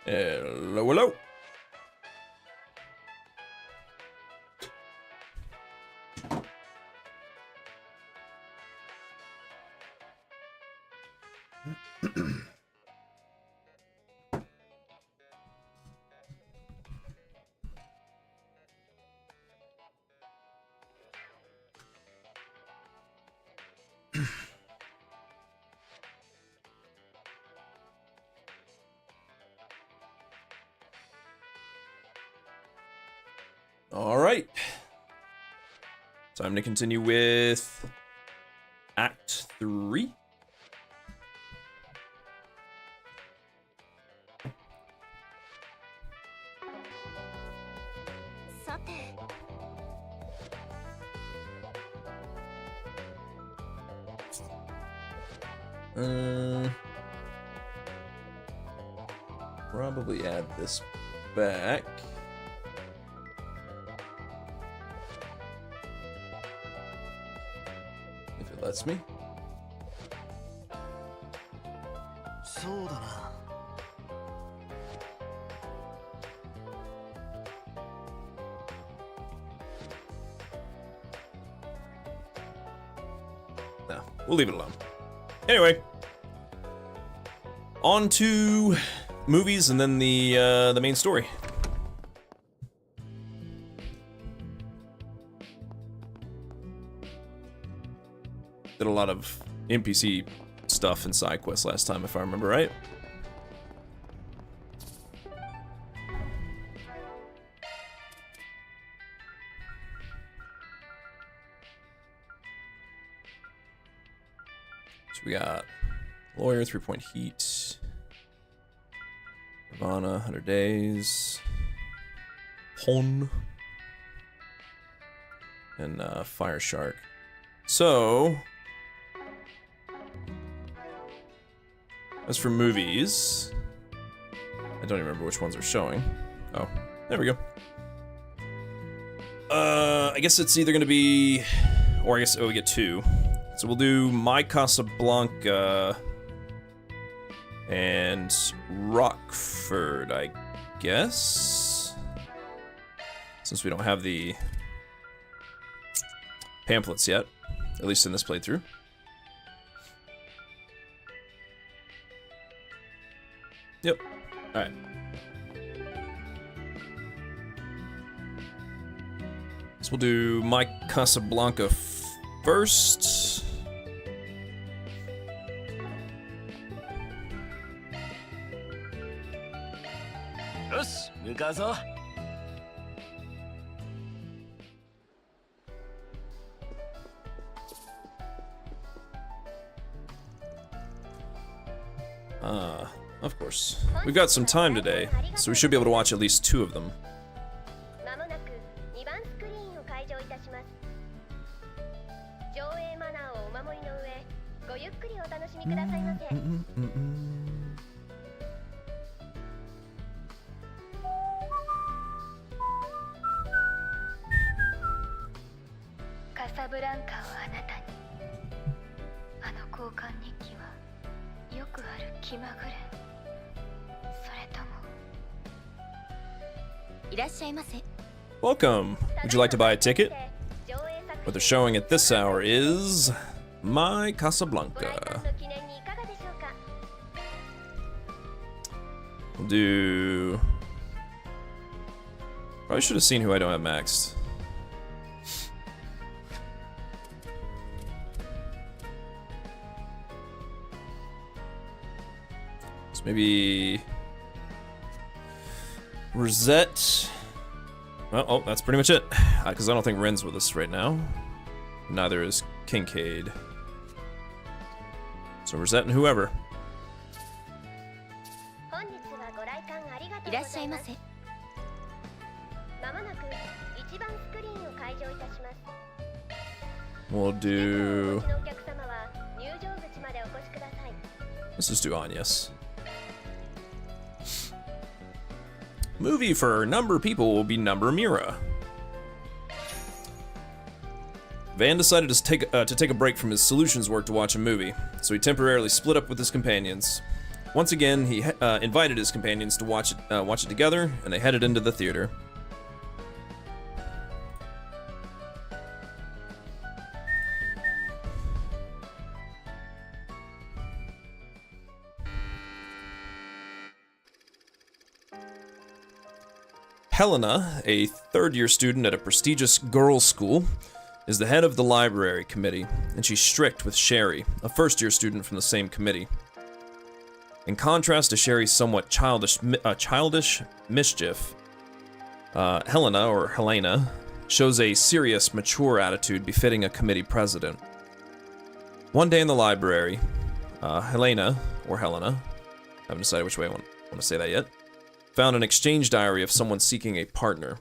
Hello, hello. All right. Time to continue with Act 3. Probably add this back. If it lets me. No, we'll leave it alone. Anyway, on to movies and then the main story. Did a lot of NPC stuff and side quests last time, if I remember right. So we got Lawyer, 3-point heat. Nirvana, 100 days. Hon. And Fire Shark. So, as for movies, I don't even remember which ones are showing. Oh, there we go. I guess it's either gonna be, or I guess, oh, we get two. So we'll do My Casablanca and Rockford, I guess. Since we don't have the pamphlets yet, at least in this playthrough. Yep. Alright. So we'll do My Casablanca first. Of course. We've got some time today, so we should be able to watch at least two of them. Welcome. Would you like to buy a ticket? What they're showing at this hour is My Casablanca. We'll do... Probably should have seen who I don't have maxed. So maybe... Rosette. Well, oh, that's pretty much it. Because I don't think Ren's with us right now. Neither is Kincaid. So Rosette and whoever. We'll do... Let's just do Agnes. Movie for a number of people will be Number Mira. Van decided to take a break from his solutions work to watch a movie, so he temporarily split up with his companions. Once again, he invited his companions to watch it together, and they headed into the theater. Helena, a third-year student at a prestigious girls' school, is the head of the library committee, and she's strict with Sherry, a first-year student from the same committee. In contrast to Sherry's somewhat childish mischief, Helena, or Helena, shows a serious, mature attitude befitting a committee president. One day in the library, Helena, or Helena, I haven't decided which way I want to say that yet, found an exchange diary of someone seeking a partner,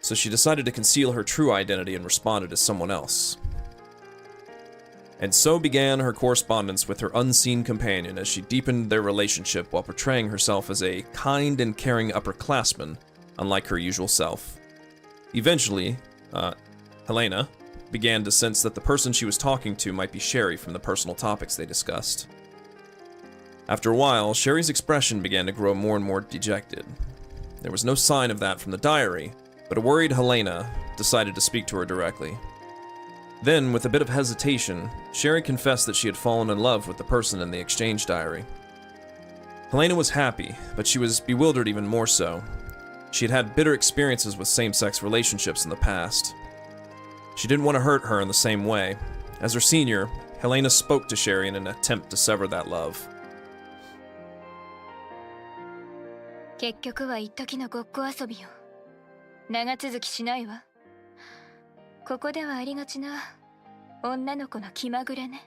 so she decided to conceal her true identity and responded as someone else. And so began her correspondence with her unseen companion as she deepened their relationship while portraying herself as a kind and caring upperclassman, unlike her usual self. Eventually, Helena began to sense that the person she was talking to might be Sherry from the personal topics they discussed. After a while, Sherry's expression began to grow more and more dejected. There was no sign of that from the diary, but a worried Helena decided to speak to her directly. Then, with a bit of hesitation, Sherry confessed that she had fallen in love with the person in the exchange diary. Helena was happy, but she was bewildered even more so. She had had bitter experiences with same-sex relationships in the past. She didn't want to hurt her in the same way. As her senior, Helena spoke to Sherry in an attempt to sever that love. 結局は一時のごっこ遊びよ。長続きしないわ。ここではありがちな女の子の気まぐれね。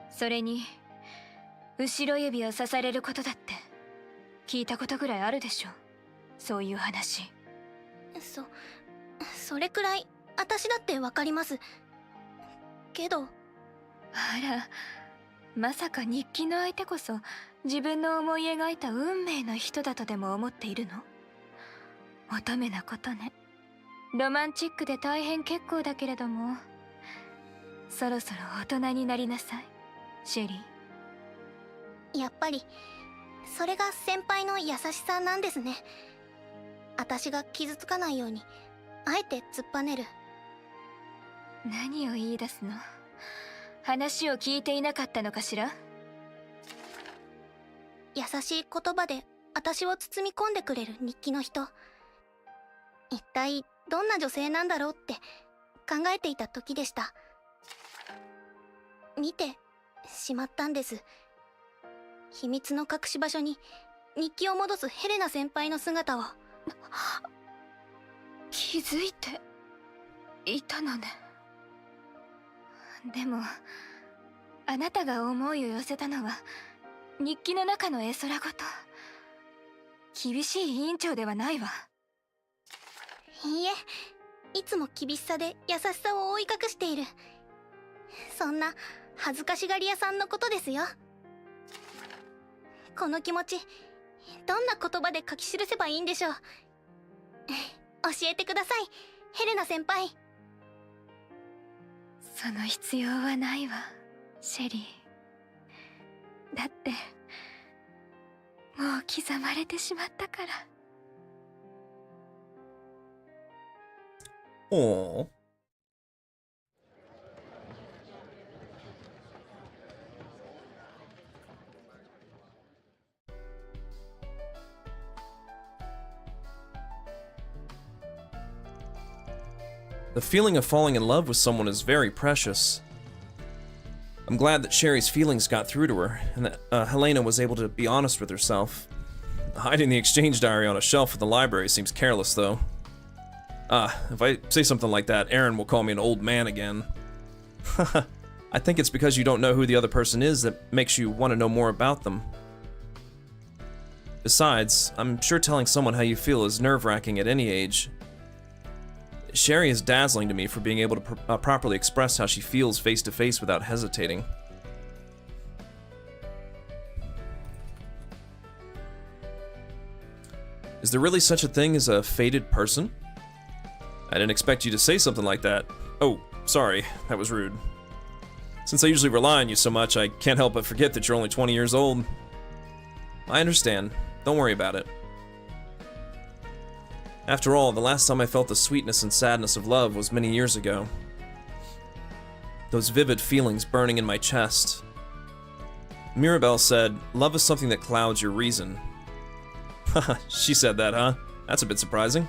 それに後ろ指を刺されることだって聞いたことぐらいあるでしょ。そういう話。それくらい私だってわかります。けど。あら、まさか日記の相手こそ自分の思い描いた運命の人だとでも思っているの？乙女なことね。ロマンチックで大変結構だけれども、そろそろ大人になりなさい、シェリー。やっぱりそれが先輩の優しさなんですね。私が傷つかないようにあえて突っぱねる。何を言い出すの？話を聞いていなかったのかしら？優しい言葉で私を包み込んでくれる日記の人。一体どんな女性なんだろうって考えていた時でした。見てしまったんです。秘密の隠し場所に日記を戻すヘレナ先輩の姿を。気づいていたのね。でもあなたが思いを寄せたのは日記の中の絵空ごと。厳しい委員長ではないわ。いいえ、いつも厳しさで優しさを覆い隠している、そんな恥ずかしがり屋さんのことですよ。この気持ちどんな言葉で書き記せばいいんでしょう。教えてください、ヘレナ先輩。その必要はないわ、シェリー。だってもう刻まれてしまったから。Aww. The feeling of falling in love with someone is very precious. I'm glad that Sherry's feelings got through to her, and that Helena was able to be honest with herself. Hiding the exchange diary on a shelf in the library seems careless, though. If I say something like that, Aaron will call me an old man again. I think it's because you don't know who the other person is that makes you want to know more about them. Besides, I'm sure telling someone how you feel is nerve-wracking at any age. Sherry is dazzling to me for being able to properly express how she feels face-to-face without hesitating. Is there really such a thing as a fated person? I didn't expect you to say something like that. Oh, sorry, that was rude. Since I usually rely on you so much, I can't help but forget that you're only 20 years old. I understand. Don't worry about it. After all, the last time I felt the sweetness and sadness of love was many years ago. Those vivid feelings burning in my chest. Mirabelle said, love is something that clouds your reason. Haha, she said that, huh? That's a bit surprising.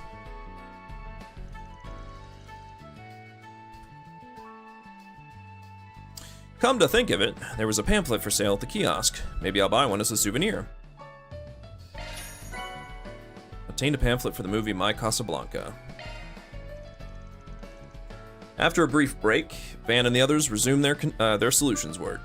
Come to think of it, there was a pamphlet for sale at the kiosk. Maybe I'll buy one as a souvenir. Obtained a pamphlet for the movie My Casablanca. After a brief break, Van and the others resume their solutions work.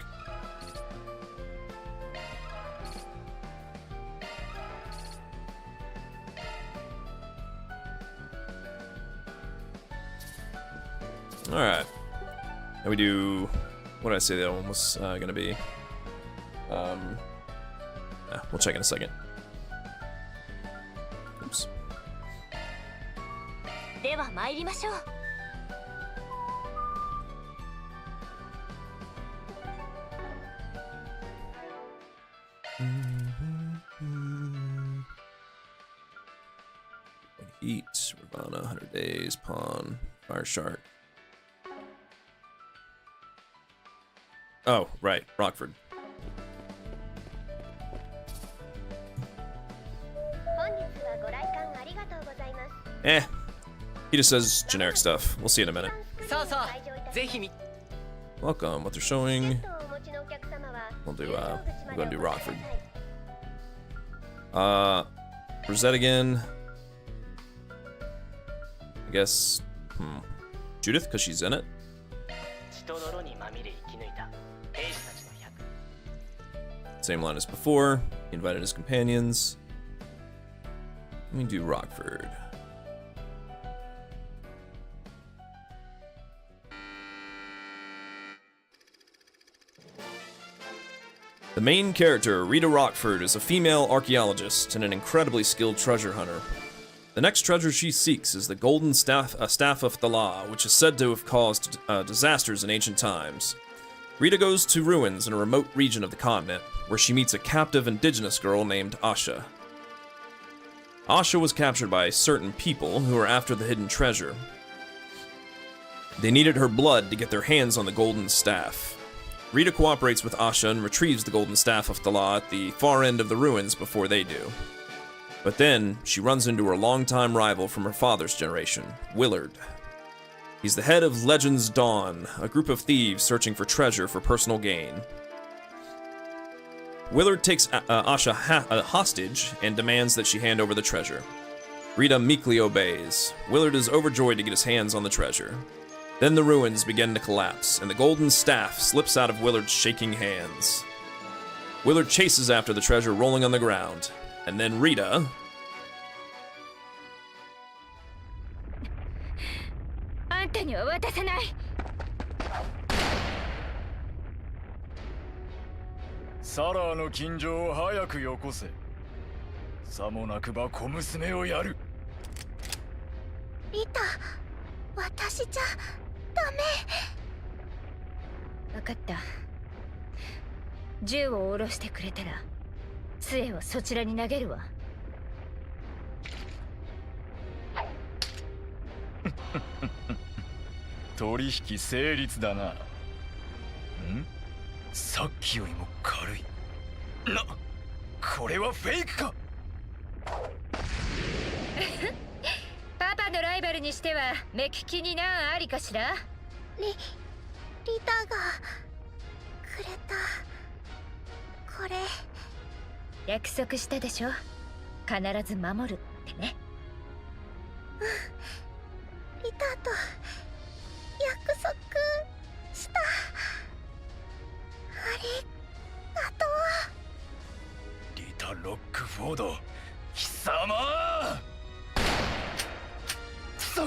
Alright. Now we do... What did I say that one was gonna be? We'll check in a second. Oops. Heat, Ravana, 100 days, Pawn, Fire Shark. Oh, right, Rockford. He just says generic stuff. We'll see in a minute. Welcome, what they're showing. We're gonna do Rockford. Rosette again. I guess, Judith, because she's in it. Same line as before. He invited his companions. Let me do Rockford. The main character, Rita Rockford, is a female archaeologist and an incredibly skilled treasure hunter. The next treasure she seeks is the Golden Staff of Ⅱ, which is said to have caused disasters in ancient times. Rita goes to ruins in a remote region of the continent, where she meets a captive indigenous girl named Asha. Asha was captured by certain people who were after the hidden treasure. They needed her blood to get their hands on the Golden Staff. Rita cooperates with Asha and retrieves the Golden Staff of Ⅱ at the far end of the ruins before they do. But then, she runs into her longtime rival from her father's generation, Willard. He's the head of Legends Dawn, a group of thieves searching for treasure for personal gain. Willard takes Asha hostage and demands that she hand over the treasure. Rita meekly obeys. Willard is overjoyed to get his hands on the treasure. Then the ruins begin to collapse, and the Golden Staff slips out of Willard's shaking hands. Willard chases after the treasure rolling on the ground, and then Rita... Saraの近所を早くよこせ。さもなくば小娘をやる。リタ、私じゃダメ。分かった。銃を下ろしてくれたら、杖をそちらに投げるわ。取引成立だな。ん？さっきよりも軽い。これはフェイクか。パパのライバルにしては目利きに難ありかしら。リタがくれたこれ。約束したでしょ。必ず守るってね。リタと約束した。ありがとう。リタ・ロックフォード、貴様。くそ、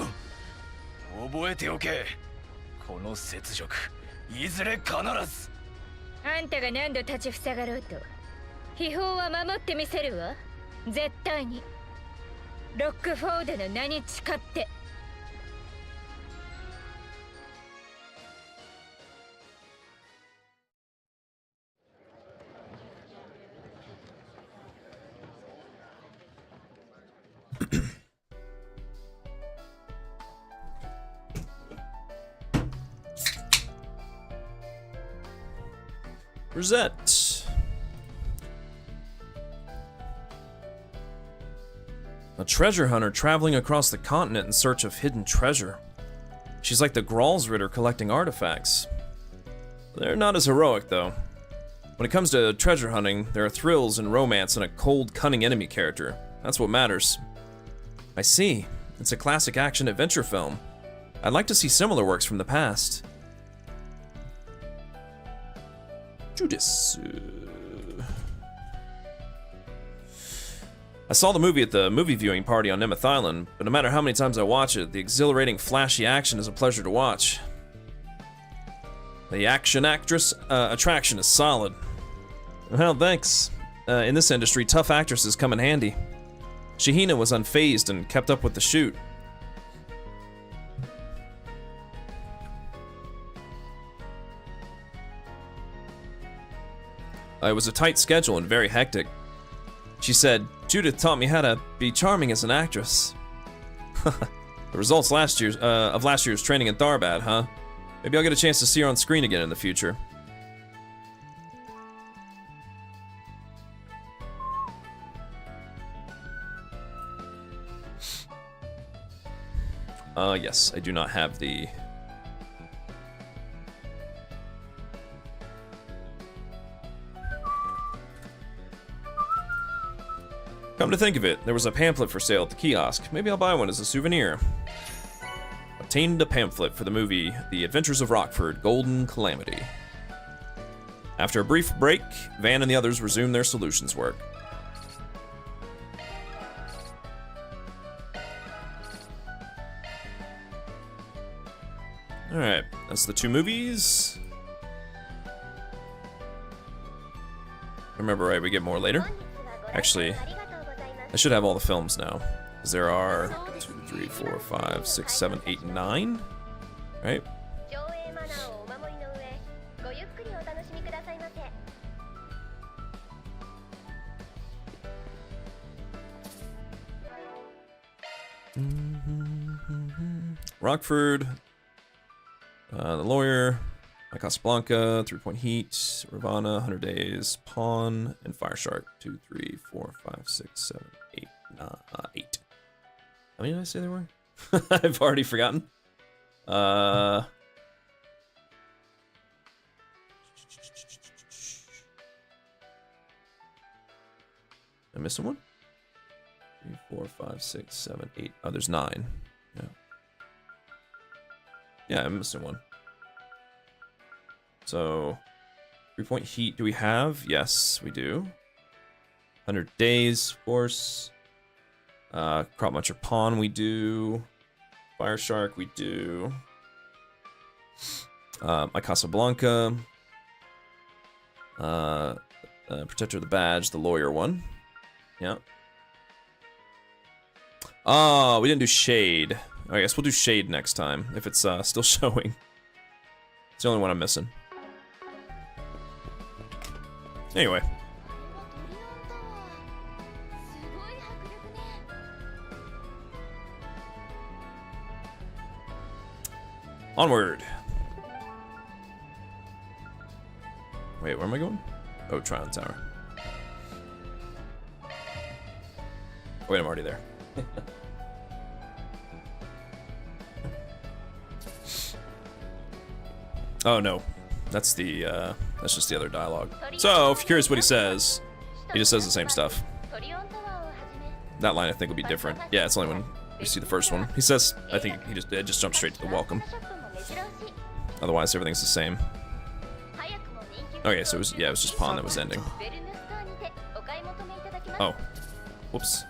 覚えておけ。この雪辱、いずれ必ず。あんたが何度立ちふさがろうと秘宝は守ってみせるわ。絶対に。ロックフォードの名に誓って。Rosette. A treasure hunter traveling across the continent in search of hidden treasure. She's like the Gralsritter collecting artifacts. They're not as heroic, though. When it comes to treasure hunting, there are thrills and romance and a cold, cunning enemy character. That's what matters. I see. It's a classic action-adventure film. I'd like to see similar works from the past. Judas. I saw the movie at the movie viewing party on Nemeth Island, but no matter how many times I watch it, the exhilarating, flashy action is a pleasure to watch. The action actress attraction is solid. Well, thanks. In this industry, tough actresses come in handy. Shahina was unfazed and kept up with the shoot. It was a tight schedule and very hectic. She said, Judith taught me how to be charming as an actress. The results of last year's training in Tharbad, huh? Maybe I'll get a chance to see her on screen again in the future. Yes, I do not have the... Come to think of it, there was a pamphlet for sale at the kiosk. Maybe I'll buy one as a souvenir. Obtained a pamphlet for the movie The Adventures of Rockford, Golden Calamity. After a brief break, Van and the others resumed their solutions work. Alright, that's the two movies. Remember, right, we get more later. Actually, I should have all the films now. Because there are 2, 3, 4, 5, 6, 7, 8, 9. Right? Rockford, The Lawyer, Casablanca, 3-Point Heat, Ravana, 100 Days, Pawn, and Fire Shark. 2, 3, 4, 5, 6, 7, 8, 8. How many did I say there were? I've already forgotten. I missing one? 3, 4, 5, 6, 7, 8. Oh, there's 9. Yeah. Yeah, I'm missing one. So, 3-Point Heat, do we have? Yes, we do. 100 Days, of course. Crop Muncher Pawn, we do. Fire Shark, we do. My Casablanca. Protector of the Badge, the Lawyer one. Yeah. Oh, we didn't do Shade. I guess we'll do Shade next time, if it's still showing. It's the only one I'm missing. Anyway. Onward. Wait, where am I going? Oh, Tryon Tower. Wait, I'm already there. Oh no, that's just the other dialogue. So, if you're curious what he says, he just says the same stuff. That line I think will be different. Yeah, it's only when you see the first one. He says, I think it just jumps straight to the welcome. Otherwise, everything's the same. Okay, so it was just Pawn that was ending. Oh, whoops.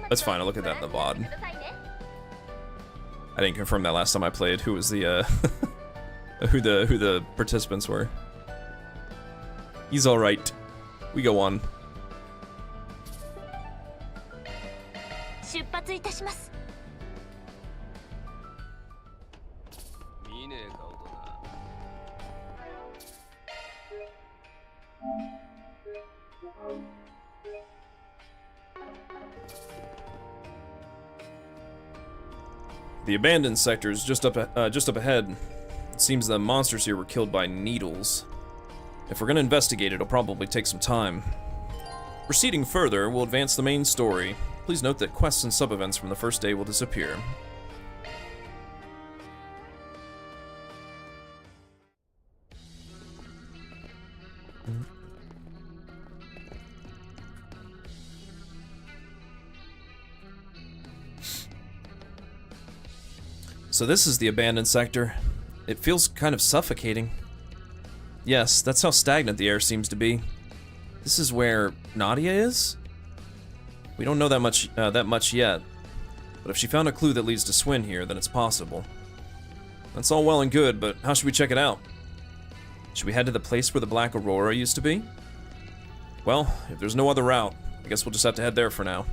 That's fine. I'll look at that in the VOD. I didn't confirm that last time I played. Who was the who the participants were? He's all right. We go on. The abandoned sector is just up ahead. It seems the monsters here were killed by needles. If we're gonna investigate, it'll probably take some time. Proceeding further, we'll advance the main story. Please note that quests and sub-events from the first day will disappear. So this is the abandoned sector. It feels kind of suffocating. Yes, that's how stagnant the air seems to be. This is where Nadia is? We don't know that much yet, but if she found a clue that leads to Swin here, then it's possible. That's all well and good, but how should we check it out? Should we head to the place where the Black Aurora used to be? Well, if there's no other route, I guess we'll just have to head there for now.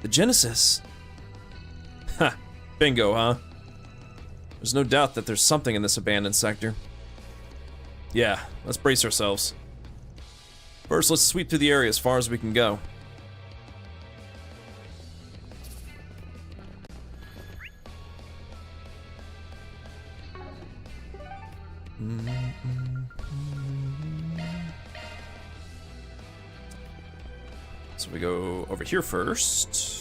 The Genesis! Ha! Bingo, huh? There's no doubt that there's something in this abandoned sector. Yeah, let's brace ourselves. First, let's sweep through the area as far as we can go. So we go over here first.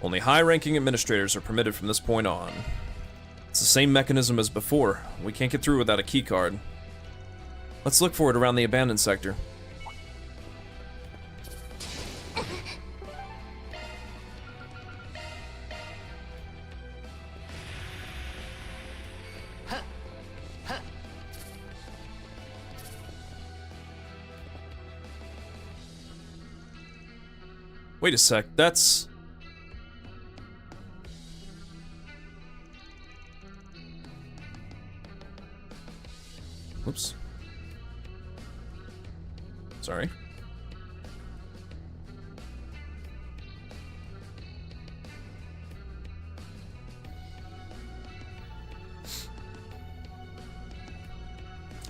Only high-ranking administrators are permitted from this point on. It's the same mechanism as before. We can't get through without a keycard. Let's look for it around the abandoned sector. Wait a sec, that's... Whoops. Sorry.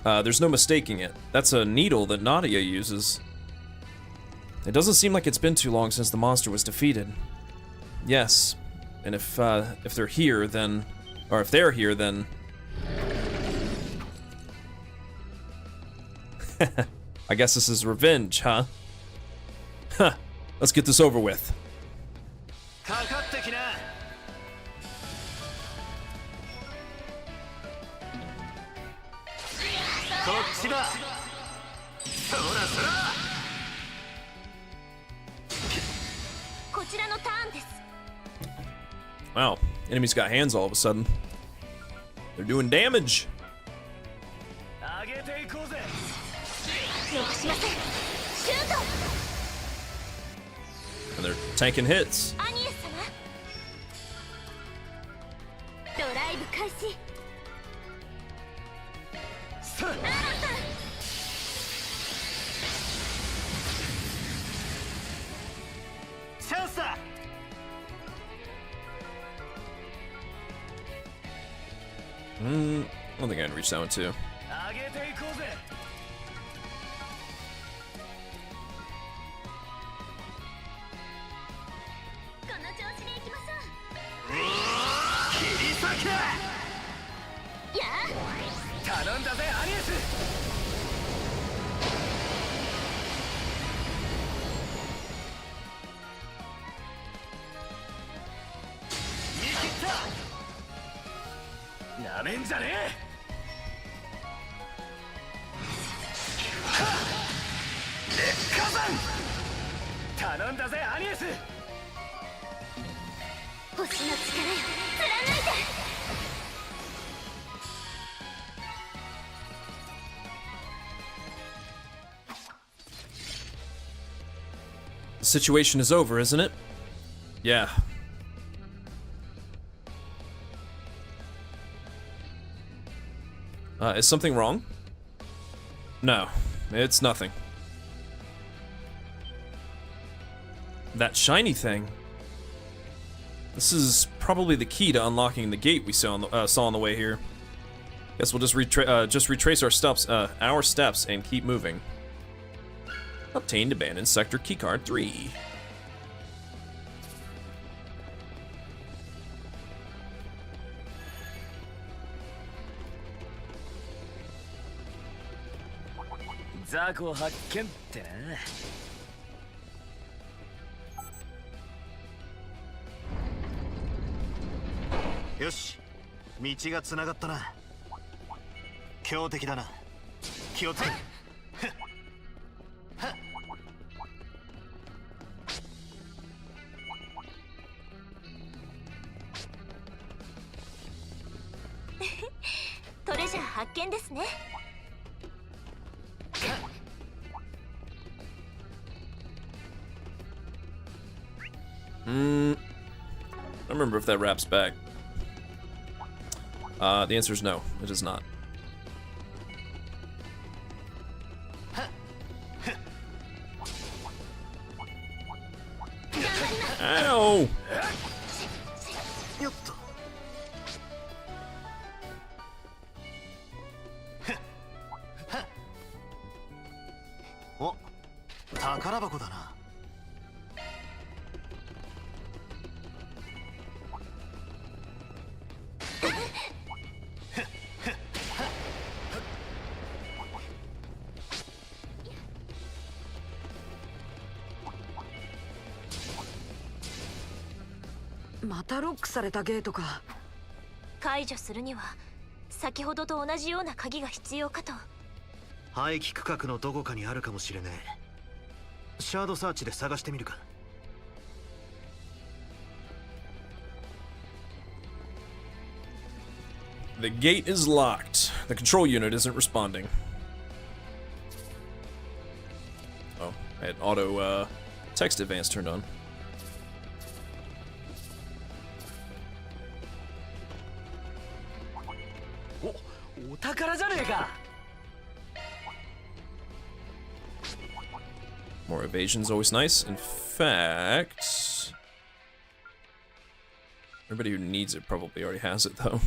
There's no mistaking it. That's a needle that Nadia uses. It doesn't seem like it's been too long since the monster was defeated. Yes, and if they're here, then... Or if they're here, then... I guess this is revenge, huh? Huh, let's get this over with. Wow, enemies got hands all of a sudden. They're doing damage. And they're tanking hits. I don't think I can reach that one too. The situation is over, isn't it? Yeah. Is something wrong? No, it's nothing. That shiny thing. This is probably the key to unlocking the gate we saw on the way here. Guess we'll just retrace our steps and keep moving. Obtained abandoned sector keycard 3. Zago 発見ってな。よし、道がつながったな。強敵だな。気をつけ。トレジャー発見ですね。I don't remember if that wraps back. The answer is no, it does not. Ow! よっと。お、宝箱だな。またロックされたゲートか。解除するには先ほどと同じような鍵が必要かと。廃棄区画のどこかにあるかもしれねえ。シャードサーチで探してみるか。The gate is locked. The control unit isn't responding. Oh, I had auto text advance turned on. More evasion's always nice. In fact, everybody who needs it probably already has it, though.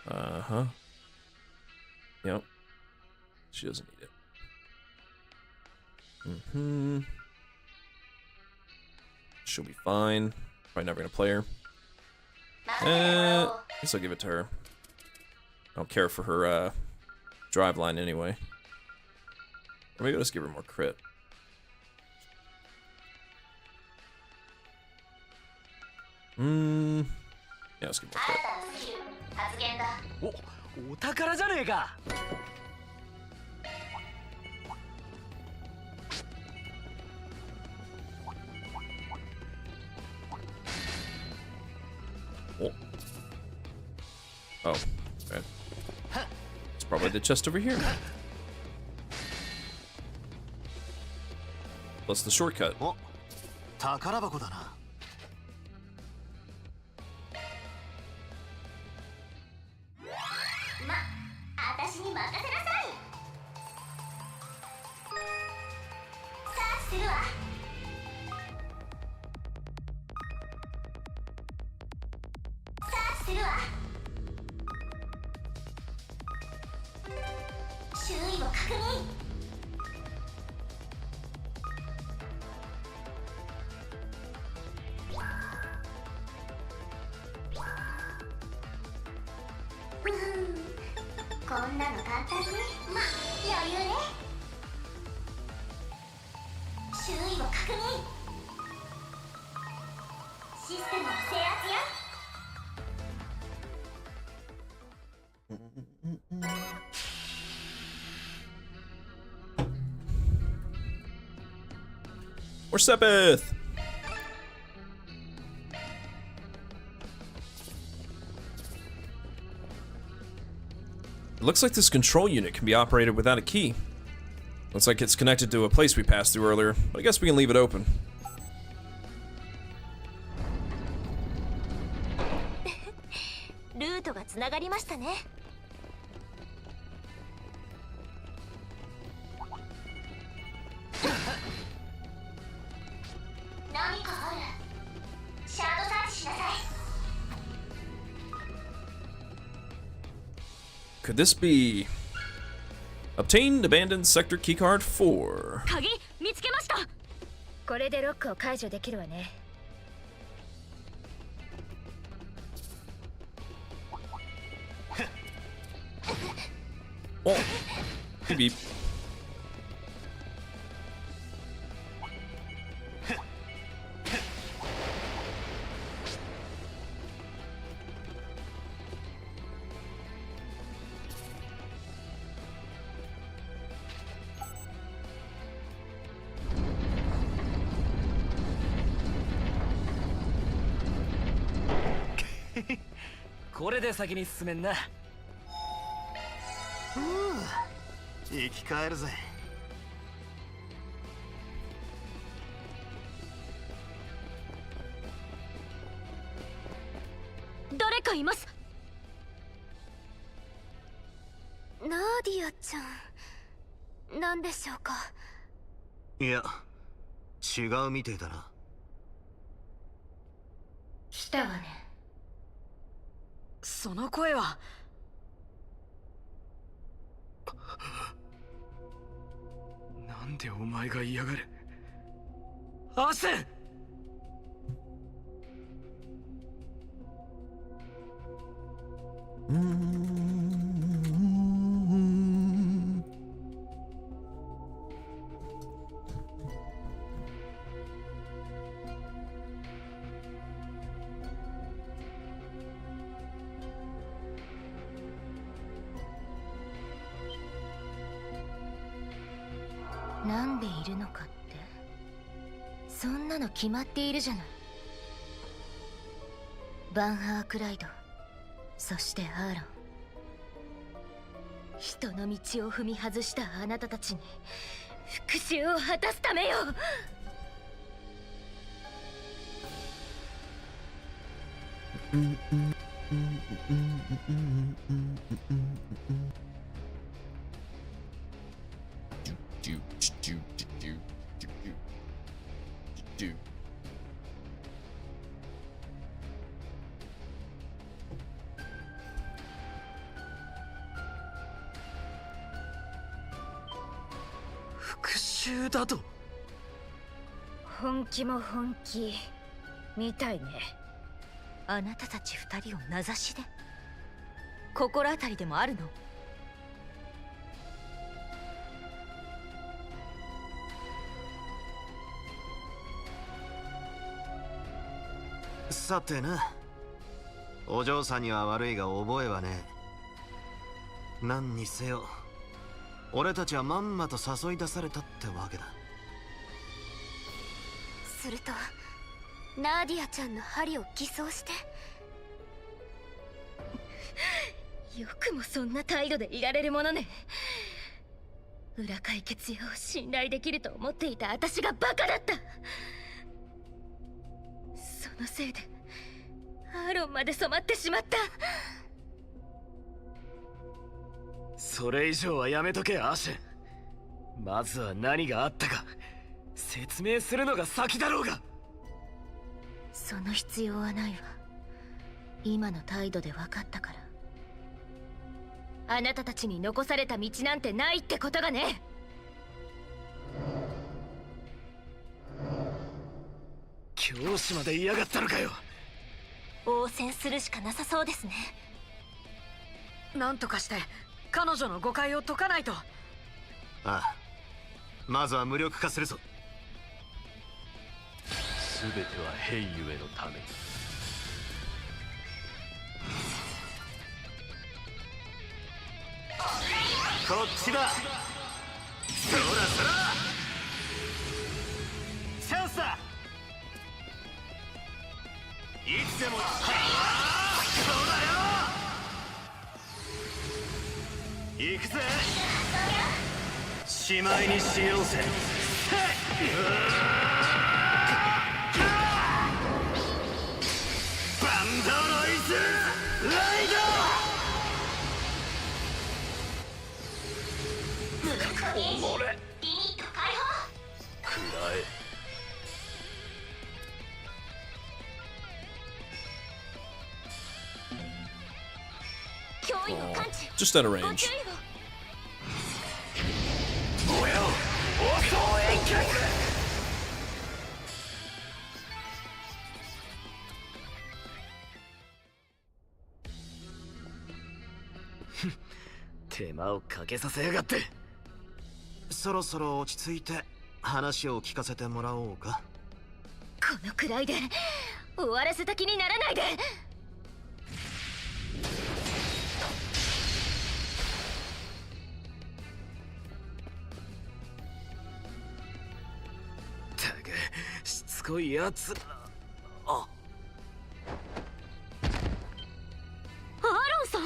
Uh-huh. Yep. She doesn't need it. Mm-hmm. She'll be fine. Probably never gonna play her. Guess I'll give it to her. I don't care for her, drive line anyway. Or maybe I'll just give her more crit. Yeah, let's give her more crit. お宝じゃねえか。Oh. Oh, okay. It's probably the chest over here. Plus the shortcut. お、宝箱だな。私に任せなさい。サーチするわ。サーチするわ。周囲を確認。こんなの簡単ね。ま、余裕ね。周囲を確認。システムの制圧や。Or Sepith! It looks like this control unit can be operated without a key. Looks like it's connected to a place we passed through earlier, but I guess we can leave it open. ルートがつながりましたね。何かある。シャードサーチしなさい。Could this be obtained abandoned sector keycard 4? 鍵見つけました。これでロックを解除できるわね。Oh, beep beep. .これで先に進めんな。生き返るぜ。誰かいます。ナーディアちゃん、なんでしょうか。いや、違うみてえだな。来たわね。その声は。なんでお前が嫌がる。アシェン。なんでいるのかって、そんなの決まっているじゃない。バンハークライド、そしてアーロン。人の道を踏み外したあなたたちに復讐を果たすためよ。復讐だと。本気も本気みたいね。あなたたち二人を名指しで心当たりでもあるの？さてな、お嬢さんには悪いが覚えはねえ。何にせよ俺たちはまんまと誘い出されたってわけだ。するとナーディアちゃんの針を偽装してよくもそんな態度でいられるものね。裏解決よ、信頼できると思っていた私がバカだった。そのせいでアーロンまで染まってしまった。それ以上はやめとけアシェン。まずは何があったか説明するのが先だろうが。その必要はないわ。今の態度で分かったから。あなたたちに残された道なんてないってことがね。教師まで嫌がったのかよ。応戦するしかなさそうですね。なんとかして彼女の誤解を解かないと。ああ、まずは無力化するぞ。全てはヘイゆえのために。こっちだ。そらそらチャンスだ。いつでも。はあ、そうだよ。行くぜ。しまいにしようぜ。バンドロイズライド。おもれ。リミット解放。くらえ。脅威を感知。just out of range.そろそろ落ち着いて話を聞かせてもらおうか。このくらいで終わらせた気にならないで。たくしつこいやつ。あ、アーロンさん、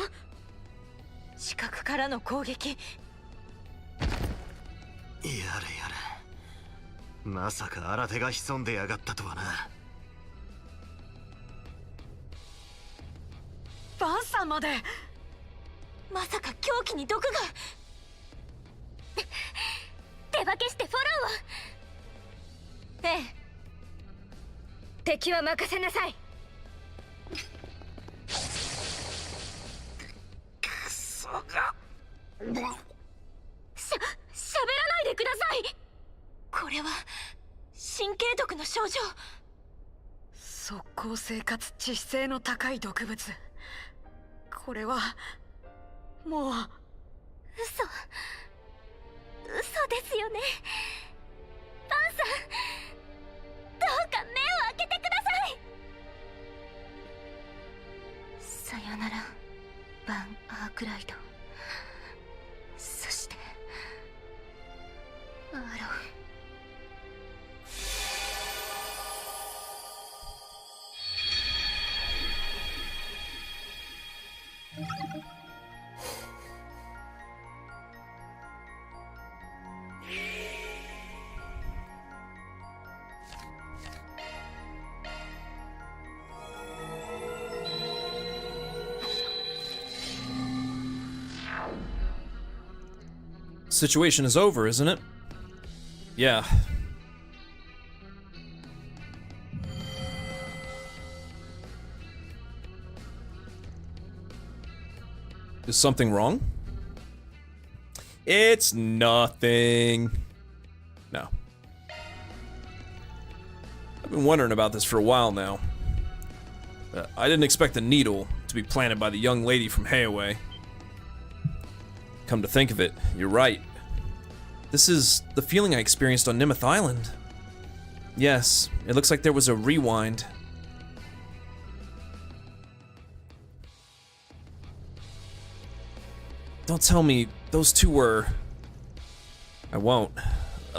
死角からの攻撃。やれやれ、まさか新手が潜んでやがったとはな。バンさんまで。まさか凶器に毒が。手分けしてフォローを。ええ、敵は任せなさい。くそが。喋らないでください。これは神経毒の症状。速攻性かつ致死性の高い毒物。これはもう嘘ですよね。バンさん、どうか目を開けてください。さよならバン・アークライド。そしてアーロン。Situation is over, isn't it? Yeah. Is something wrong? It's nothing. No. I've been wondering about this for a while now. I didn't expect the needle to be planted by the young lady from Heiaway. Come to think of it, you're right. This is the feeling I experienced on Nimeth Island. Yes, it looks like there was a rewind. Don't tell me those two were... I won't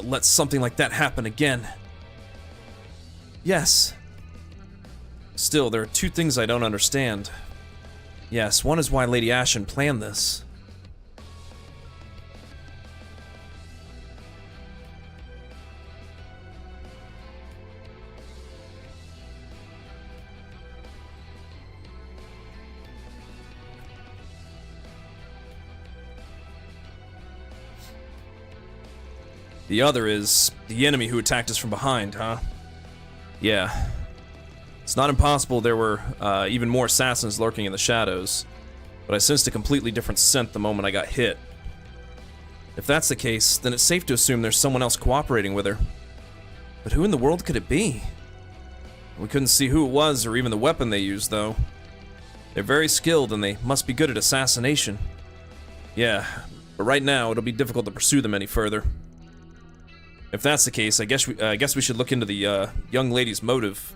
let something like that happen again. Yes. Still, there are two things I don't understand. Yes, one is why Lady Ashen planned this. The other is the enemy who attacked us from behind, huh? Yeah. It's not impossible there were even more assassins lurking in the shadows, but I sensed a completely different scent the moment I got hit. If that's the case, then it's safe to assume there's someone else cooperating with her. But who in the world could it be? We couldn't see who it was or even the weapon they used, though. They're very skilled and they must be good at assassination. Yeah, but right now it'll be difficult to pursue them any further. If that's the case, I guess we should look into the young lady's motive.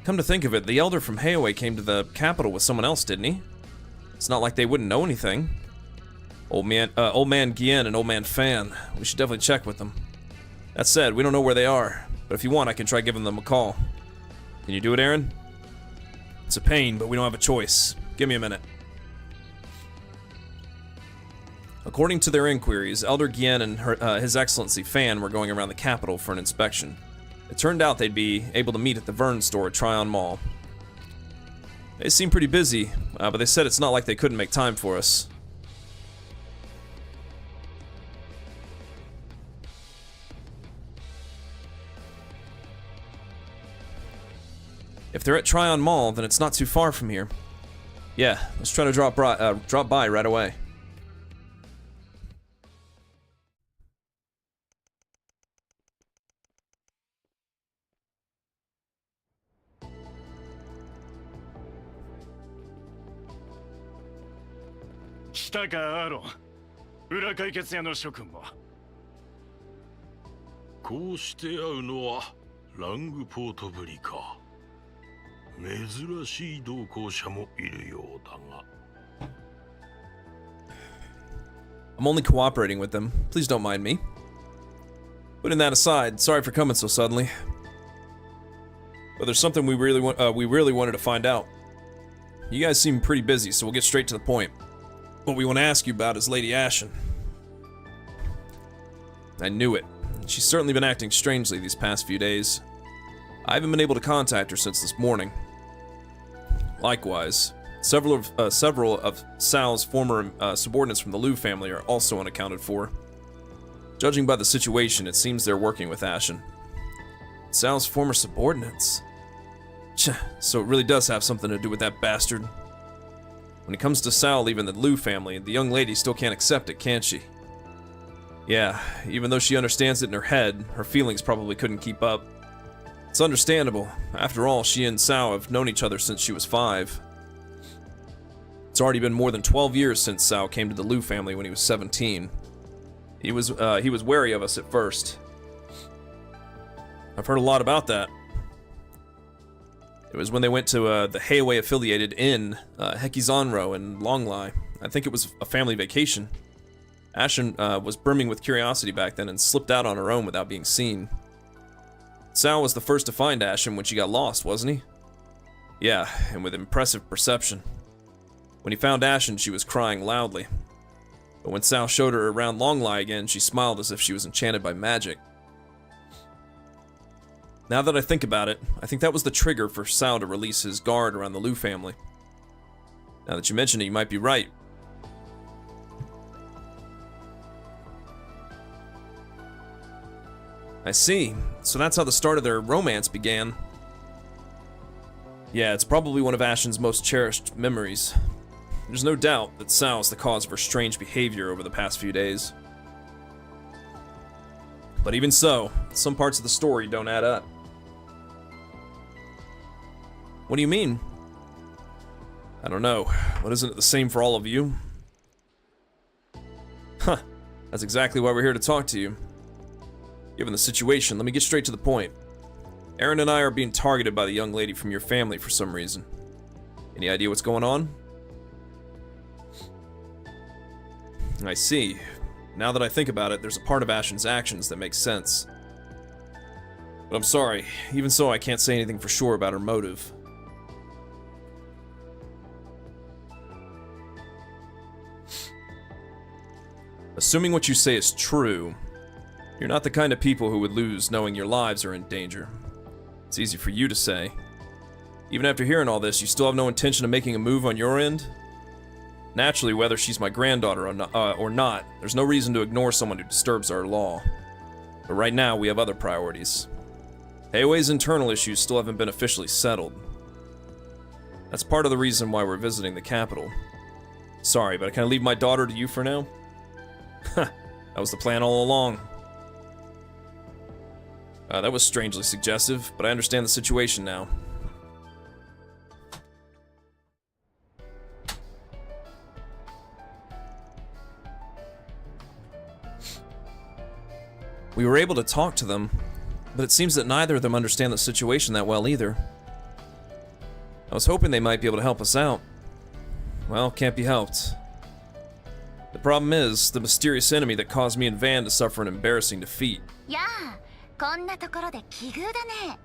Come to think of it, the elder from Heiaway came to the capital with someone else, didn't he? It's not like they wouldn't know anything. Old man Gien and Old man Fan. We should definitely check with them. That said, we don't know where they are, but if you want, I can try giving them a call. Can you do it, Aaron? It's a pain, but we don't have a choice. Give me a minute. According to their inquiries, Elder Gien and His Excellency Fan were going around the capital for an inspection. It turned out they'd be able to meet at the Vern store at Tryon Mall. They seem pretty busy, but they said it's not like they couldn't make time for us. If they're at Tryon Mall, then it's not too far from here. Yeah, let's try to drop by right away. 来たかアーロン。裏解決屋の諸君も。こうして会うのはラングポートぶりか。珍しい同行者もいるようだが。I'm only cooperating with them. Please don't mind me. Putting that aside, sorry for coming so suddenly. But there's something we really wanted to find out. You guys seem pretty busy, so we'll get straight to the point. What we want to ask you about is Lady Ashen. I knew it. She's certainly been acting strangely these past few days. I haven't been able to contact her since this morning. Likewise, several of Sal's former subordinates from the Liu family are also unaccounted for. Judging by the situation, it seems they're working with Ashen. Sal's former subordinates? So it really does have something to do with that bastard. When it comes to Sal leaving the Liu family, the young lady still can't accept it, can't she? Yeah, even though she understands it in her head, her feelings probably couldn't keep up. It's understandable. After all, she and Sal have known each other since she was 5. It's already been more than 12 years since Sal came to the Liu family when he was 17. He was wary of us at first. I've heard a lot about that. It was when they went to the Heiwei-affiliated inn, Hekizanro in Longlai. I think it was a family vacation. Ashen was brimming with curiosity back then and slipped out on her own without being seen. Sal was the first to find Ashen when she got lost, wasn't he? Yeah, and with impressive perception. When he found Ashen, she was crying loudly. But when Sal showed her around Longlai again, she smiled as if she was enchanted by magic. Now that I think about it, I think that was the trigger for Sal to release his guard around the Liu family. Now that you mention it, you might be right. I see. So that's how the start of their romance began. Yeah, it's probably one of Ashen's most cherished memories. There's no doubt that Sal's the cause of her strange behavior over the past few days. But even so, some parts of the story don't add up. What do you mean? I don't know, but isn't it the same for all of you? Huh, that's exactly why we're here to talk to you. Given the situation, let me get straight to the point. Aaron and I are being targeted by the young lady from your family for some reason. Any idea what's going on? I see. Now that I think about it, there's a part of Ashen's actions that makes sense. But I'm sorry, even so I can't say anything for sure about her motive. Assuming what you say is true, you're not the kind of people who would lose knowing your lives are in danger. It's easy for you to say. Even after hearing all this, you still have no intention of making a move on your end? Naturally, whether she's my granddaughter or not, there's no reason to ignore someone who disturbs our law. But right now, we have other priorities. Heiwei's internal issues still haven't been officially settled. That's part of the reason why we're visiting the capital. Sorry, but can I leave my daughter to you for now? That was the plan all along. That was strangely suggestive, but I understand the situation now. We were able to talk to them, but it seems that neither of them understand the situation that well either. I was hoping they might be able to help us out. Well, can't be helped. The problem is, the mysterious enemy that caused me and Van to suffer an embarrassing defeat. Yeah, こんなところで奇遇だね。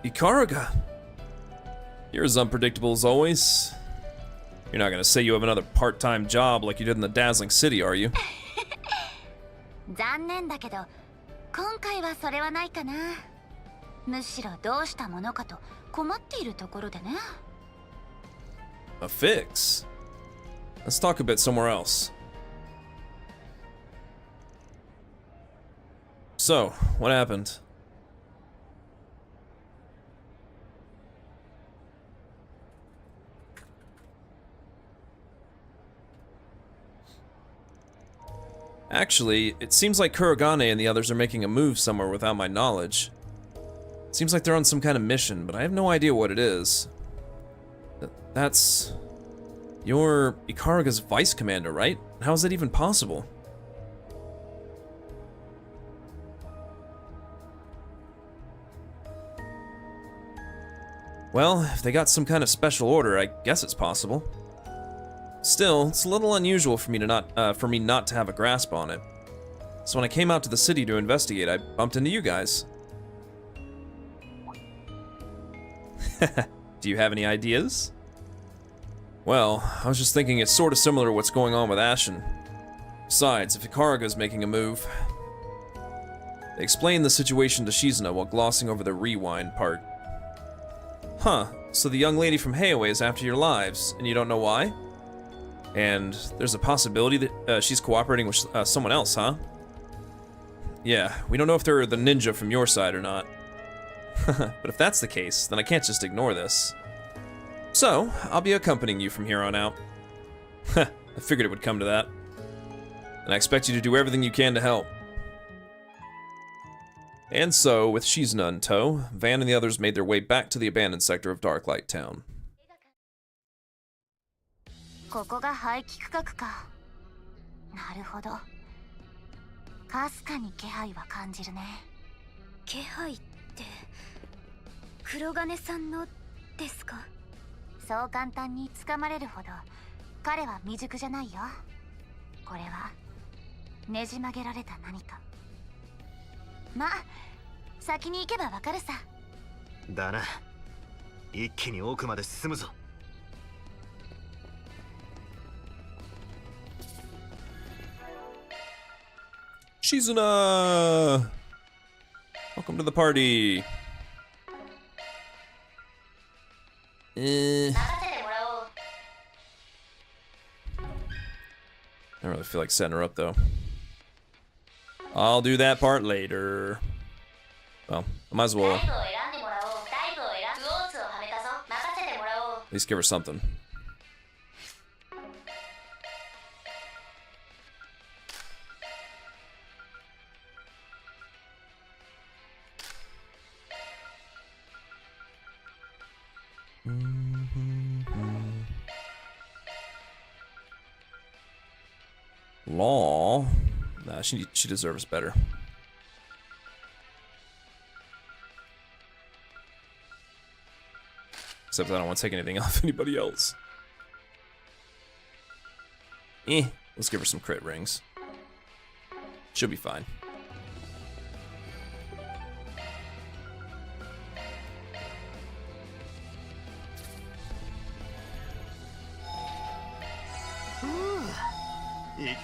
Ikaraga! You're as unpredictable as always. You're not gonna say you have another part-time job like you did in the dazzling city, are you? 残念だけど、今回はそれはないかな。むしろどうしたものかと困っているところでね。A fix? Let's talk a bit somewhere else. So, what happened? Actually, it seems like Kurogane and the others are making a move somewhere without my knowledge. It seems like they're on some kind of mission, but I have no idea what it is. That's... You're Ikaruga's vice commander, right? How is that even possible? Well, if they got some kind of special order, I guess it's possible. Still, it's a little unusual for me not to have a grasp on it. So when I came out to the city to investigate, I bumped into you guys. Do you have any ideas? Well, I was just thinking it's sort of similar to what's going on with Ashen. Besides, if Ikaruga's making a move... They explained the situation to Shizuna while glossing over the rewind part. Huh, so the young lady from Heiaway is after your lives, and you don't know why? And there's a possibility that she's cooperating with someone else, huh? Yeah, we don't know if they're the ninja from your side or not. But if that's the case, then I can't just ignore this. So, I'll be accompanying you from here on out. I figured it would come to that. And I expect you to do everything you can to help. And so, with Shizuna in tow, Van and the others made their way back to the abandoned sector of Darklight Town. ここが廃棄区画か。なるほど。かすかに気配は感じるね。気配って黒金さんのですか？そう簡単に掴まれるほど彼は未熟じゃないよ。これはねじ曲げられた何か。まあ先に行けばわかるさ。だな。一気に奥まで進むぞ。Shizuna! Welcome to the party. I don't really feel like setting her up though. I'll do that part later. Well, I might as well at least give her something. Law? Nah, she deserves better. Except I don't want to take anything off anybody else. Let's give her some crit rings. She'll be fine. Eek.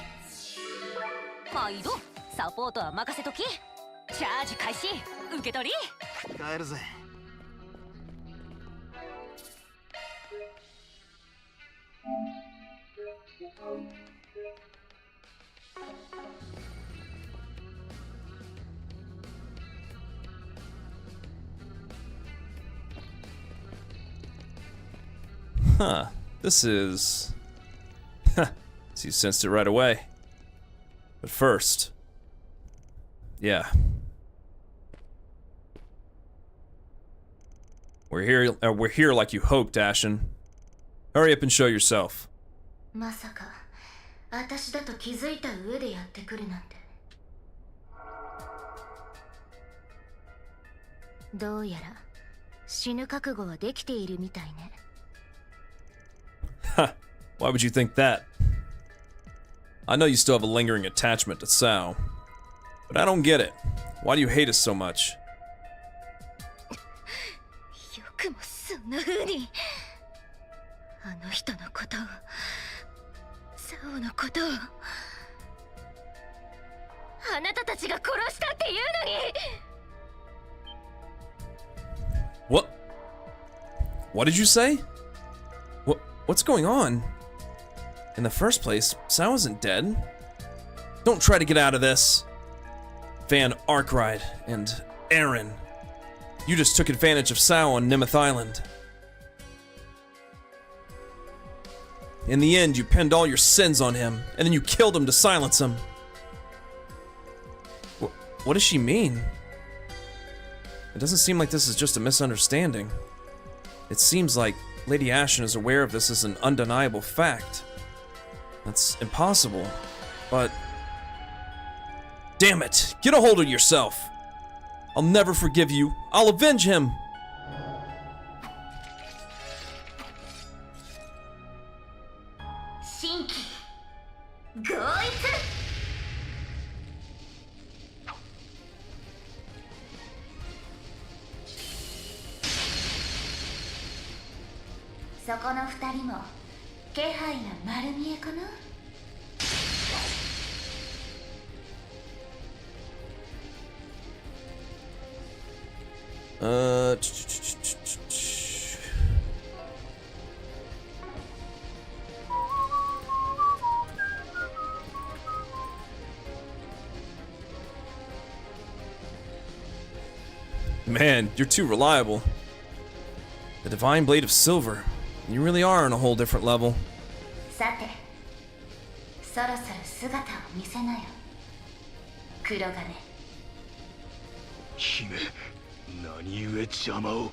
毎度サポートは任せとき。チャージ開始。受け取り。帰るぜ。Huh. This is... So you sensed it right away. But first... Yeah. We're here like you hoped, Ashen. Hurry up and show yourself. まさか私だと気づいた上でやってくるなんて。どうやら死ぬ覚悟はできているみたいね。Ha! Why would you think that? I know you still have a lingering attachment to Sao, but I don't get it. Why do you hate us so much? よくもそんな風に。あの人のことを、サオのことを、あなたたちが殺したっていうのに。What? What did you say? What's going on? In the first place, Sao isn't dead. Don't try to get out of this. Van Arkwright and Aaron. You just took advantage of Sao on Nimeth Island. In the end, you pinned all your sins on him, and then you killed him to silence him. What does she mean? It doesn't seem like this is just a misunderstanding. It seems like Lady Ashen is aware of this as an undeniable fact. That's impossible, but... Damn it! Get a hold of yourself! I'll never forgive you. I'll avenge him!そこの二人も気配が丸見えかな。Man, you're too reliable. The Divine Blade of Silver. You really are on a whole different level. さて、そろそろ姿を見せなよ。黒金。姫、何故邪魔を。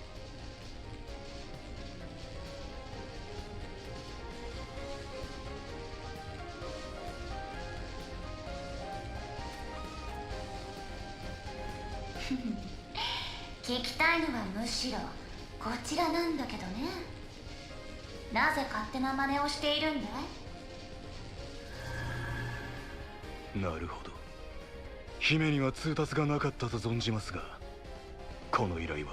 聞きたいのはむしろこちらなんだけどね。なぜ勝手な真似をしているんだい？なるほど。姫には通達がなかったと存じますが、この依頼は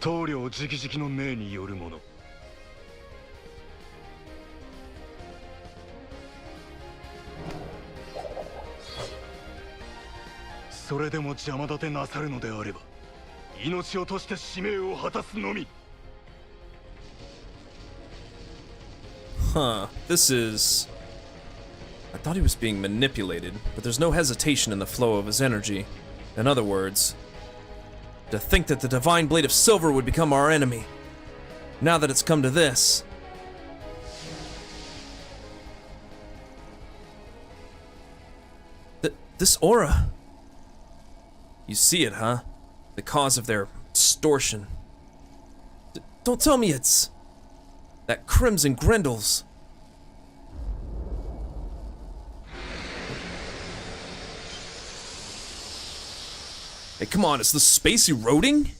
棟梁直々の命によるもの。それでも邪魔立てなさるのであれば、命を賭して使命を果たすのみ。Huh, this is... I thought he was being manipulated, but there's no hesitation in the flow of his energy. In other words, to think that the Divine Blade of Silver would become our enemy. Now that it's come to this. This aura. You see it, huh? The cause of their extortion. Don't tell me it's... that Crimson Grendel's. Hey, come on, is the space eroding?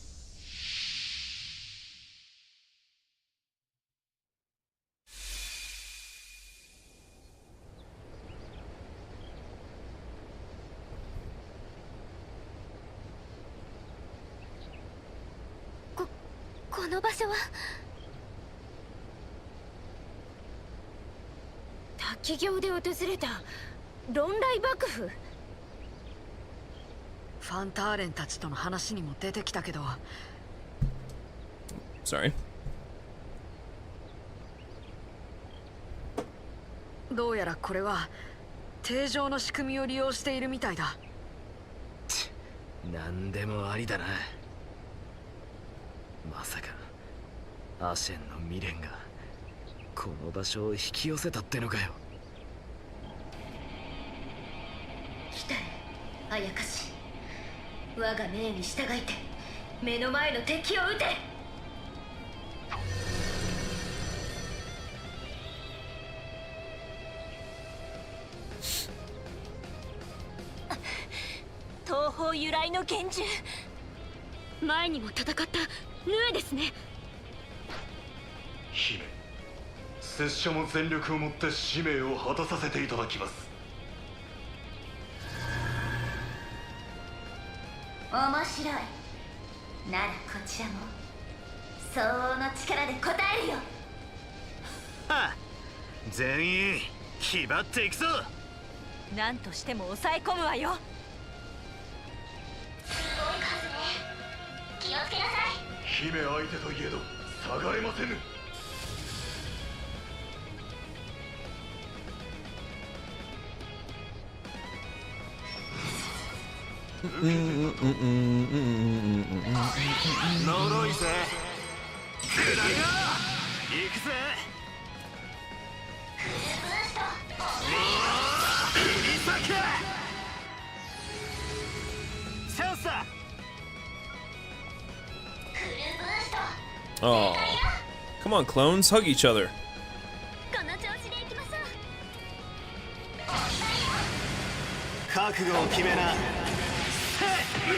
Sorry. 企業で訪れた論来幕府。ファンターレンたちとの話にも出てきたけど。Sorry. どうやらこれは定常の仕組みを利用しているみたいだ。何でもありだな。まさかアシェンの未練がこの場所を引き寄せたってのかよ。来た、あやかし。我が命に従いて目の前の敵を撃て。東方由来の幻獣。前にも戦ったヌエですね。姫、拙者も全力をもって使命を果たさせていただきます。面白い。ならこちらも相応の力で応えるよ。はあ、全員気張っていくぞ。何としても抑え込むわよ。すごい数ね。気をつけなさい。姫相手といえど下がれませぬ。呪いぜ。くらいが行くぜ。切り裂け。チャンスだ。 Oh. Come on, clones, hug each other. この調子でいきましょう。覚悟を決めな。バ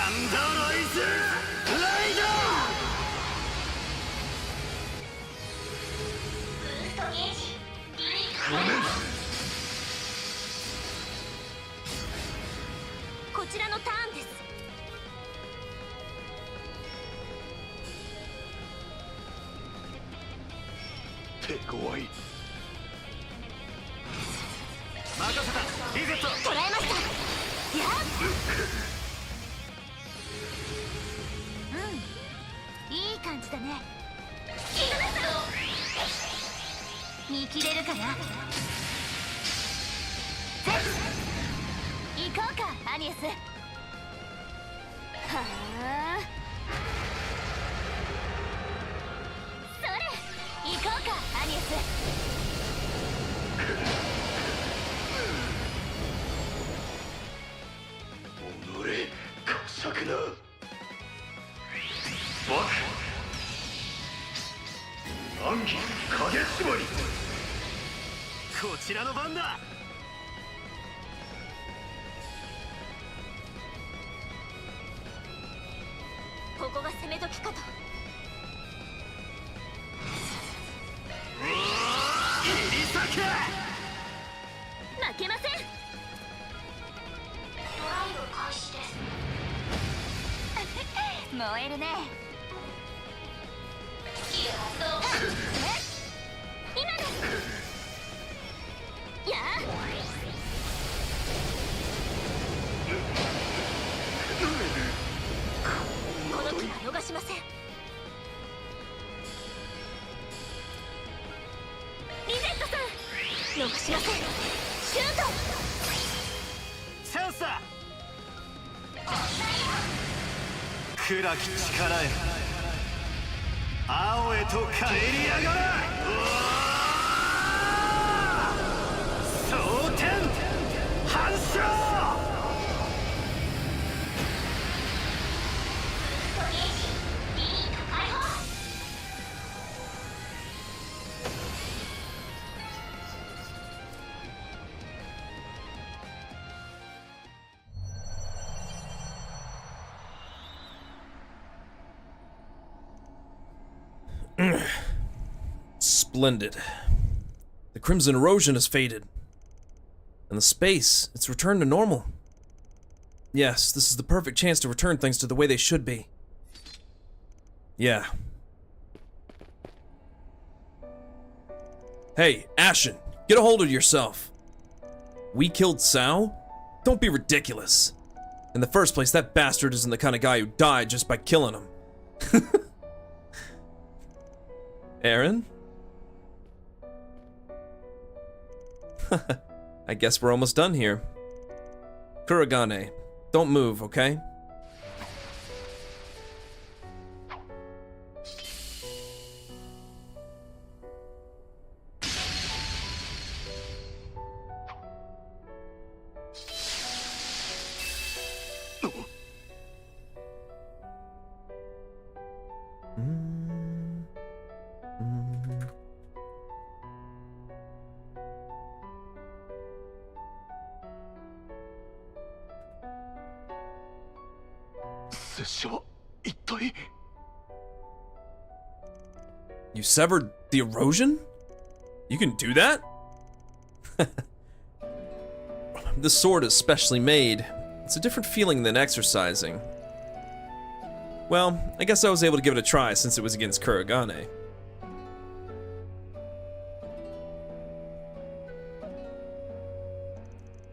ンドロイズライド。こちらのターンです。手強い。任せた。リゼット。捉えました。やっ。いい感じだね。見切れるかな。行こうかアニエス。はあ、それ行こうかアニエス。おのれかしゃくな。暗記影絞り。こちらの番だ。ここが攻め時かと。切り裂け。負けません。ドライブ開始です。燃えるね。今です。やあ。この時は逃しません。リゼットさん、逃しません。シュート。チャンスだ。暗き力へ、青へと帰りやがれ。蒼天反射。Splendid. The crimson erosion has faded. And the space, it's returned to normal. Yes, this is the perfect chance to return things to the way they should be. Yeah. Hey, Ashen, get a hold of yourself. We killed Sao? Don't be ridiculous. In the first place, that bastard isn't the kind of guy who died just by killing him. Aaron? I guess we're almost done here. Kurogane, don't move, okay? You severed the erosion? You can do that? This sword is specially made. It's a different feeling than exercising. Well, I guess I was able to give it a try since it was against Kurogane.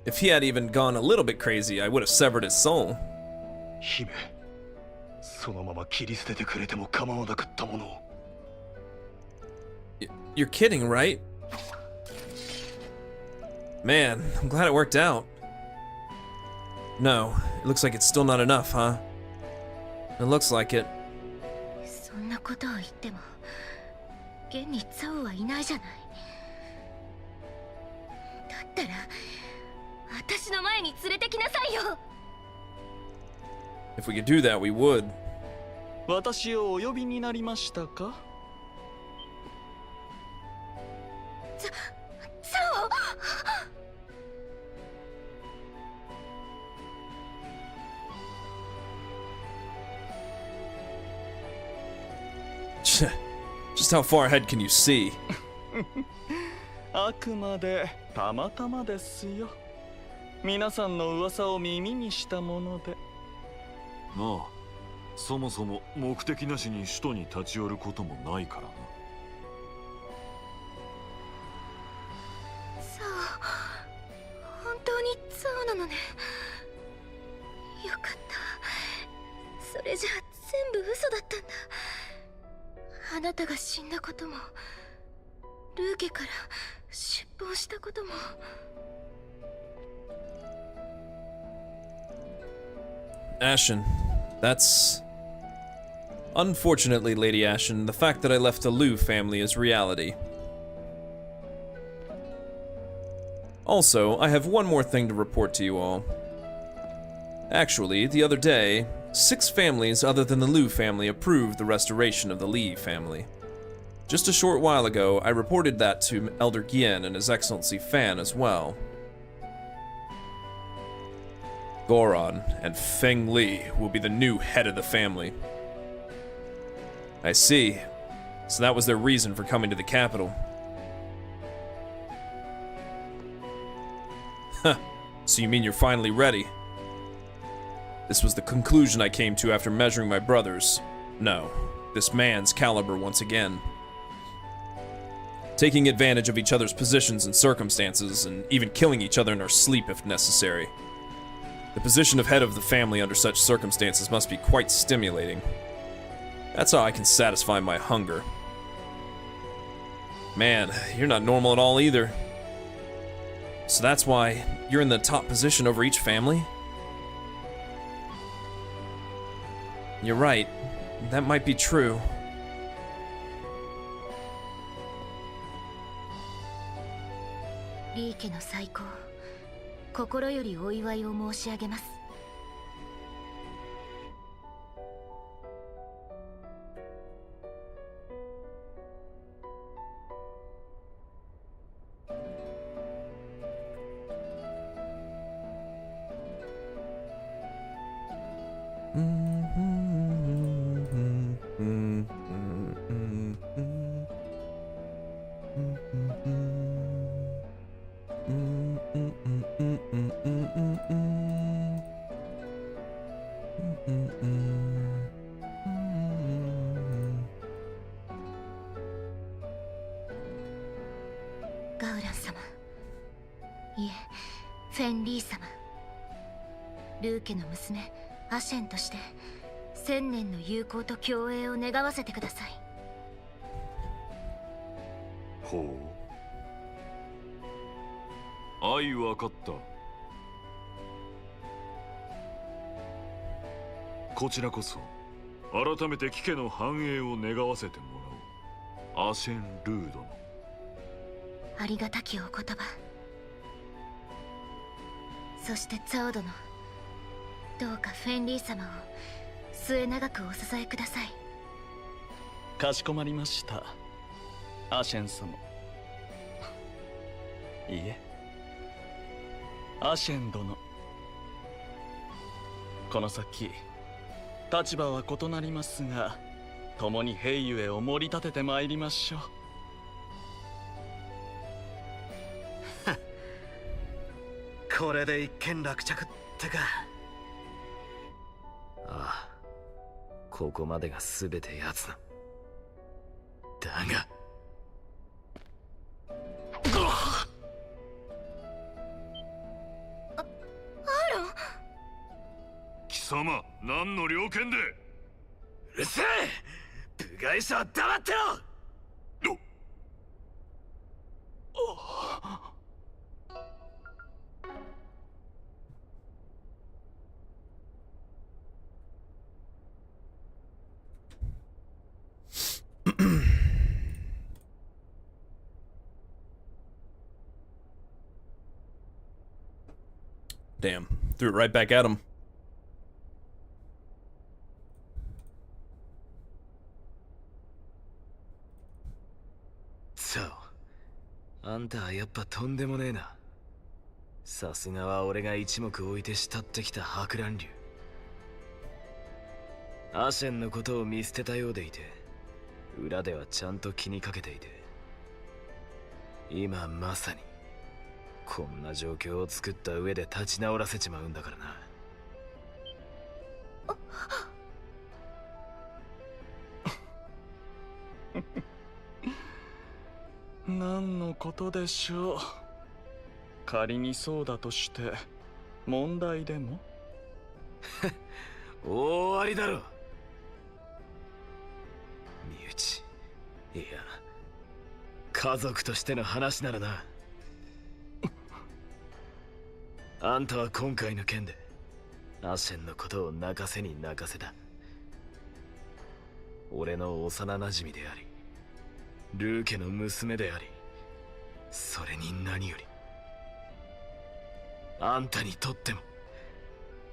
If he had even gone a little bit crazy, I would have severed his soul. 姫、そのまま切り捨ててくれても構わなかったもの。You're kidding, right? Man, I'm glad it worked out. No, it looks like it's still not enough, huh? It looks like it. そんなことを言っても現にツァオはいないじゃない。だったら私の前に連れてきなさいよ。 If we could do that, we would. 私をお呼びになりましたか？ツァオ。 Just how far ahead can you see? あくまでたまたまですよ。皆さんの噂を耳にしたもので。なあ、そもそも目的なしに首都に立ち寄ることもないからな。ツァオ、本当にツァオなのね。よかった。それじゃあ全部嘘だったんだ。あなたが死んだことも、ルー家から出奔したことも。Ashen, that's... Unfortunately, Lady Ashen, the fact that I left the Liu family is reality. Also, I have one more thing to report to you all. Actually, the other day, 6 families other than the Liu family approved the restoration of the Li family. Just a short while ago, I reported that to Elder Gien and His Excellency Fan as well. Goron and Feng Li will be the new head of the family. I see. So that was their reason for coming to the capital. Huh. So you mean you're finally ready? This was the conclusion I came to after measuring my brothers. No, this man's caliber once again. Taking advantage of each other's positions and circumstances, and even killing each other in our sleep if necessary. The position of head of the family under such circumstances must be quite stimulating. That's how I can satisfy my hunger. Man, you're not normal at all either. So that's why you're in the top position over each family? You're right. That might be true. Lee家の最高、心よりお祝いを申し上げます。ガウラン様、いえ、フェンリー様。ルー家の娘アシェンとして1000年の友好と共栄を願わせてください。ほう、愛わかった。こちらこそ改めて貴家の繁栄を願わせてもらおう。アシェン・ルー殿、ありがたきお言葉。そしてツァオ殿、どうかフェンリー様を末永くお支えください。かしこまりました、アシェン様。いいえ、アシェン殿。この先立場は異なりますが、共に兵ゆえを盛り立ててまいりましょう。これで一件落着ってか。ああ、ここまでが全てやつだ。だが貴様、何の了見で。うるせえ、部外者は黙ってろ。Damn. Threw it right back at him. So, あんたはやっぱとんでもねえな。さすがは俺が一目置いて慕ってきた博覧竜。アシェンのことを見捨てたようでいて、裏ではちゃんと気にかけていて、今まさにこんな状況を作った上で立ち直らせちまうんだからな。何のことでしょう。仮にそうだとして問題でも大ありだろ。身内、いや家族としての話ならな。あんたは今回の件でアシェンのことを泣かせに泣かせた。俺の幼馴染でありルー家の娘であり、それに何よりあんたにとっても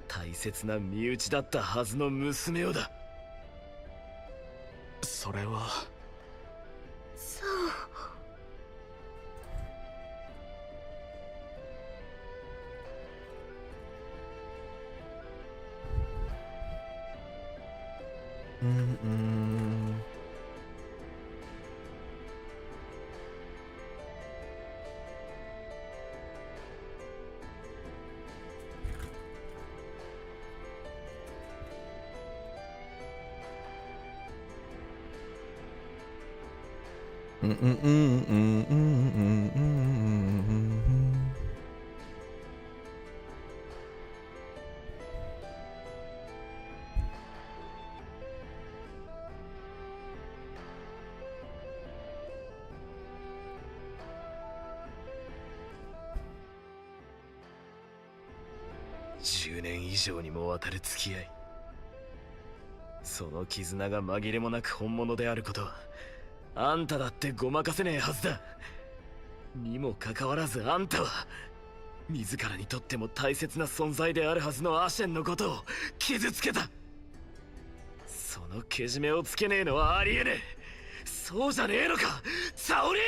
大切な身内だったはずの娘をだ。それはそう。10年以上にもわたる付き合い、その絆が紛れもなく本物であることはあんただってごまかせねえはずだ。にもかかわらずあんたは自らにとっても大切な存在であるはずのアシェンのことを傷つけた。そのけじめをつけねえのはありえねえ。そうじゃねえのか沙織。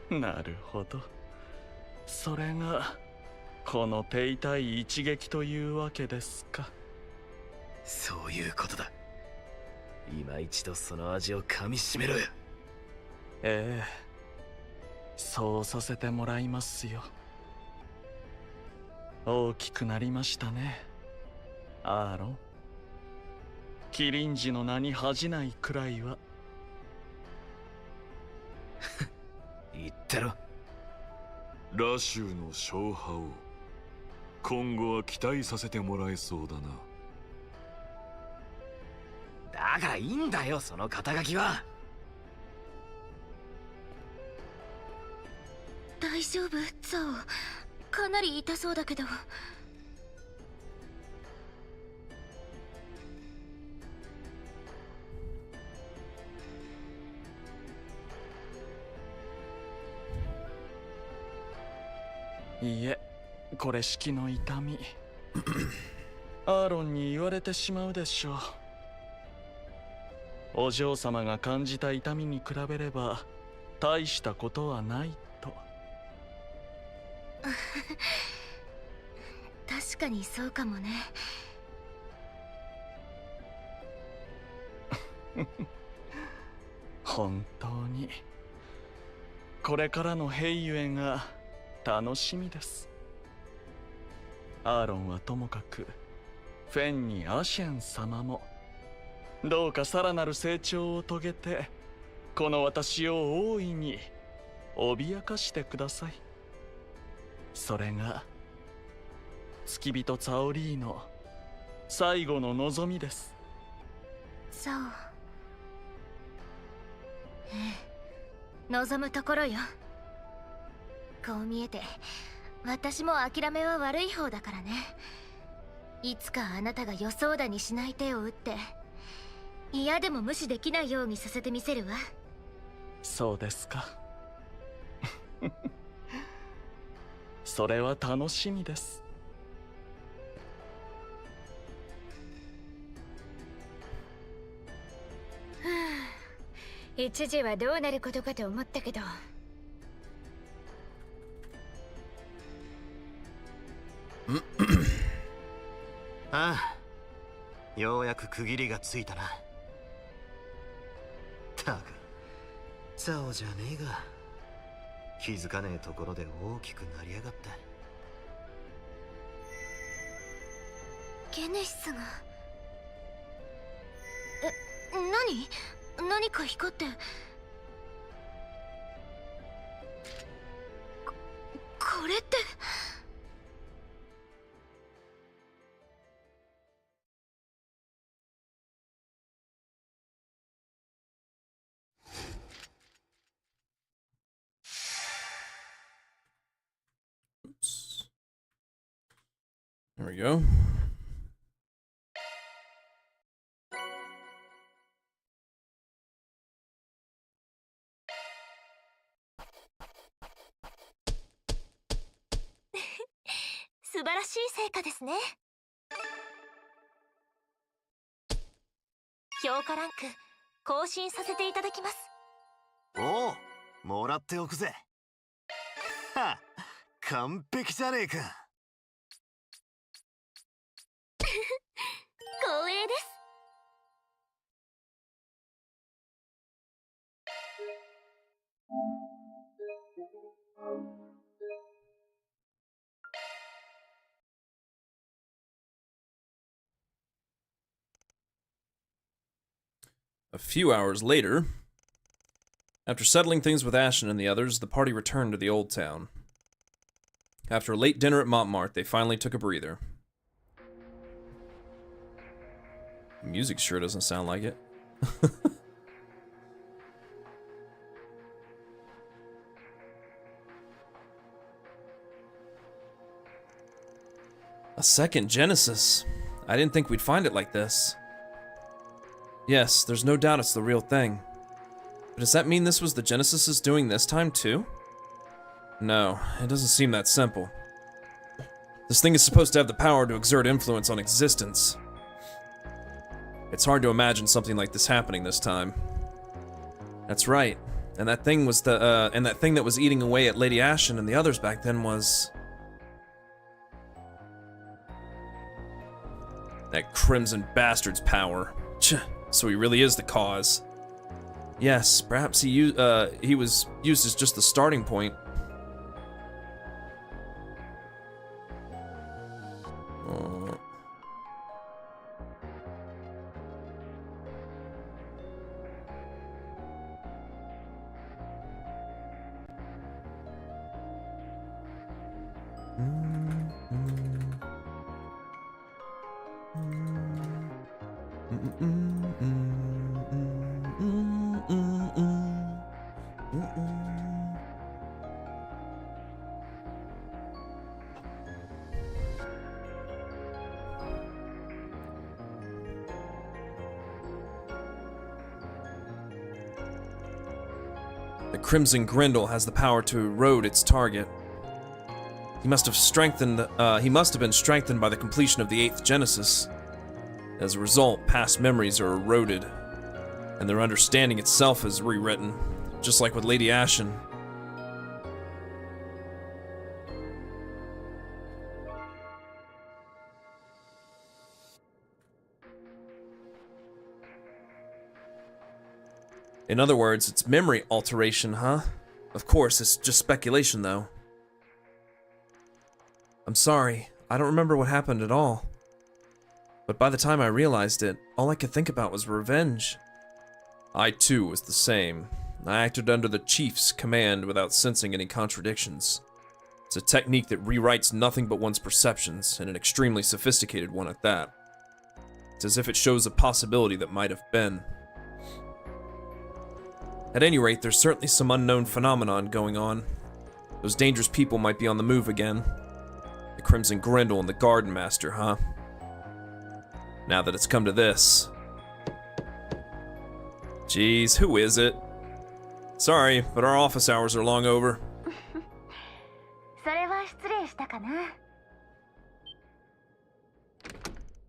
なるほど。それがこの手痛い一撃というわけですか。そういうことだ。今一度その味を噛みしめろよ。ええ、そうさせてもらいますよ。大きくなりましたね、アーロン。キリンジの名に恥じないくらいは。言ってろ。ラシューの勝敗を今後は期待させてもらえそうだな。だからいいんだよ、その肩書きは。大丈夫ザオ。かなり痛そうだけど。いいえ、これ式の痛み。アーロンに言われてしまうでしょう。お嬢様が感じた痛みに比べれば大したことはないと。確かにそうかもね。本当にこれからの兵ゆえが楽しみです。アーロンはともかくフェンにアシェン様もどうかさらなる成長を遂げてこの私を大いに脅かしてください。それが付き人ツァオリーの最後の望みです。そう。望むところよ。こう見えて私も諦めは悪い方だからね。いつかあなたが予想だにしない手を打って嫌でも無視できないようにさせてみせるわ。そうですか。それは楽しみです。一時はどうなることかと思ったけど。ああ、ようやく区切りがついたな。たくザオじゃねえが気づかねえところで大きくなりやがった。ゲネシスが何か光って。これって。There we go. 素晴らしい成果ですね。評価ランク更新させていただきます。おお、もらっておくぜ。は、完璧じゃねえか。光栄です。A few hours later, after settling things with Ashen and the others, the party returned to the old town. After a late dinner at Montmartre, they finally took a breather. Music sure doesn't sound like it. A second Genesis. I didn't think we'd find it like this. Yes, there's no doubt it's the real thing. But does that mean this was the Genesis doing this time too? No, it doesn't seem that simple. This thing is supposed to have the power to exert influence on existence. It's hard to imagine something like this happening this time. That's right. And that thing was that thing that was eating away at Lady Ashen and the others back then was... that crimson bastard's power. So he really is the cause. Yes, perhaps he was used as just the starting point. The Crimson Grindle has the power to erode its target. He must have been strengthened by the completion of the 8th Genesis. As a result, past memories are eroded, and their understanding itself is rewritten, just like with Lady Ashen. In other words, it's memory alteration, huh? Of course, it's just speculation, though. I'm sorry, I don't remember what happened at all. But by the time I realized it, all I could think about was revenge. I too was the same. I acted under the chief's command without sensing any contradictions. It's a technique that rewrites nothing but one's perceptions, and an extremely sophisticated one at that. It's as if it shows a possibility that might have been. At any rate, there's certainly some unknown phenomenon going on. Those dangerous people might be on the move again. The Crimson Grendel and the Garden Master, huh? Now that it's come to this. Jeez, who is it? Sorry, but our office hours are long over. それは失礼したかな。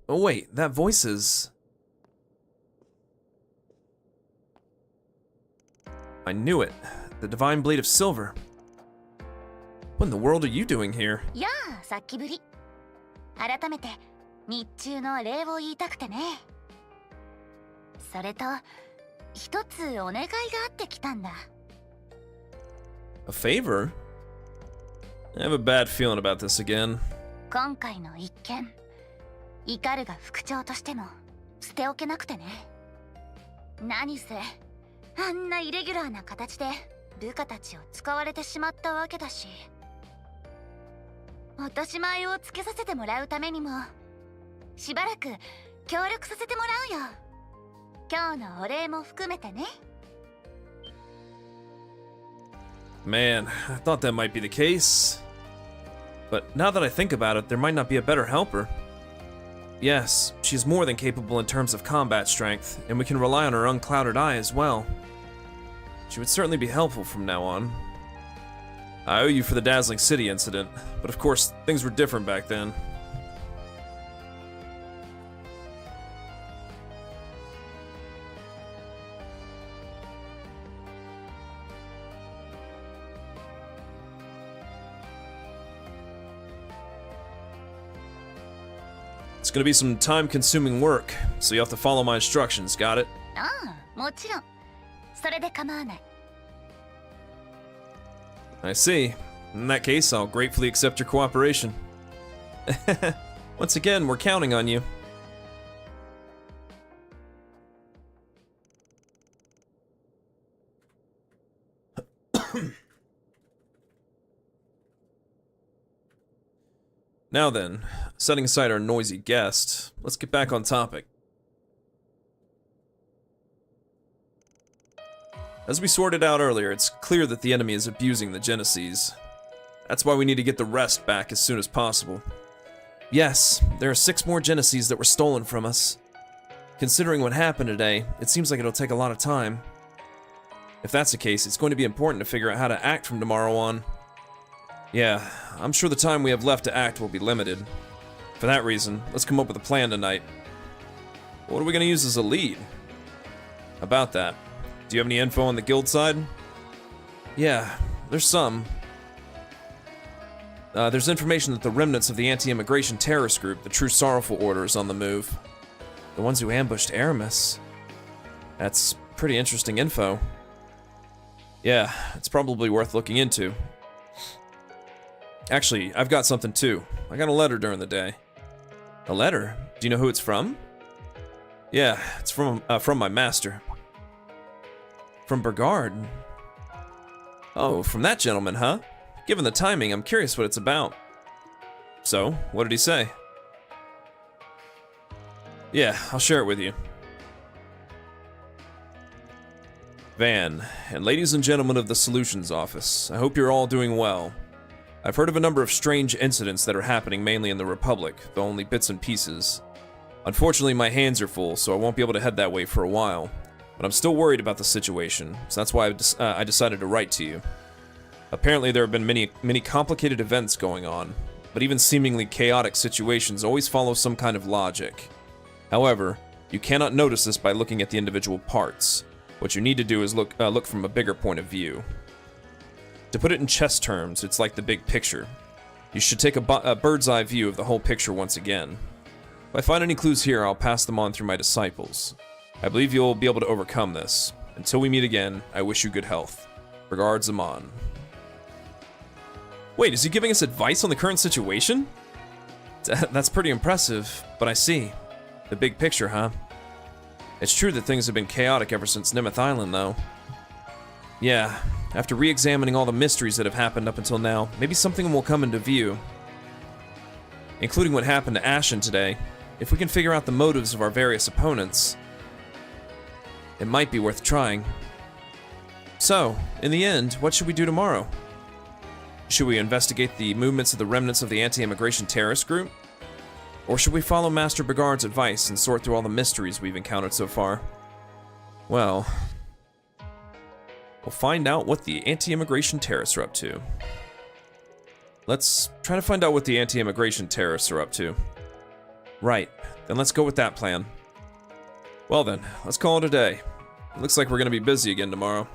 Oh wait, that voice is... I knew it. The Divine Blade of Silver. What in the world are you doing here? やあ、さっきぶり。改めて日中の礼を言いたくてね。それと一つお願いがあってきたんだ。A favor? I have a bad feeling about this again. 今回の一件、イカルが副長としても捨ておけなくてね。何せあんなイレギュラーな形で部下たちを使われてしまったわけだし、落とし前をつけさせてもらうためにもしばらく協力させてもらうよ。今日のお礼も含めてね。 Man, I thought that might be the case. But now that I think about it, there might not be a better helper. Yes, she's more than capable in terms of combat strength, and we can rely on her unclouded eye as well. She would certainly be helpful from now on. I owe you for the Dazzling City incident, but of course, things were different back then. It's gonna be some time-consuming work, so you have to follow my instructions, got it? ああ、もちろん。それで構わない。 I see. In that case, I'll gratefully accept your cooperation. Once again, we're counting on you. Now then, setting aside our noisy guest, let's get back on topic. As we sorted out earlier, it's clear that the enemy is abusing the Genesees. That's why we need to get the rest back as soon as possible. Yes, there are 6 more Genesees that were stolen from us. Considering what happened today, it seems like it'll take a lot of time. If that's the case, it's going to be important to figure out how to act from tomorrow on. Yeah, I'm sure the time we have left to act will be limited. For that reason, let's come up with a plan tonight. What are we going to use as a lead? About that, do you have any info on the guild side? Yeah, there's some. There's information that the remnants of the anti-immigration terrorist group, the True Sorrowful Order, is on the move. The ones who ambushed Aramis. That's pretty interesting info. Yeah, it's probably worth looking into. Actually, I've got something too. I got a letter during the day. A letter? Do you know who it's from? Yeah, it's from my master. From Burgard. Oh, from that gentleman, huh? Given the timing, I'm curious what it's about. So, what did he say? Yeah, I'll share it with you. Van, and ladies and gentlemen of the Solutions Office, I hope you're all doing well. I've heard of a number of strange incidents that are happening mainly in the Republic, though only bits and pieces. Unfortunately, my hands are full, so I won't be able to head that way for a while. But I'm still worried about the situation, so that's why I decided to write to you. Apparently, there have been many complicated events going on, but even seemingly chaotic situations always follow some kind of logic. However, you cannot notice this by looking at the individual parts. What you need to do is look from a bigger point of view. To put it in chess terms, it's like the big picture. You should take a bird's eye view of the whole picture once again. If I find any clues here, I'll pass them on through my disciples. I believe you'll be able to overcome this. Until we meet again, I wish you good health. Regards, Amon. Wait, is he giving us advice on the current situation? That's pretty impressive, but I see. The big picture, huh? It's true that things have been chaotic ever since Nemeth Island, though. Yeah, after re-examining all the mysteries that have happened up until now, maybe something will come into view. Including what happened to Ashen today. If we can figure out the motives of our various opponents, it might be worth trying. So, in the end, what should we do tomorrow? Should we investigate the movements of the remnants of the anti-immigration terrorist group? Or should we follow Master Begard's advice and sort through all the mysteries we've encountered so far? Well, we'll find out what the anti-immigration terrorists are up to. Let's try to find out what the anti-immigration terrorists are up to. Right, then let's go with that plan. Well then, let's call it a day. It looks like we're gonna be busy again tomorrow.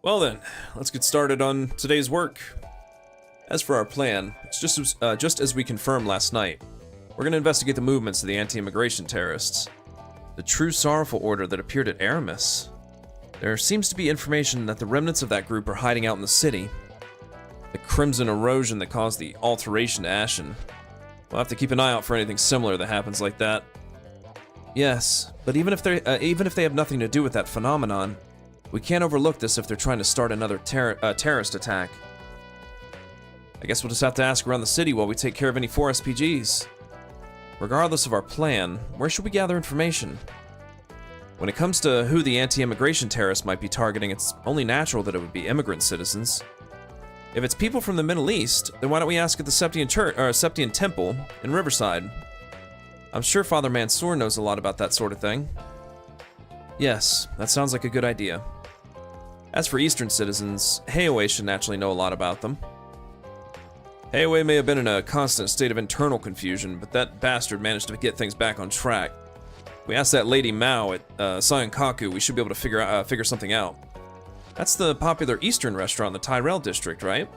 Well then, let's get started on today's work. As for our plan, it's just as we confirmed last night. We're going to investigate the movements of the anti-immigration terrorists. The true sorrowful order that appeared at Aramis. There seems to be information that the remnants of that group are hiding out in the city. The crimson erosion that caused the alteration to Ashen. We'll have to keep an eye out for anything similar that happens like that. Yes, but even if they have nothing to do with that phenomenon, we can't overlook this if they're trying to start another terrorist attack. I guess we'll just have to ask around the city while we take care of any 4 SPGs. Regardless of our plan, where should we gather information? When it comes to who the anti-immigration terrorists might be targeting, it's only natural that it would be immigrant citizens. If it's people from the Middle East, then why don't we ask at the Septian Temple in Riverside? I'm sure Father Mansour knows a lot about that sort of thing. Yes, that sounds like a good idea. As for Eastern citizens, Heiwei should naturally know a lot about them. Heiwei may have been in a constant state of internal confusion, but that bastard managed to get things back on track. If we ask that Lady Mao at Sayankaku, we should be able to figure something out. That's the popular Eastern restaurant in the Tyrell district, right?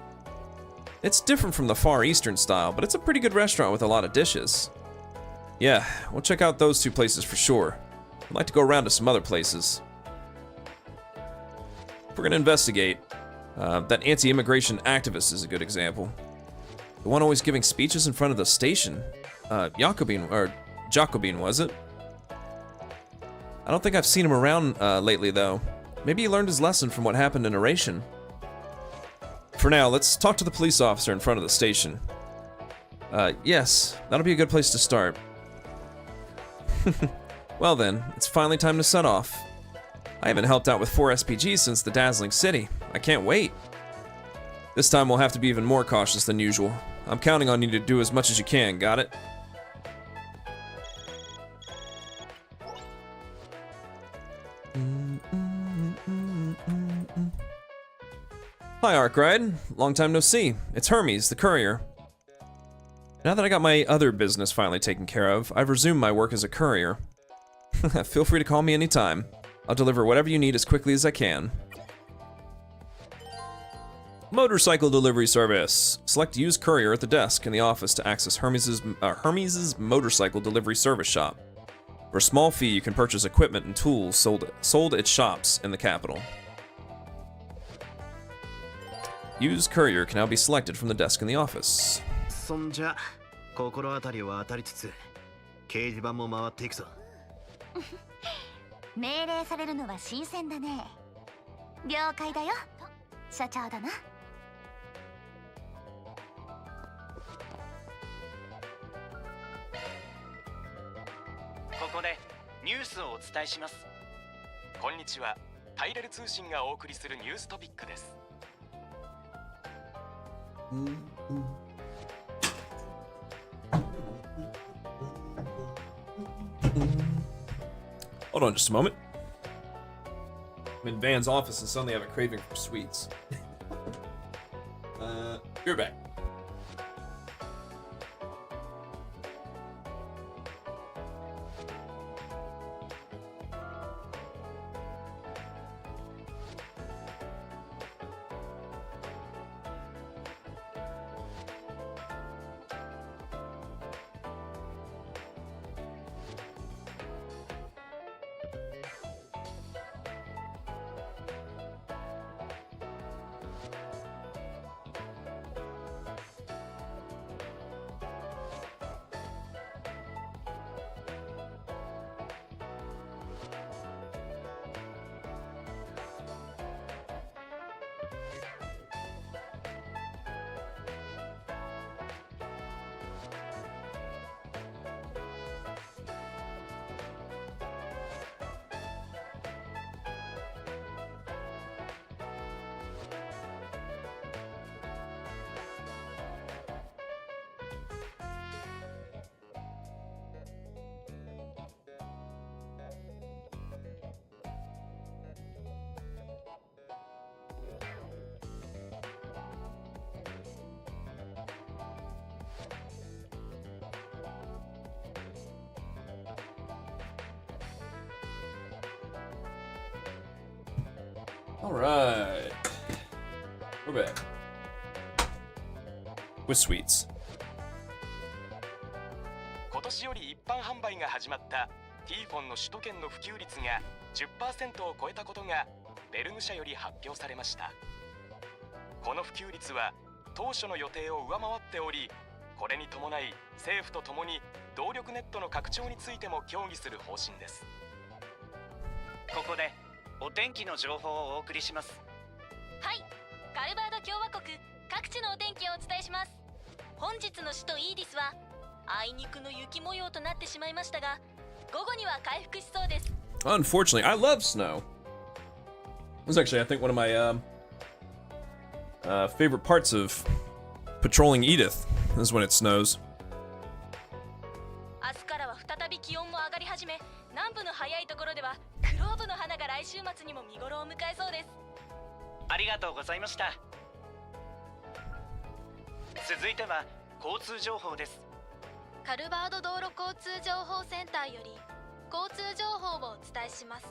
It's different from the Far Eastern style, but it's a pretty good restaurant with a lot of dishes. Yeah, we'll check out those 2 places for sure. I'd like to go around to some other places. If we're gonna investigate, that anti-immigration activist is a good example. The one always giving speeches in front of the station. Jacobin was it? I don't think I've seen him around lately though. Maybe he learned his lesson from what happened in Oration. For now, let's talk to the police officer in front of the station. Yes, that'll be a good place to start. Well then, it's finally time to set off. I haven't helped out with 4 SPGs since the Dazzling City. I can't wait. This time we'll have to be even more cautious than usual. I'm counting on you to do as much as you can, got it? Hi Arkride, long time no see. It's Hermes, the courier. Now that I got my other business finally taken care of, I've resumed my work as a courier. Feel free to call me anytime. I'll deliver whatever you need as quickly as I can. Motorcycle delivery service. Select use courier at the desk in the office to access Hermes' motorcycle delivery service shop. For a small fee, you can purchase equipment and tools sold at shops in the capital. Use courier can now be selected from the desk in the office. そんじゃ心当たりは当たりつつ掲示板も回っていくぞ。命令されるのは新鮮だね。了解だよ。社長だな。ここでニュースをお伝えします。こんにちは。タイレル通信がお送りするニューストピックです。Hold on just a moment. I'm in Van's office and suddenly I have a craving for sweets. You're back. Alright. We're back. With sweets. 今年より一般販売が始まったティーフォンの首都圏の普及率が 10% を超えたことがベルグ社より発表されました。この普及率は当初の予定を上回っており、これに伴い政府とともに動力ネットの拡張についても協議する方針です。ここでお天気の情報をお送りします。はい、カルバード共和国各地のお天気をお伝えします。本日の首都イーディスはあいにくの雪模様となってしまいましたが、午後には回復しそうです。 Unfortunately, I love snow. This is actually, I think, one of my favorite parts of patrolling Edith is when it snows. 明日からは再び気温も上がり始め、南部の早いところではクローブの花が来週末にも見頃を迎えそうです。ありがとうございました。続いては交通情報です。カルバード道路交通情報センターより交通情報をお伝えします。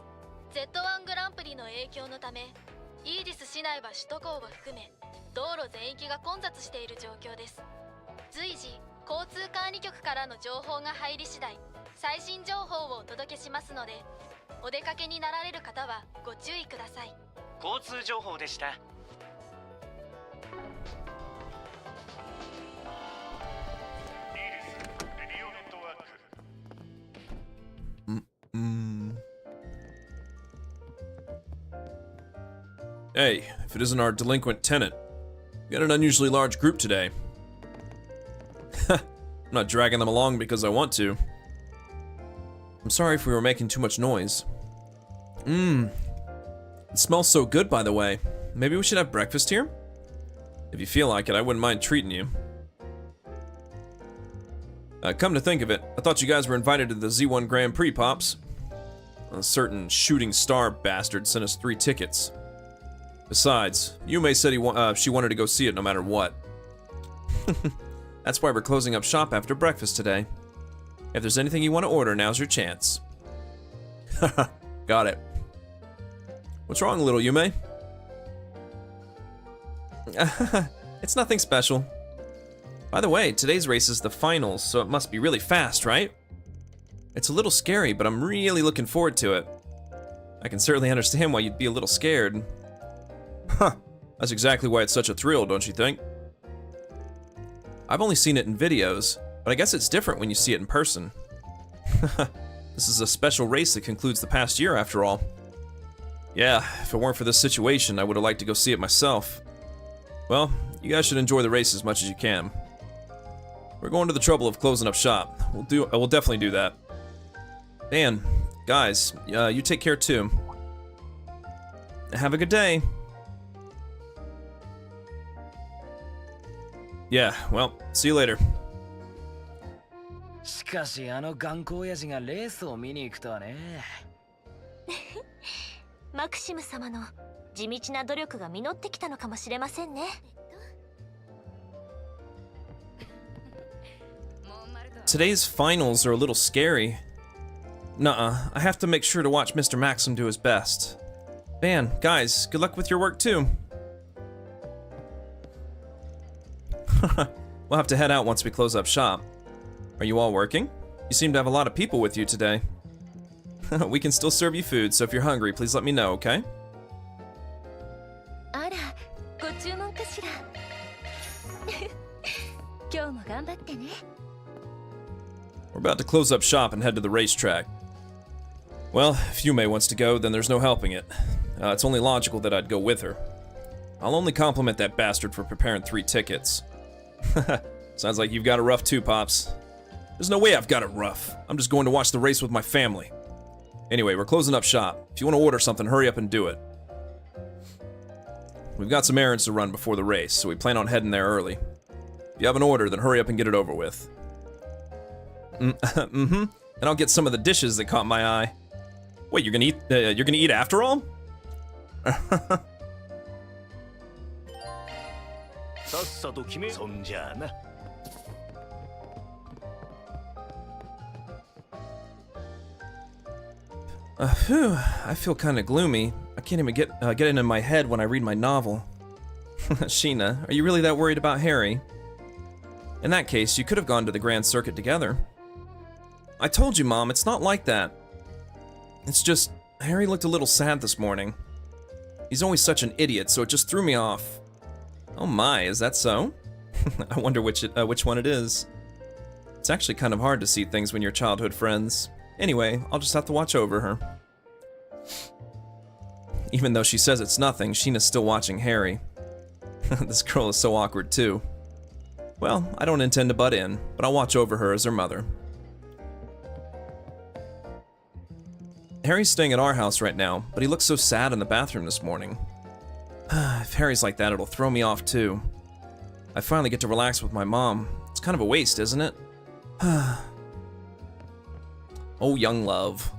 Z1 グランプリの影響のためイーディス市内は首都高を含め道路全域が混雑している状況です。随時交通管理局からの情報が入り次第最新情報をお届けしますので、お出かけになられる方はご注意ください。交通情報でした。Hey, if it isn't our delinquent tenant, we got an unusually large group today. I'm not dragging them along because I want to. I'm sorry if we were making too much noise. It smells so good, by the way. Maybe we should have breakfast here? If you feel like it, I wouldn't mind treating you. Come to think of it, I thought you guys were invited to the Z1 Grand Prix, Pops. A certain shooting star bastard sent us 3 tickets. Besides, Yume said she wanted to go see it no matter what. That's why we're closing up shop after breakfast today. If there's anything you want to order, now's your chance. Got it. What's wrong, little Yume? It's nothing special. By the way, today's race is the finals, so it must be really fast, right? It's a little scary, but I'm really looking forward to it. I can certainly understand why you'd be a little scared. Huh, that's exactly why it's such a thrill, don't you think? I've only seen it in videos, but I guess it's different when you see it in person. This is a special race that concludes the past year, after all. Yeah, if it weren't for this situation, I would have liked to go see it myself. Well, you guys should enjoy the race as much as you can. We're going to the trouble of closing up shop. We'll definitely do that. Dan, guys, you take care too. Have a good day. Yeah, well, see you later. しかしあの頑固親父がレースを見に行くとはね。マクシム様の地道な努力が実ってきたのかもしれませんね。Today's finals are a little scary. Nuh-uh, I have to make sure to watch Mr. Maxim do his best. Van, guys, good luck with your work too. We'll have to head out once we close up shop. Are you all working? You seem to have a lot of people with you today. We can still serve you food, so if you're hungry, please let me know, okay? あら、ご注文かしら。今日も頑張ってね。We're about to close up shop and head to the racetrack. Well, if Yume wants to go, then there's no helping it. It's only logical that I'd go with her. I'll only compliment that bastard for preparing 3 tickets. Sounds like you've got it rough too, Pops. There's no way I've got it rough. I'm just going to watch the race with my family. Anyway, we're closing up shop. If you want to order something, hurry up and do it. We've got some errands to run before the race, so we plan on heading there early. If you have an order, then hurry up and get it over with. And I'll get some of the dishes that caught my eye. Wait, you're gonna eat after all? Phew, I feel kinda gloomy. I Can't even get it into my head when I read my novel. Sheena, are you really that worried about Harry? In that case, you could have gone to the Grand Circuit together. I told you, Mom, it's not like that. It's just, Harry looked a little sad this morning. He's always such an idiot, so it just threw me off. Oh my, is that so? I wonder which one it is. It's actually kind of hard to see things when you're childhood friends. Anyway, I'll just have to watch over her. Even though she says it's nothing, Sheena's still watching Harry. This girl is so awkward too. Well, I don't intend to butt in, but I'll watch over her as her mother. Harry's staying at our house right now, but he looks so sad in the bathroom this morning. If Harry's like that, it'll throw me off too. I finally get to relax with my mom. It's kind of a waste, isn't it? Oh, young love.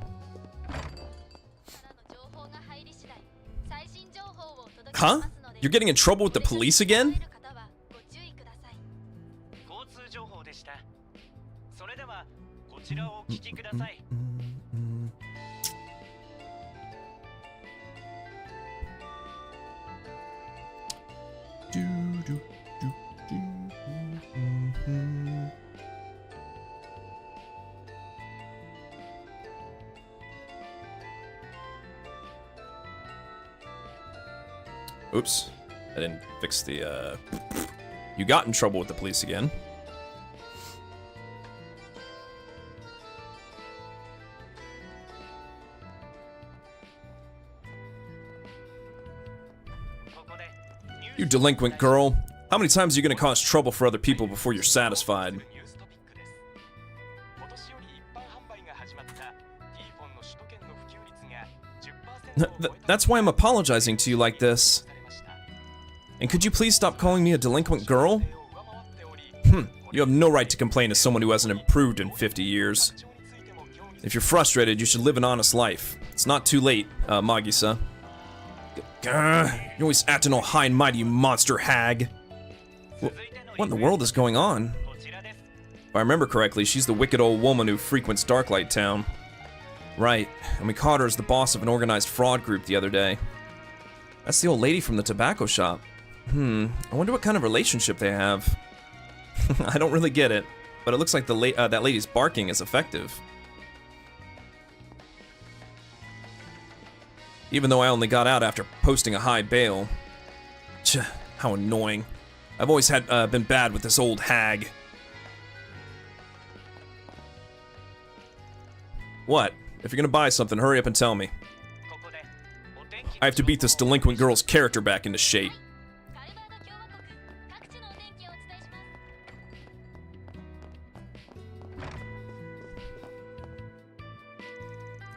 Huh? You're getting in trouble with the police again? Oops, I didn't fix the, You got in trouble with the police again. You delinquent girl. How many times are you gonna cause trouble for other people before you're satisfied? That's why I'm apologizing to you like this. And could you please stop calling me a delinquent girl? You have no right to complain to someone who hasn't improved in 50 years. If you're frustrated, you should live an honest life. It's not too late, Magisa. You're always acting all high and mighty, you monster hag. What in the world is going on? If I remember correctly, she's the wicked old woman who frequents Darklight Town. Right, and we caught her as the boss of an organized fraud group the other day. That's the old lady from the tobacco shop. I wonder what kind of relationship they have. I don't really get it, but it looks like that lady's barking is effective. Even though I only got out after posting a high bail. How annoying. I've always been bad with this old hag. What? If you're gonna buy something, hurry up and tell me. I have to beat this delinquent girl's character back into shape.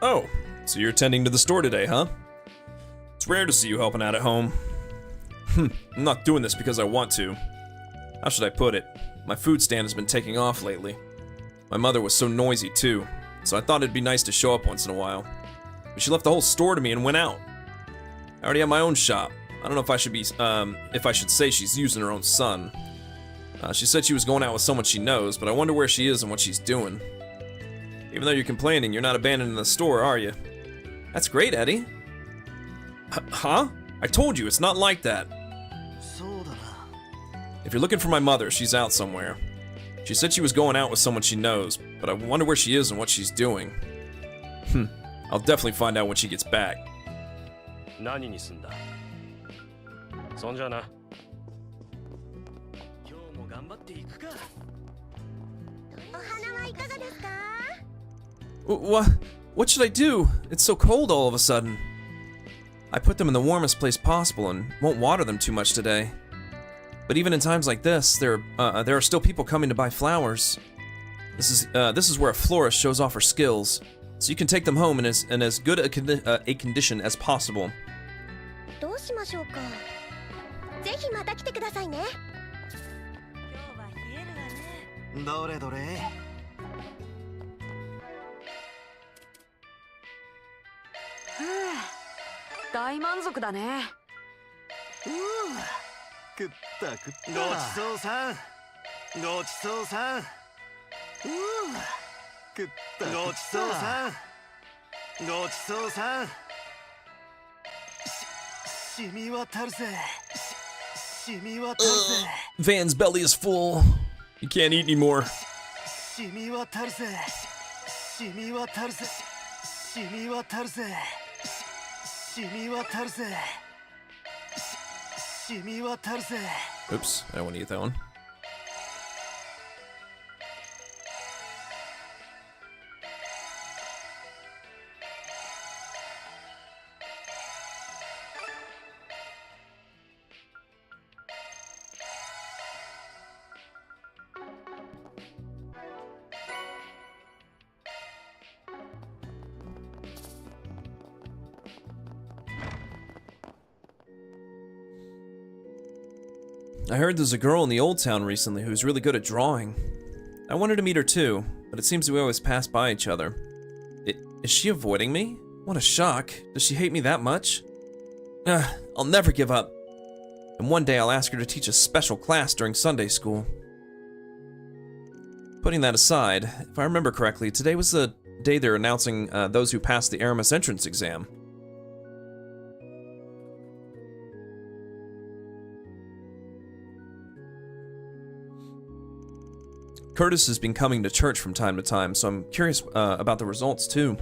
Oh, so you're attending to the store today, huh? It's rare to see you helping out at home. I'm not doing this because I want to. How should I put it? My food stand has been taking off lately. My mother was so noisy too, so I thought it'd be nice to show up once in a while. But she left the whole store to me and went out. I already have my own shop. I don't know if I should say she's using her own son. She said she was going out with someone she knows, but I wonder where she is and what she's doing. Even though you're complaining, you're not abandoning the store, are you? That's great, Eddie. Huh? I told you, it's not like that. If you're looking for my mother, she's out somewhere. She said she was going out with someone she knows, but I wonder where she is and what she's doing. I'll definitely find out when she gets back. What should I do? It's so cold all of a sudden. I put them in the warmest place possible and won't water them too much today. But even in times like this, there are still people coming to buy flowers. This is where a florist shows off her skills, so you can take them home in as good a condition as possible. どうしましょうか。ぜひまた来てくださいね。どれどれ。大満足だね。食った食った。ごちそうさん。ごちそうさん。食った。ごちそうさん。ごちそうさん。Van's belly is full. He can't eat anymore. Oops, I don't want to eat that one. I heard there's a girl in the old town recently who's really good at drawing. I wanted to meet her too, but it seems we always pass by each other. Is she avoiding me? What a shock. Does she hate me that much? I'll never give up. And one day I'll ask her to teach a special class during Sunday school. Putting that aside, if I remember correctly, today was the day they're announcing those who passed the Aramis entrance exam. Curtis has been coming to church from time to time, so I'm curious about the results too.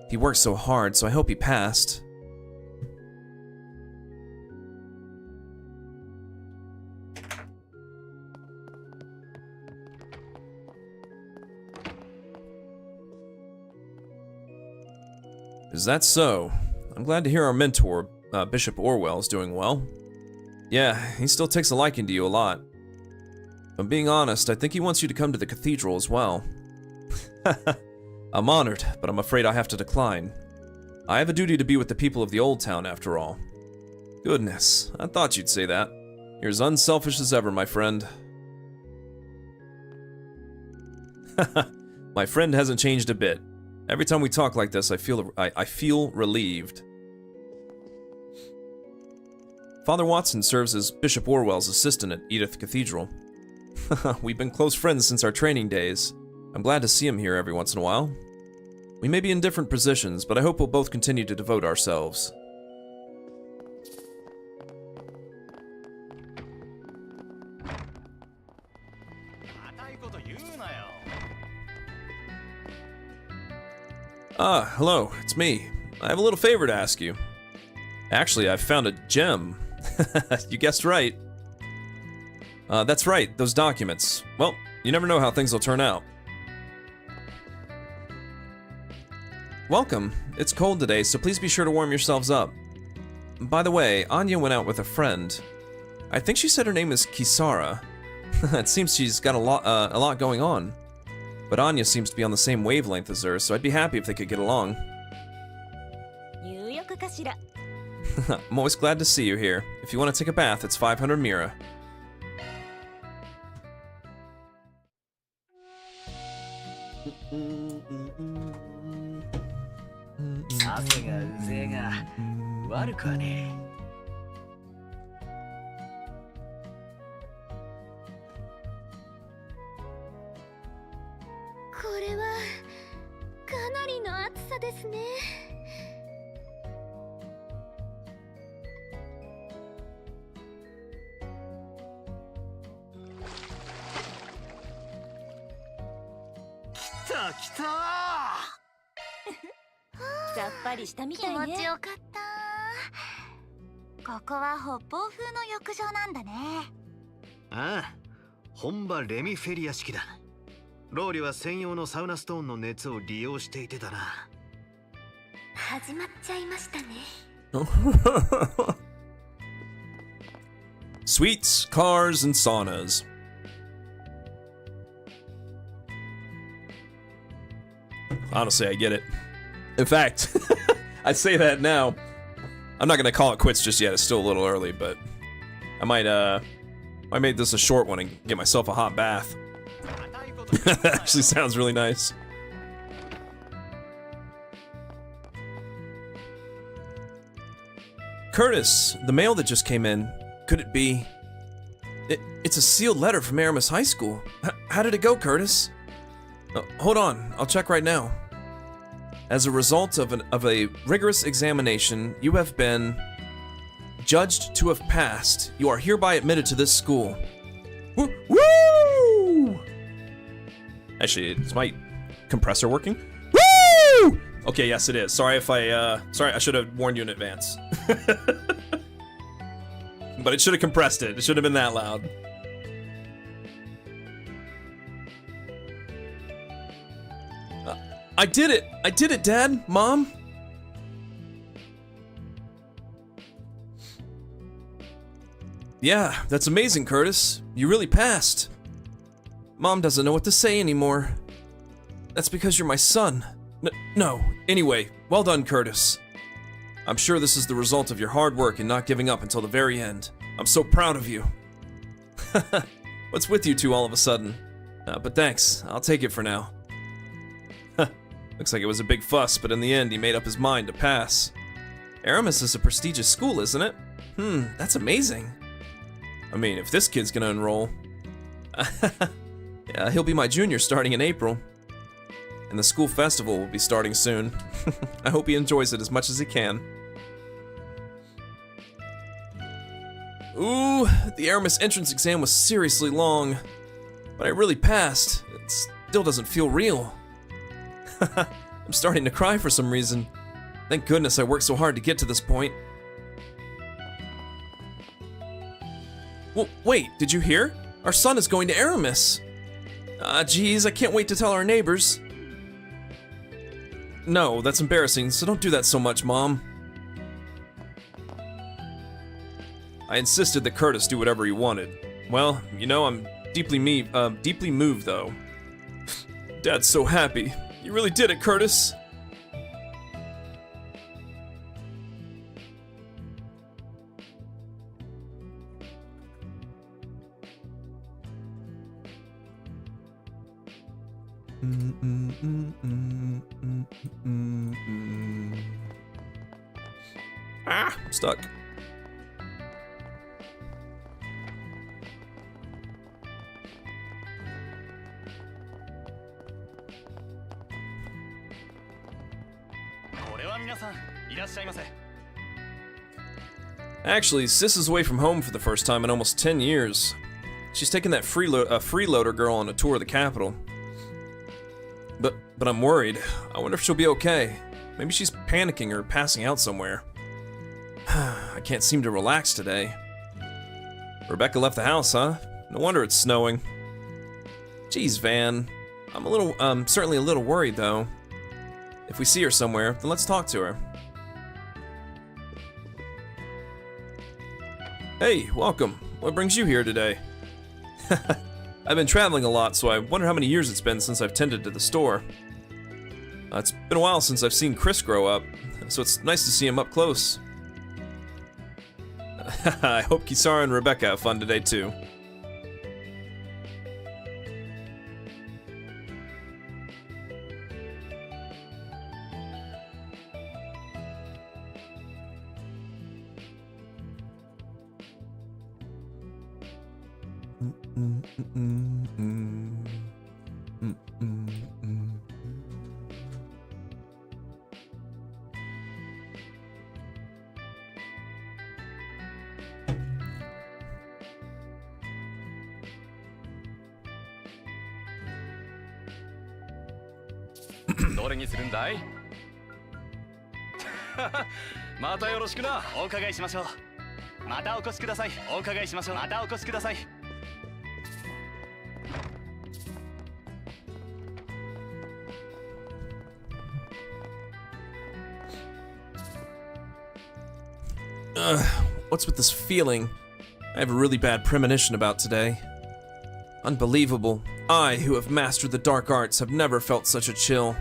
He worked so hard, so I hope he passed. Is that so? I'm glad to hear our mentor, Bishop Orwell, is doing well. Yeah, he still takes a liking to you a lot. If I'm being honest, I think he wants you to come to the cathedral as well. I'm honored, but I'm afraid I have to decline. I have a duty to be with the people of the old town after all. Goodness, I thought you'd say that. You're as unselfish as ever, my friend. My friend hasn't changed a bit. Every time we talk like this, I feel relieved. Father Watson serves as Bishop Orwell's assistant at Edith Cathedral. We've been close friends since our training days. I'm glad to see him here every once in a while. We may be in different positions, but I hope we'll both continue to devote ourselves. Ah, hello, it's me. I have a little favor to ask you. Actually, I've found a gem. You guessed right. That's right, those documents. Well, you never know how things will turn out. Welcome. It's cold today, so please be sure to warm yourselves up. By the way, Anya went out with a friend. I think she said her name is Kisara. It seems she's got a lot going on. But Anya seems to be on the same wavelength as her, so I'd be happy if they could get along. I'm always glad to see you here. If you want to take a bath, it's 500 Mira.さっぱりしたみたいね。気持ちよかった。ここは北方風の浴場なんだね。ああ、本場レミフェリア式だ。ローリは専用のサウナストーンの熱を利用していてだな。始まっちゃいましたね。Suites, cars, and saunas. Honestly, I get it. In fact, I say that now. I'm not gonna call it quits just yet. It's still a little early, but I might make this a short one and get myself a hot bath. That actually sounds really nice. Curtis, the mail that just came in. Could it be? It's a sealed letter from Aramis High School. How did it go, Curtis? Hold on, I'll check right now. As a result of a rigorous examination, you have been judged to have passed. You are hereby admitted to this school. Woo! Actually, is my compressor working? Woo! Okay, yes it is. Sorry if I should have warned you in advance. But it should have compressed it. It should have been that loud. I did it! I did it, Dad! Mom! Yeah, that's amazing, Curtis. You really passed. Mom doesn't know what to say anymore. That's because you're my son. No. Anyway, well done, Curtis. I'm sure this is the result of your hard work and not giving up until the very end. I'm so proud of you. What's with you two all of a sudden? But thanks. I'll take it for now. Looks like it was a big fuss, but in the end, he made up his mind to pass. Aramis is a prestigious school, isn't it? That's amazing. I mean, if this kid's gonna enroll... Yeah, he'll be my junior starting in April. And the school festival will be starting soon. I hope he enjoys it as much as he can. Ooh, the Aramis entrance exam was seriously long. But I really passed. It still doesn't feel real. I'm starting to cry for some reason. Thank goodness I worked so hard to get to this point. Well, wait, did you hear? Our son is going to Aramis. Geez, I can't wait to tell our neighbors. No, that's embarrassing, so don't do that so much, Mom. I insisted that Curtis do whatever he wanted. Well, you know, I'm deeply moved, though. Dad's so happy. You really did it, Curtis. Ah, I'm stuck. Actually, Sis is away from home for the first time in almost 10 years. She's taken that freeloader girl on a tour of the capital. But I'm worried. I wonder if she'll be okay. Maybe she's panicking or passing out somewhere. I can't seem to relax today. Rebecca left the house, huh? No wonder it's snowing. Geez, Van. I'm certainly a little worried, though. If we see her somewhere, then let's talk to her. Hey, welcome. What brings you here today? I've been traveling a lot, so I wonder how many years it's been since I've tended to the store. It's been a while since I've seen Chris grow up, so it's nice to see him up close. I hope Kisara and Rebecca have fun today, too.どれにするんだい？またよろしくな。お伺いしましょう。またお越しください。お伺いしましょう。またお越しください。What's with this feeling? I have a really bad premonition about today. Unbelievable. I, who have mastered the dark arts, have never felt such a chill.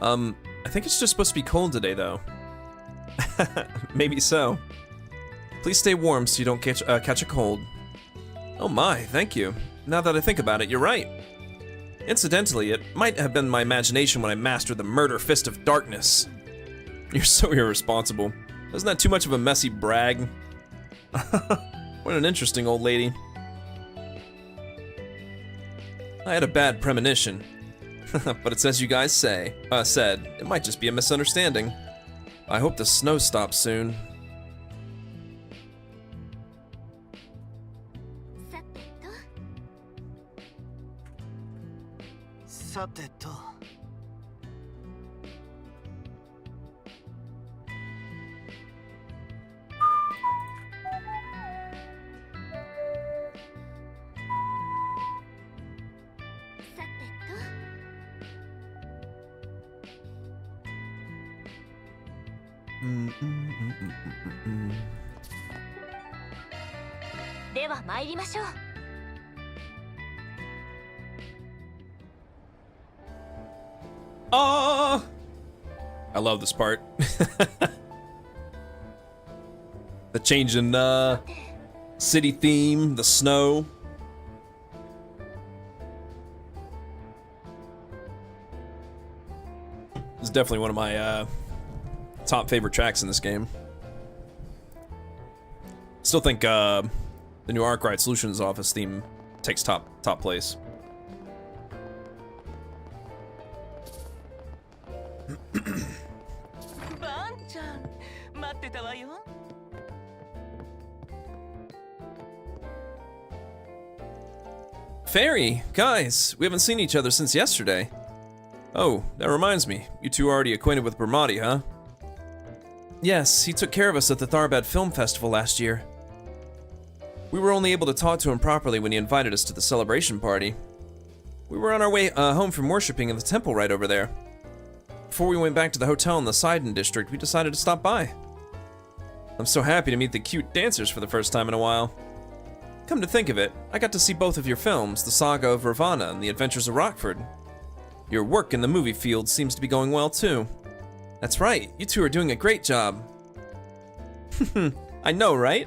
I think it's just supposed to be cold today, though. Maybe so. Please stay warm so you don't catch a cold. Oh my, thank you. Now that I think about it, you're right. Incidentally, it might have been my imagination when I mastered the murder fist of darkness. You're so irresponsible. Isn't that too much of a messy brag? What an interesting old lady. I had a bad premonition. But it's as you guys said, it might just be a misunderstanding. I hope the snow stops soon. さてと。では参りましょう。Ah! I love this part. The change in city theme, the snow. This is definitely one of my top favorite tracks in this game. Still think the new Arkwright Solutions Office theme takes top place. Fairy, guys, we haven't seen each other since yesterday. Oh, that reminds me, you two are already acquainted with Bermati, huh? Yes, he took care of us at the Tharbad Film Festival last year. We were only able to talk to him properly when he invited us to the celebration party. We were on our way home from worshipping in the temple right over there. Before we went back to the hotel in the Sidon district, we decided to stop by. I'm so happy to meet the cute dancers for the first time in a while. Come to think of it, I got to see both of your films, The Saga of Ravana and The Adventures of Rockford. Your work in the movie field seems to be going well too. That's right, you two are doing a great job. I know, right?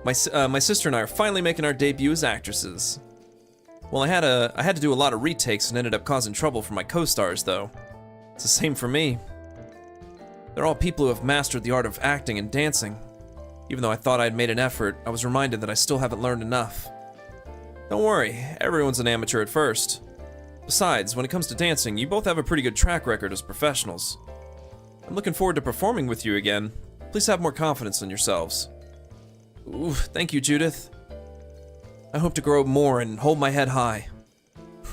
My sister and I are finally making our debut as actresses. Well, I had to do a lot of retakes and ended up causing trouble for my co-stars, though. It's the same for me. They're all people who have mastered the art of acting and dancing. Even though I thought I'd made an effort, I was reminded that I still haven't learned enough. Don't worry, everyone's an amateur at first. Besides, when it comes to dancing, you both have a pretty good track record as professionals. I'm looking forward to performing with you again. Please have more confidence in yourselves. Ooh, thank you, Judith. I hope to grow more and hold my head high.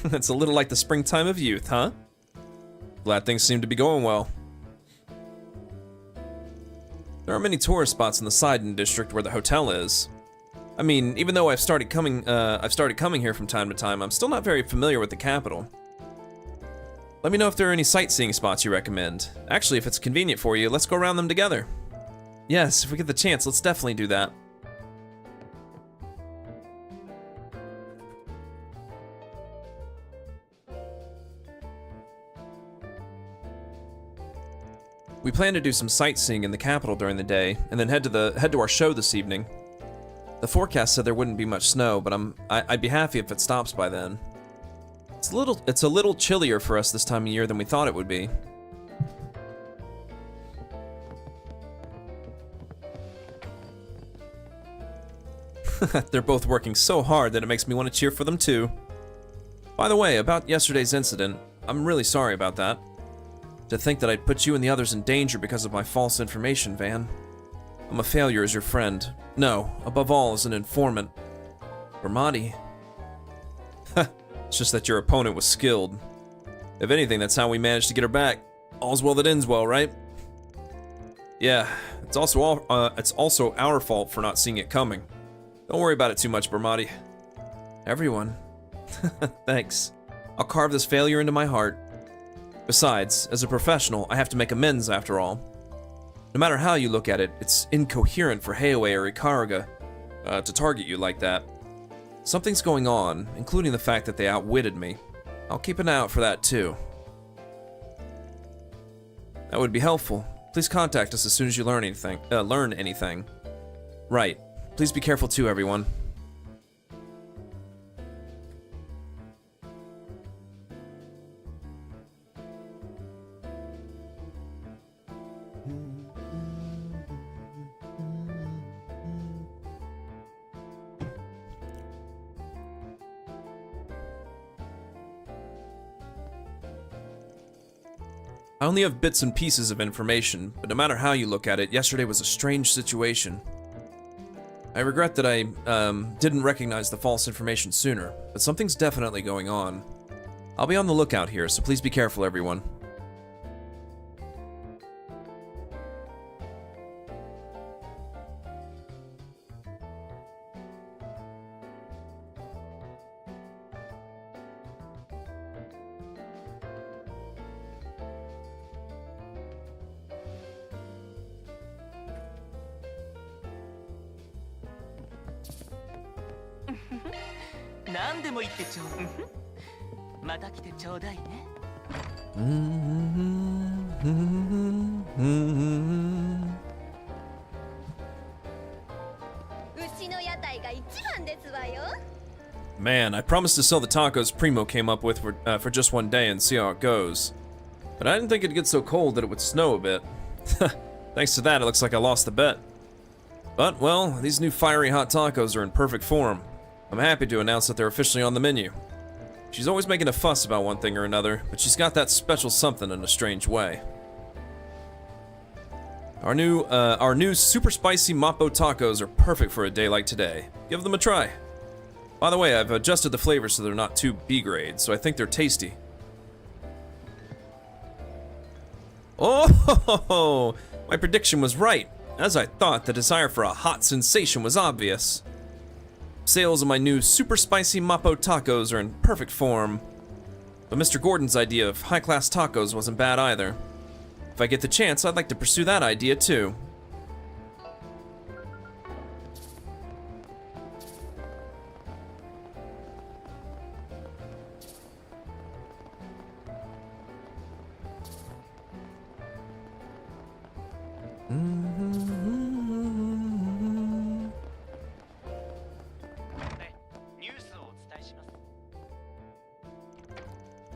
That's a little like the springtime of youth, huh? Glad things seem to be going well. There are many tourist spots in the Sidon district where the hotel is. I mean, even though I've started coming here from time to time, I'm still not very familiar with the capital. Let me know if there are any sightseeing spots you recommend. Actually, if it's convenient for you, let's go around them together. Yes, if we get the chance, let's definitely do that. We plan to do some sightseeing in the capital during the day, and then head to our show this evening. The forecast said there wouldn't be much snow, but I'd be happy if it stops by then. It's a little chillier for us this time of year than we thought it would be. They're both working so hard that it makes me want to cheer for them too. By the way, about yesterday's incident, I'm really sorry about that. To think that I'd put you and the others in danger because of my false information, Van. I'm a failure as your friend. No, above all, as an informant. Bermati. It's just that your opponent was skilled. If anything, that's how we managed to get her back. All's well that ends well, right? Yeah, it's also our fault for not seeing it coming. Don't worry about it too much, Bermati. Everyone. Thanks. I'll carve this failure into my heart. Besides, as a professional, I have to make amends after all. No matter how you look at it, it's incoherent for Heiwe or Ikaraga to target you like that. Something's going on, including the fact that they outwitted me. I'll keep an eye out for that too. That would be helpful. Please contact us as soon as you learn anything. Right. Please be careful too, everyone. I only have bits and pieces of information, but no matter how you look at it, yesterday was a strange situation. I regret that I didn't recognize the false information sooner, but something's definitely going on. I'll be on the lookout here, so please be careful, everyone. Man, I promised to sell the tacos Primo came up with for just one day and see how it goes. But I didn't think it'd get so cold that it would snow a bit. Thanks to that, it looks like I lost the bet. But, well, these new fiery hot tacos are in perfect form. I'm happy to announce that they're officially on the menu. She's always making a fuss about one thing or another, but she's got that special something in a strange way. Our new super spicy Mappo tacos are perfect for a day like today. Give them a try. By the way, I've adjusted the flavors so they're not too B-grade, so I think they're tasty. Oh, my prediction was right. As I thought, the desire for a hot sensation was obvious. Sales of my new super spicy Mappo tacos are in perfect form. But Mr. Gordon's idea of high-class tacos wasn't bad either. If I get the chance, I'd like to pursue that idea too.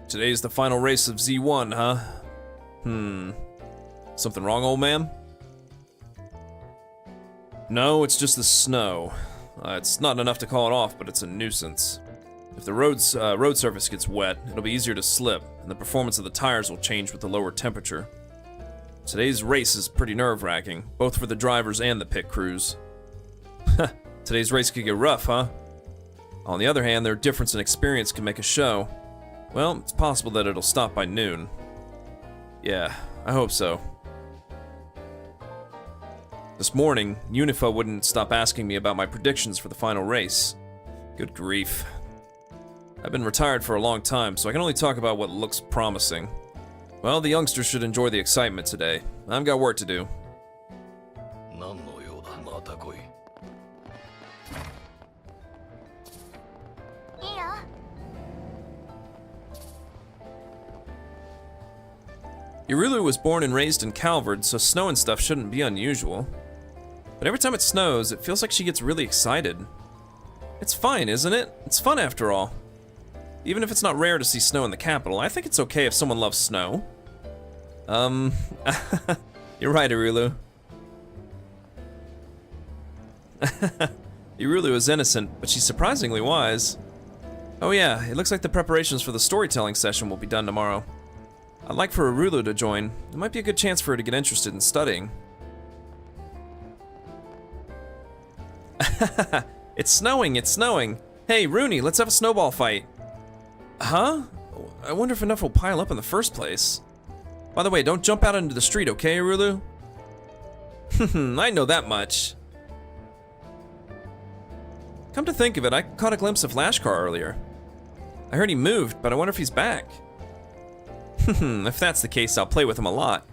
Today's the final race of Z1, huh? Something wrong, old man? No, it's just the snow. It's not enough to call it off, but it's a nuisance. If the road surface gets wet, it'll be easier to slip, and the performance of the tires will change with the lower temperature. Today's race is pretty nerve-wracking, both for the drivers and the pit crews. Today's race could get rough, huh? On the other hand, their difference in experience can make a show. Well, it's possible that it'll stop by noon. Yeah, I hope so. This morning, Unifa wouldn't stop asking me about my predictions for the final race. Good grief. I've been retired for a long time, so I can only talk about what looks promising. Well, the youngsters should enjoy the excitement today. I've got work to do. Irulu was born and raised in Calvard, so snow and stuff shouldn't be unusual. But every time it snows, it feels like she gets really excited. It's fine, isn't it? It's fun after all. Even if it's not rare to see snow in the capital, I think it's okay if someone loves snow. You're right, Irulu. Irulu is innocent, but she's surprisingly wise. Oh yeah, it looks like the preparations for the storytelling session will be done tomorrow. I'd like for Irulu to join. It might be a good chance for her to get interested in studying. It's snowing, it's snowing. Hey, Rooney, let's have a snowball fight. Huh? I wonder if enough will pile up in the first place. By the way, don't jump out into the street, okay, Irulu? I know that much. Come to think of it, I caught a glimpse of Lashkar earlier. I heard he moved, but I wonder if he's back. If that's the case, I'll play with him a lot.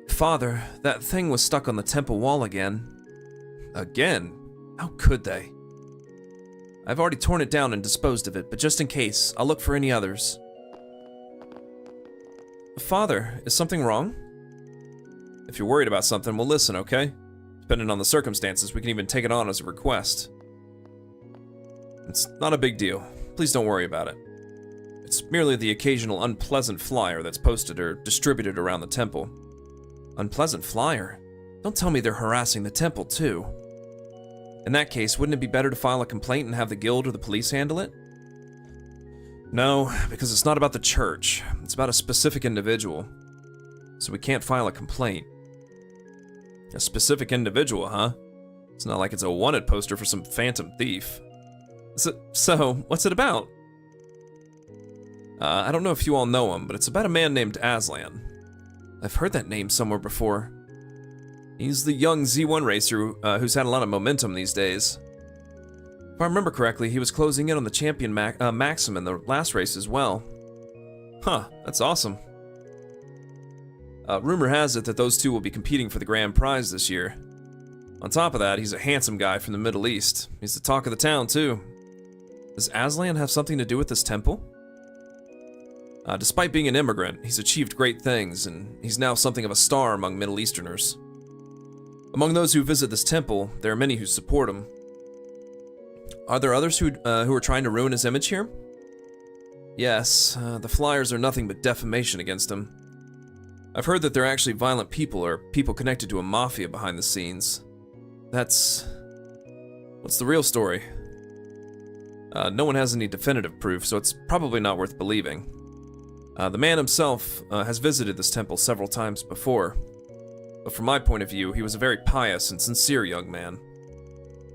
Father, that thing was stuck on the temple wall again. Again? How could they? I've already torn it down and disposed of it, but just in case, I'll look for any others. Father, is something wrong? If you're worried about something, we'll listen, okay? Depending on the circumstances, we can even take it on as a request. It's not a big deal. Please don't worry about it. It's merely the occasional unpleasant flyer that's posted or distributed around the temple. Unpleasant flyer? Don't tell me they're harassing the temple, too. In that case, wouldn't it be better to file a complaint and have the guild or the police handle it? No, because it's not about the church. It's about a specific individual. so we can't file a complaint. A specific individual, huh? It's not like it's a wanted poster for some phantom thief. So what's it about? I don't know if you all know him, but it's about a man named Aslan. I've heard that name somewhere before. He's the young Z1 racer who's had a lot of momentum these days. If I remember correctly, he was closing in on the champion Maxim in the last race as well. Huh, that's awesome. Rumor has it that those two will be competing for the grand prize this year. On top of that, he's a handsome guy from the Middle East. He's the talk of the town, too. Does Aslan have something to do with this temple? Despite being an immigrant, he's achieved great things, and he's now something of a star among Middle Easterners. Among those who visit this temple, there are many who support him. Are there others who are trying to ruin his image here? Yes, the flyers are nothing but defamation against him. I've heard that they're actually violent people or people connected to a mafia behind the scenes. What's the real story? No one has any definitive proof, so it's probably not worth believing. The man himself has visited this temple several times before, but from my point of view, he was a very pious and sincere young man.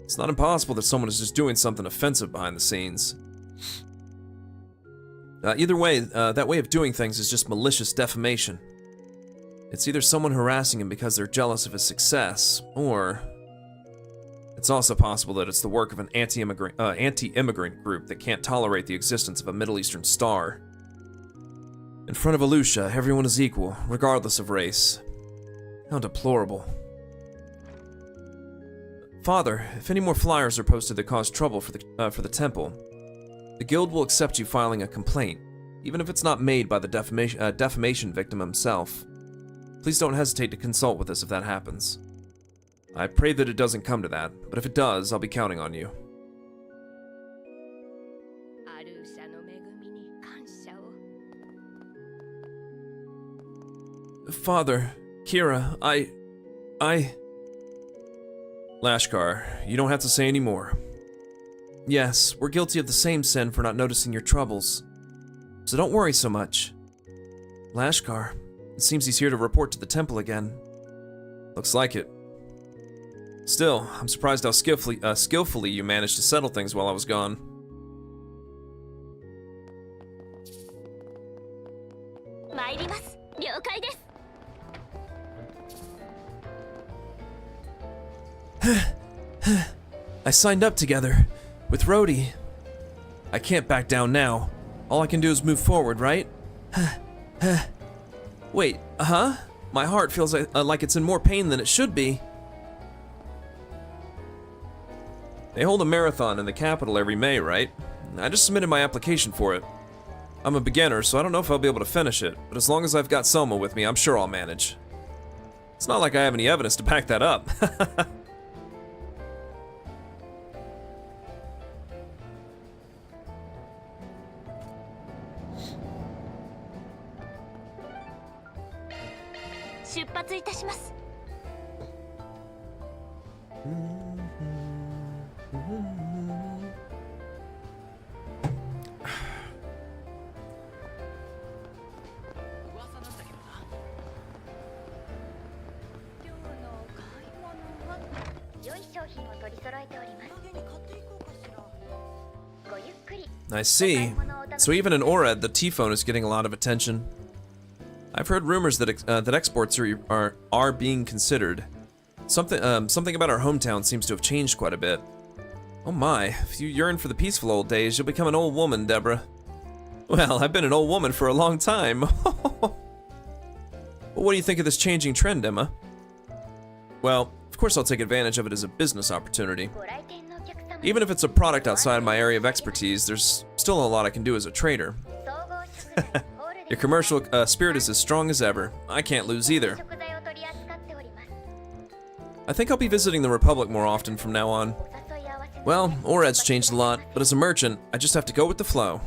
It's not impossible that someone is just doing something offensive behind the scenes. Either way, that way of doing things is just malicious defamation. It's either someone harassing him because they're jealous of his success, or it's also possible that it's the work of an anti-immigrant group that can't tolerate the existence of a Middle Eastern star. In front of Alusha, everyone is equal, regardless of race. How deplorable. Father, if any more flyers are posted that cause trouble for the temple, the guild will accept you filing a complaint, even if it's not made by the defamation victim himself. Please don't hesitate to consult with us if that happens. I pray that it doesn't come to that, but if it does, I'll be counting on you. Father, Kira, Lashkar, you don't have to say any more. Yes, we're guilty of the same sin for not noticing your troubles. So don't worry so much. Lashkar, it seems he's here to report to the temple again. Looks like it. Still, I'm surprised how skillfully you managed to settle things while I was gone. I signed up together with Rhodey. I can't back down now. All I can do is move forward, right? Wait, My heart feels like it's in more pain than it should be. They hold a marathon in the capital every May, right? I just submitted my application for it. I'm a beginner, so I don't know if I'll be able to finish it, but as long as I've got Selma with me, I'm sure I'll manage. It's not like I have any evidence to back that up. I see. So even in Orad, the T-phone is getting a lot of attention. I've heard rumors that that exports are being considered. Something about our hometown seems to have changed quite a bit. Oh my, if you yearn for the peaceful old days, you'll become an old woman, Deborah. Well, I've been an old woman for a long time. But what do you think of this changing trend, Emma? Well, of course I'll take advantage of it as a business opportunity. Even if it's a product outside my area of expertise, there's still a lot I can do as a trader. Your commercial spirit is as strong as ever. I can't lose either. I think I'll be visiting the Republic more often from now on. Well, Orad's changed a lot, but as a merchant, I just have to go with the flow.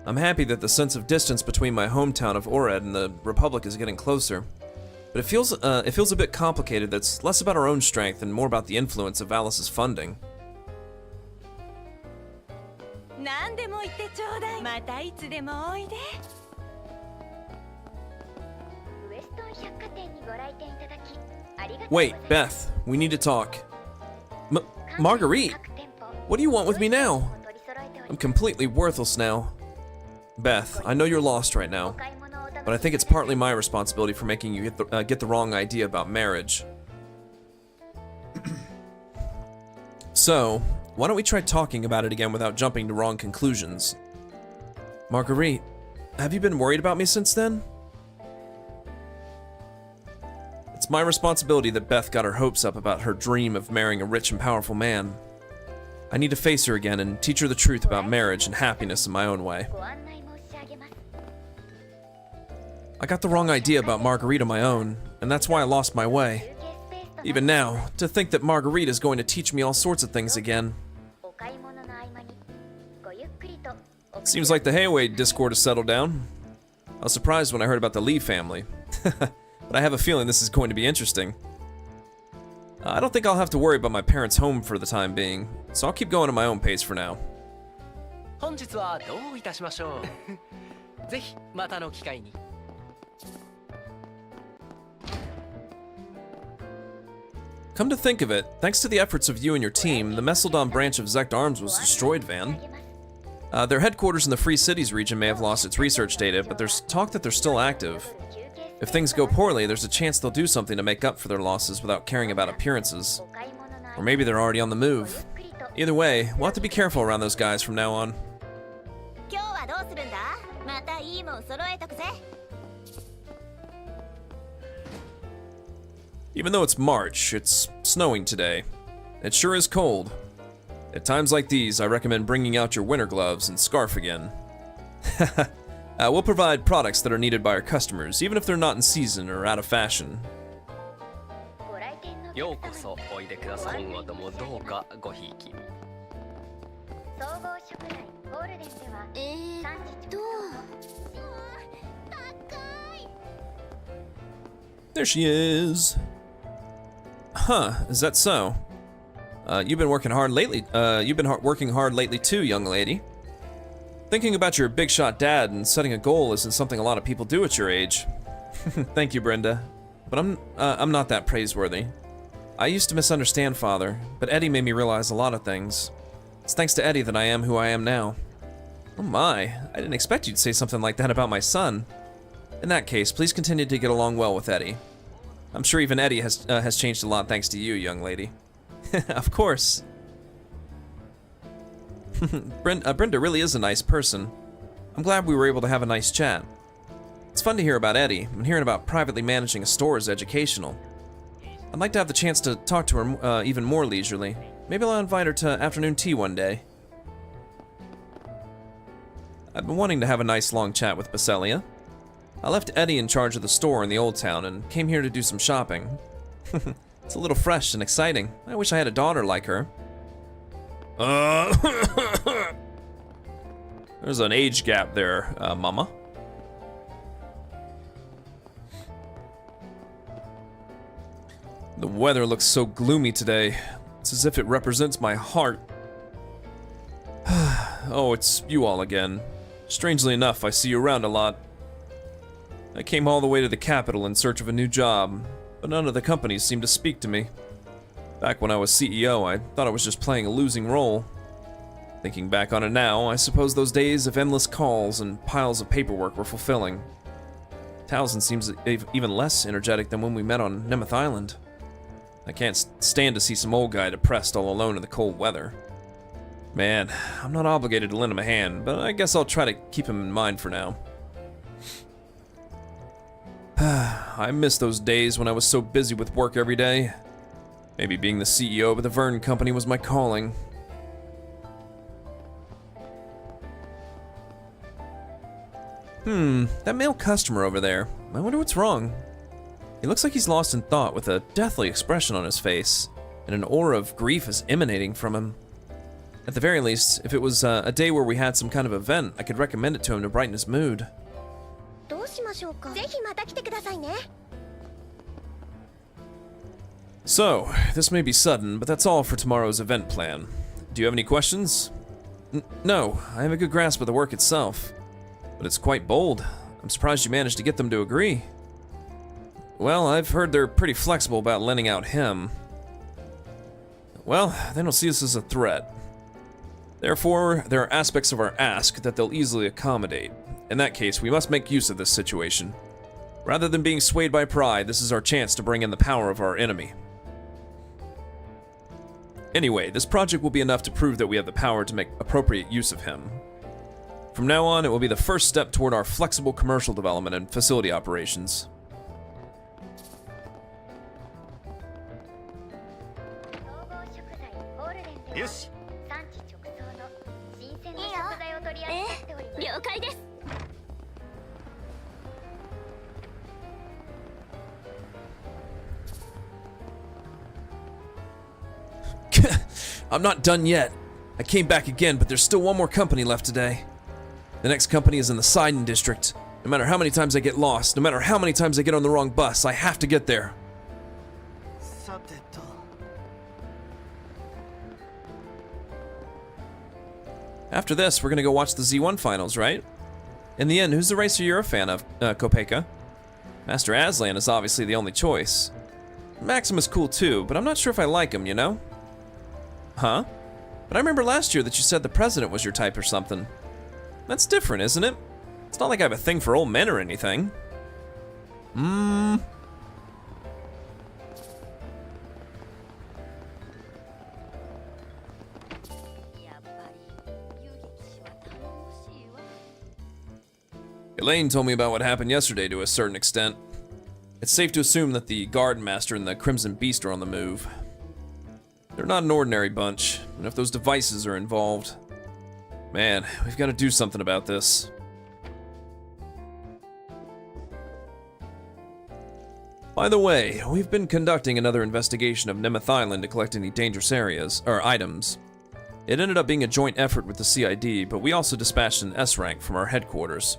I'm happy that the sense of distance between my hometown of Orad and the Republic is getting closer. But it feels a bit complicated. That's less about our own strength and more about the influence of Alice's funding. Wait, Beth, we need to talk. Marguerite, what do you want with me now? I'm completely worthless now. Beth, I know you're lost right now, but I think it's partly my responsibility for making you get the wrong idea about marriage. So, why don't we try talking about it again without jumping to wrong conclusions? Marguerite, have you been worried about me since then? It's my responsibility that Beth got her hopes up about her dream of marrying a rich and powerful man. I need to face her again and teach her the truth about marriage and happiness in my own way. I got the wrong idea about Marguerite on my own, and that's why I lost my way. Even now, to think that Marguerite is going to teach me all sorts of things again. Seems like the Hayway Discord has settled down. I was surprised when I heard about the Lee family. But I have a feeling this is going to be interesting. I don't think I'll have to worry about my parents' home for the time being, so I'll keep going at my own pace for now. 本日はどういたしましょう。ぜひまたの機会に。Come to think of it, thanks to the efforts of you and your team, the Meseldon branch of Zect Arms was destroyed, Van. Their headquarters in the Free Cities region may have lost its research data, but there's talk that they're still active. If things go poorly, there's a chance they'll do something to make up for their losses without caring about appearances. Or maybe they're already on the move. Either way, we'll have to be careful around those guys from now on. Even though it's March, it's snowing today. It sure is cold. At times like these, I recommend bringing out your winter gloves and scarf again. We'll provide products that are needed by our customers, even if they're not in season or out of fashion. ようこそおいでください。今後ともどうかごひいきに。There she is. Huh, is that so? You've been working hard lately. Working hard lately too, young lady. Thinking about your big shot dad and setting a goal isn't something a lot of people do at your age. Thank you, Brenda. But I'm not that praiseworthy. I used to misunderstand Father, but Eddie made me realize a lot of things. It's thanks to Eddie that I am who I am now. Oh my, I didn't expect you'd say something like that about my son. In that case, please continue to get along well with Eddie. I'm sure even Eddie has changed a lot thanks to you, young lady. Of course. Brenda really is a nice person. I'm glad we were able to have a nice chat. It's fun to hear about Eddie, and hearing about privately managing a store is educational. I'd like to have the chance to talk to her even more leisurely. Maybe I'll invite her to afternoon tea one day. I've been wanting to have a nice long chat with Baselia. I left Eddie in charge of the store in the old town and came here to do some shopping. It's a little fresh and exciting. I wish I had a daughter like her. There's an age gap there, Mama. The weather looks so gloomy today. It's as if it represents my heart. Oh, it's you all again. Strangely enough, I see you around a lot. I came all the way to the capital in search of a new job, but none of the companies seemed to speak to me. Back when I was CEO, I thought I was just playing a losing role. Thinking back on it now, I suppose those days of endless calls and piles of paperwork were fulfilling. Towson seems even less energetic than when we met on Nemeth Island. I can't stand to see some old guy depressed all alone in the cold weather. Man, I'm not obligated to lend him a hand, but I guess I'll try to keep him in mind for now. I miss those days when I was so busy with work every day. Maybe being the CEO of the Vern Company was my calling. That male customer over there. I wonder what's wrong. He looks like he's lost in thought with a deathly expression on his face, and an aura of grief is emanating from him. At the very least, if it was a day where we had some kind of event, I could recommend it to him to brighten his mood. So, this may be sudden, but that's all for tomorrow's event plan. Do you have any questions? No, I have a good grasp of the work itself. But it's quite bold. I'm surprised you managed to get them to agree. Well, I've heard they're pretty flexible about lending out him. Well, they don't see us as a threat. Therefore, there are aspects of our ask that they'll easily accommodate. In that case, we must make use of this situation. Rather than being swayed by pride, this is our chance to bring in the power of our enemy. Anyway, this project will be enough to prove that we have the power to make appropriate use of him. From now on, it will be the first step toward our flexible commercial development and facility operations. Yes. 了解です。 I'm not done yet. I came back again, but there's still one more company left today. The next company is in the Seiden district. No matter how many times I get lost, no matter how many times I get on the wrong bus, I have to get there. After this, we're gonna go watch the Z1 finals, right? In the end, who's the racer you're a fan of, Kopeka? Master Aslan is obviously the only choice. Maxim is cool too, but I'm not sure if I like him, you know? Huh? But I remember last year that you said the president was your type or something. That's different, isn't it? It's not like I have a thing for old men or anything. Elaine told me about what happened yesterday to a certain extent. It's safe to assume that the Guard Master and the Crimson Beast are on the move. They're not an ordinary bunch, and if those devices are involved, man, we've got to do something about this. By the way, we've been conducting another investigation of Nemeth Island to collect any dangerous areas, or items. It ended up being a joint effort with the CID, but we also dispatched an S rank from our headquarters.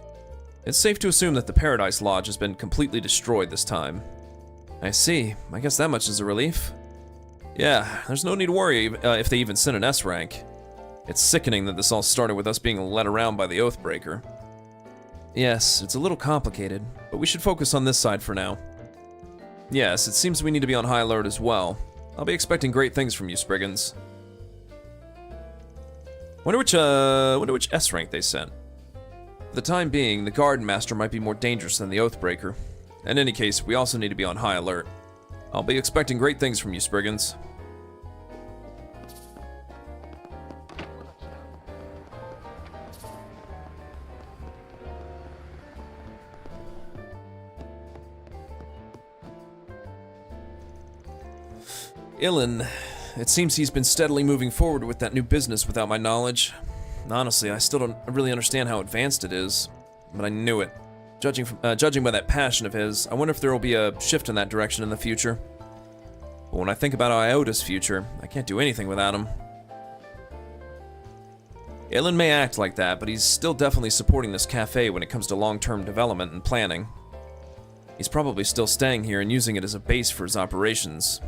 It's safe to assume that the Paradise Lodge has been completely destroyed this time. I see. I guess that much is a relief. Yeah, there's no need to worry if they even send an S rank. It's sickening that this all started with us being led around by the Oathbreaker. Yes, it's a little complicated, but we should focus on this side for now. Yes, it seems we need to be on high alert as well. I'll be expecting great things from you, Spriggans. Wonder which S rank they sent. For the time being, the Garden Master might be more dangerous than the Oathbreaker. In any case, we also need to be on high alert. I'll be expecting great things from you, Spriggans. Ilan, it seems he's been steadily moving forward with that new business without my knowledge. Honestly, I still don't really understand how advanced it is, but I knew it. Judging by that passion of his, I wonder if there will be a shift in that direction in the future. But when I think about Iota's future, I can't do anything without him. Ilan may act like that, but he's still definitely supporting this cafe when it comes to long-term development and planning. He's probably still staying here and using it as a base for his operations.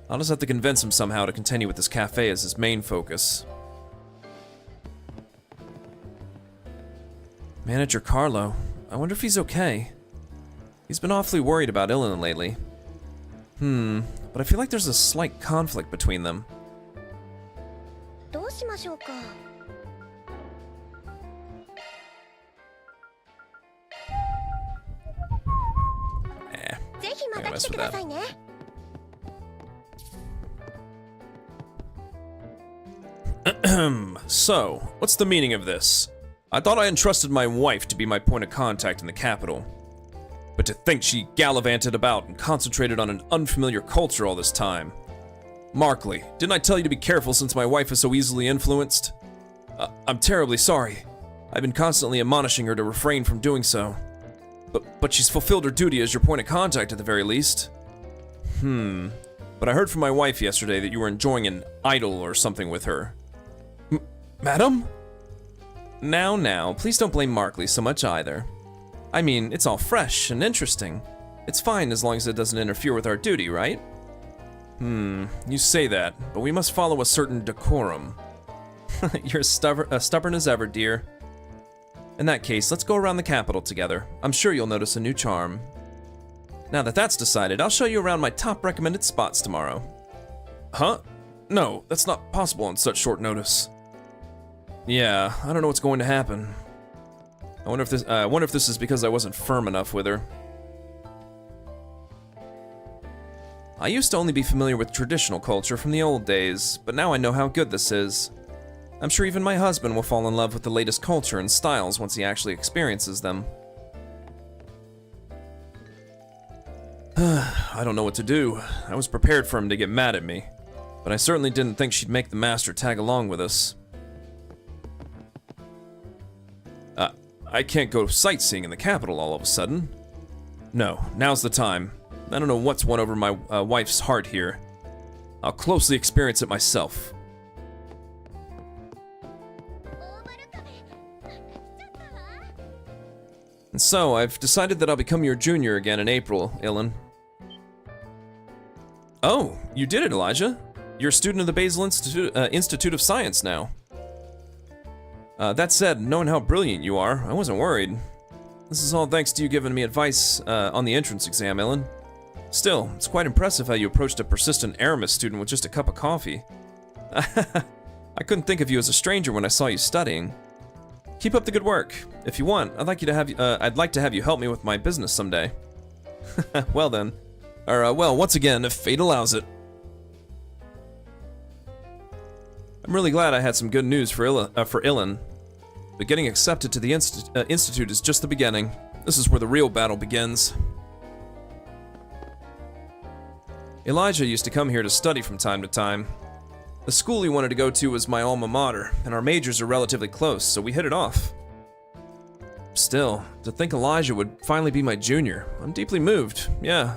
I'll just have to convince him somehow to continue with this cafe as his main focus. Manager Carlo, I wonder if he's okay. He's been awfully worried about Ilan lately. But I feel like there's a slight conflict between them. I'm gonna mess with that. So, what's the meaning of this? I thought I entrusted my wife to be my point of contact in the capital. But to think she gallivanted about and concentrated on an unfamiliar culture all this time. Markley, didn't I tell you to be careful since my wife is so easily influenced? I'm terribly sorry. I've been constantly admonishing her to refrain from doing so. But she's fulfilled her duty as your point of contact at the very least. But I heard from my wife yesterday that you were enjoying an idol or something with her. Madam? Now, please don't blame Markley so much either. I mean, it's all fresh and interesting. It's fine as long as it doesn't interfere with our duty, right? You say that, but we must follow a certain decorum. You're as stubborn as ever, dear. In that case, let's go around the capital together. I'm sure you'll notice a new charm. Now that that's decided, I'll show you around my top recommended spots tomorrow. Huh? No, that's not possible on such short notice. Yeah, I don't know what's going to happen. I wonder if this is because I wasn't firm enough with her. I used to only be familiar with traditional culture from the old days, but now I know how good this is. I'm sure even my husband will fall in love with the latest culture and styles once he actually experiences them. I don't know what to do. I was prepared for him to get mad at me, but I certainly didn't think she'd make the master tag along with us. I can't go sightseeing in the capital all of a sudden. No, now's the time. I don't know what's won over my wife's heart here. I'll closely experience it myself. And so, I've decided that I'll become your junior again in April, Ilan. Oh, you did it, Elijah. You're a student of the Basel Institute of Science now. That said, knowing how brilliant you are, I wasn't worried. This is all thanks to you giving me advice on the entrance exam, Ilan. Still, it's quite impressive how you approached a persistent Aramis student with just a cup of coffee. I couldn't think of you as a stranger when I saw you studying. Keep up the good work. If you want, I'd like to have you help me with my business someday. Well then. Well, once again, if fate allows it. I'm really glad I had some good news for Ilan. But getting accepted to the Institute is just the beginning. This is where the real battle begins. Elijah used to come here to study from time to time. The school he wanted to go to was my alma mater, and our majors are relatively close, so we hit it off. Still, to think Elijah would finally be my junior, I'm deeply moved, yeah.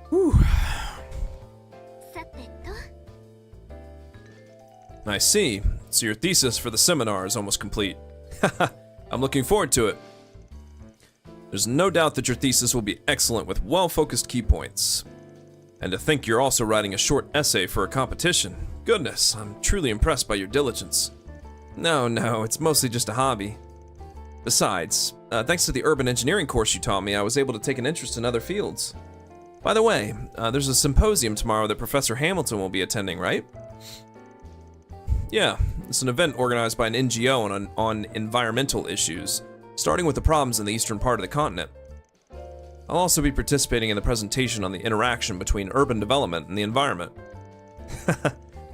Whew. I see. So your thesis for the seminar is almost complete. I'm looking forward to it. There's no doubt that your thesis will be excellent with well-focused key points. And to think you're also writing a short essay for a competition. Goodness, I'm truly impressed by your diligence. No, it's mostly just a hobby. Besides, thanks to the urban engineering course you taught me, I was able to take an interest in other fields. By the way, there's a symposium tomorrow that Professor Hamilton will be attending, right? Yeah, it's an event organized by an NGO on environmental issues, starting with the problems in the eastern part of the continent. I'll also be participating in the presentation on the interaction between urban development and the environment.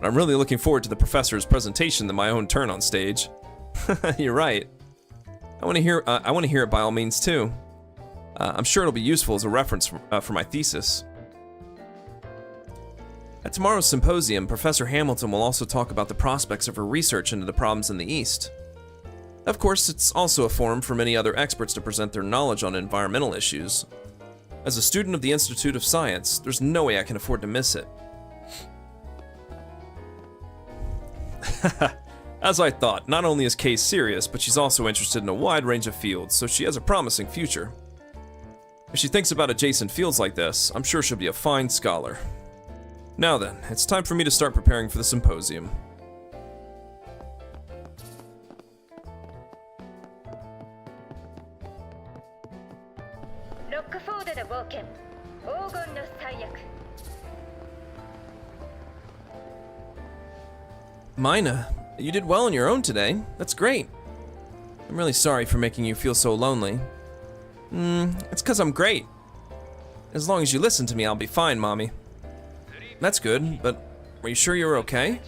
I'm really looking forward to the professor's presentation than my own turn on stage. You're right. I want to hear it by all means too. I'm sure it'll be useful as a reference for my thesis. At tomorrow's symposium, Professor Hamilton will also talk about the prospects of her research into the problems in the East. Of course, it's also a forum for many other experts to present their knowledge on environmental issues. As a student of the Institute of Science, there's no way I can afford to miss it. As I thought, not only is Kay serious, but she's also interested in a wide range of fields, so she has a promising future. If she thinks about adjacent fields like this, I'm sure she'll be a fine scholar. Now then, it's time for me to start preparing for the symposium. Mina, you did well on your own today. That's great. I'm really sorry for making you feel so lonely. It's 'cause I'm great. As long as you listen to me, I'll be fine, Mommy. That's good, but are you sure you're okay?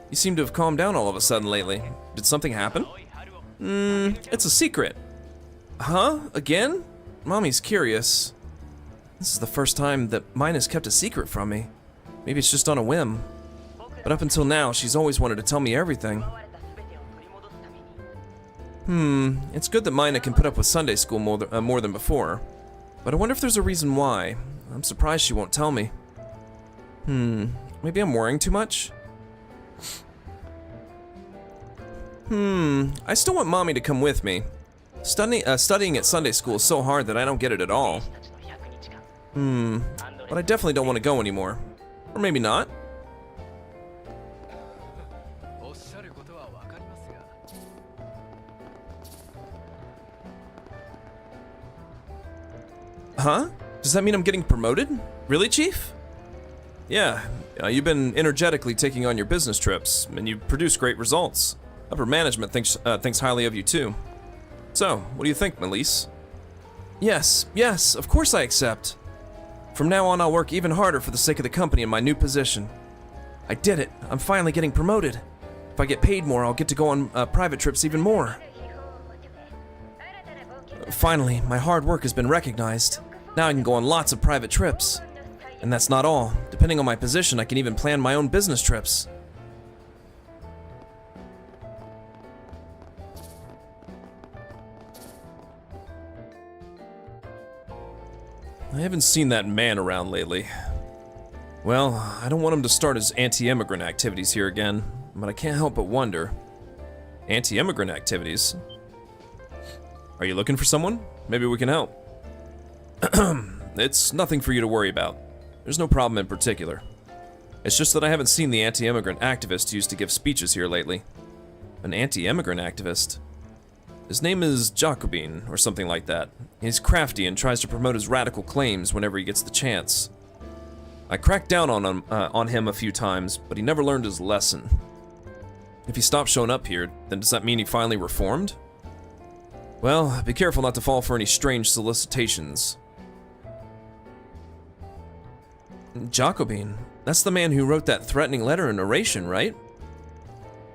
You seem to have calmed down all of a sudden lately. Did something happen? It's a secret. Huh? Again? Mommy's curious. This is the first time that Mina's kept a secret from me. Maybe it's just on a whim. But up until now, she's always wanted to tell me everything. It's good that Mina can put up with Sunday school more than before. But I wonder if there's a reason why. I'm surprised she won't tell me. Maybe I'm worrying too much? I still want Mommy to come with me. Studying at Sunday school is so hard that I don't get it at all. But I definitely don't want to go anymore. Or maybe not. Huh? Does that mean I'm getting promoted? Really, Chief? Yeah, you've been energetically taking on your business trips, and you produce great results. Upper management thinks highly of you too. So, what do you think, Melise? Yes, of course I accept. From now on, I'll work even harder for the sake of the company in my new position. I did it. I'm finally getting promoted. If I get paid more, I'll get to go on private trips even more. Finally, my hard work has been recognized. Now I can go on lots of private trips. And that's not all. Depending on my position, I can even plan my own business trips. I haven't seen that man around lately. Well, I don't want him to start his anti-immigrant activities here again, but I can't help but wonder. Anti-immigrant activities? Are you looking for someone? Maybe we can help. It's nothing for you to worry about. There's no problem in particular. It's just that I haven't seen the anti-immigrant activist used to give speeches here lately. An anti-immigrant activist? His name is Jacobin, or something like that. He's crafty and tries to promote his radical claims whenever he gets the chance. I cracked down on him a few times, but he never learned his lesson. If he stopped showing up here, then does that mean he finally reformed? Well, be careful not to fall for any strange solicitations. Jacobin, that's the man who wrote that threatening letter and oration, right?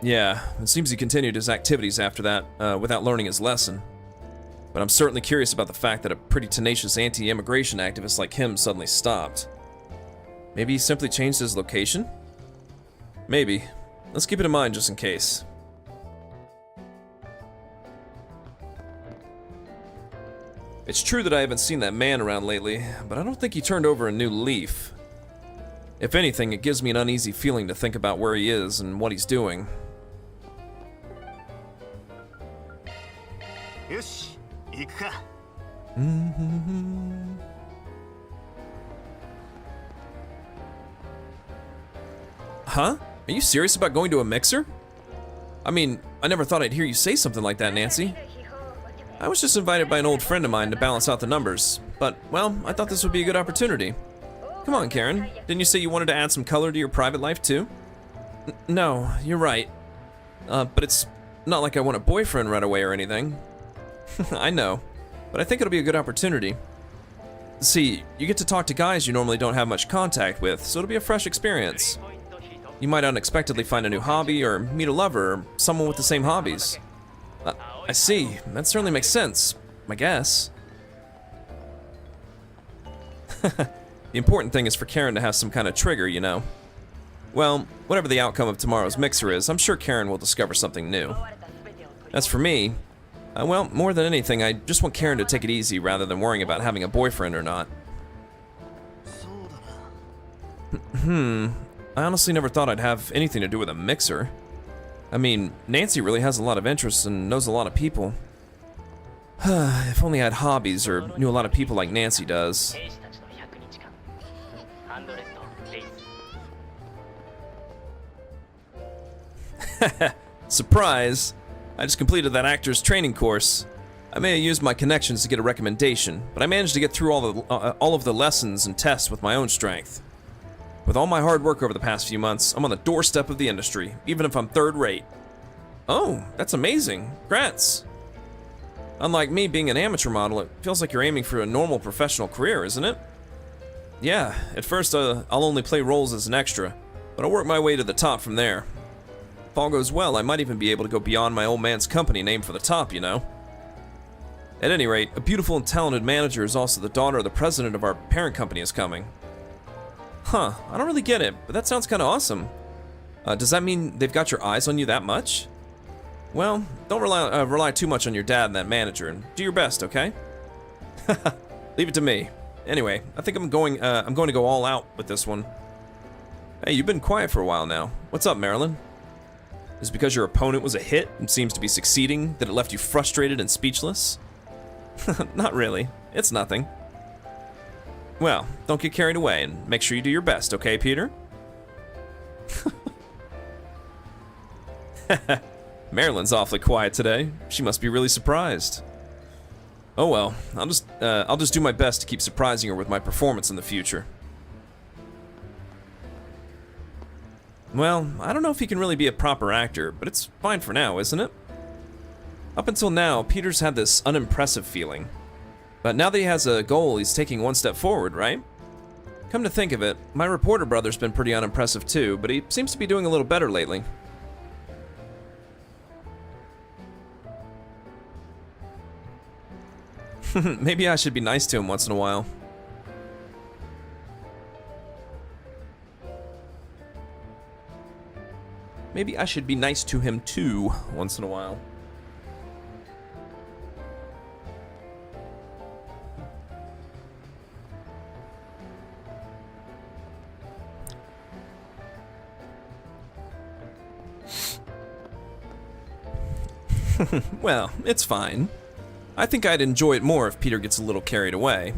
Yeah, it seems he continued his activities after that, without learning his lesson. But I'm certainly curious about the fact that a pretty tenacious anti-immigration activist like him suddenly stopped. Maybe he simply changed his location? Maybe. Let's keep it in mind just in case. It's true that I haven't seen that man around lately, but I don't think he turned over a new leaf. If anything, it gives me an uneasy feeling to think about where he is and what he's doing. Huh? Are you serious about going to a mixer? I mean, I never thought I'd hear you say something like that, Nancy. I was just invited by an old friend of mine to balance out the numbers, but, well, I thought this would be a good opportunity. Come on, Karen. Didn't you say you wanted to add some color to your private life, too? No, you're right. But it's not like I want a boyfriend right away or anything. I know, but I think it'll be a good opportunity. See, you get to talk to guys you normally don't have much contact with, so it'll be a fresh experience. You might unexpectedly find a new hobby or meet a lover or someone with the same hobbies. I see. That certainly makes sense, I guess. The important thing is for Karen to have some kind of trigger, you know. Well, whatever the outcome of tomorrow's mixer is, I'm sure Karen will discover something new. As for me, well, more than anything, I just want Karen to take it easy rather than worrying about having a boyfriend or not. I honestly never thought I'd have anything to do with a mixer. I mean, Nancy really has a lot of interests and knows a lot of people. If only I had hobbies or knew a lot of people like Nancy does. Surprise! I just completed that actor's training course. I may have used my connections to get a recommendation, but I managed to get through all of the lessons and tests with my own strength. With all my hard work over the past few months, I'm on the doorstep of the industry, even if I'm third rate. Oh, that's amazing. Congrats. Unlike me being an amateur model, it feels like you're aiming for a normal professional career, isn't it? Yeah, at first I'll only play roles as an extra, but I'll work my way to the top from there. If all goes well, I might even be able to go beyond my old man's company name for the top, you know? At any rate, a beautiful and talented manager is also the daughter of the president of our parent company is coming. Huh, I don't really get it, but that sounds kind of awesome. Does that mean they've got your eyes on you that much? Well, don't rely too much on your dad and that manager, and do your best, okay? Leave it to me. Anyway, I think I'm going to go all out with this one. Hey, you've been quiet for a while now. What's up, Marilyn? Is it because your opponent was a hit and seems to be succeeding that it left you frustrated and speechless? Not really. It's nothing. Well, don't get carried away and make sure you do your best, okay, Peter? Marilyn's awfully quiet today. She must be really surprised. Oh well, I'll just do my best to keep surprising her with my performance in the future. Well, I don't know if he can really be a proper actor, but it's fine for now, isn't it? Up until now, Peter's had this unimpressive feeling. But now that he has a goal, he's taking one step forward, right? Come to think of it, my reporter brother's been pretty unimpressive too, but he seems to be doing a little better lately. Maybe I should be nice to him once in a while. Maybe I should be nice to him too, once in a while. Well, it's fine. I think I'd enjoy it more if Peter gets a little carried away.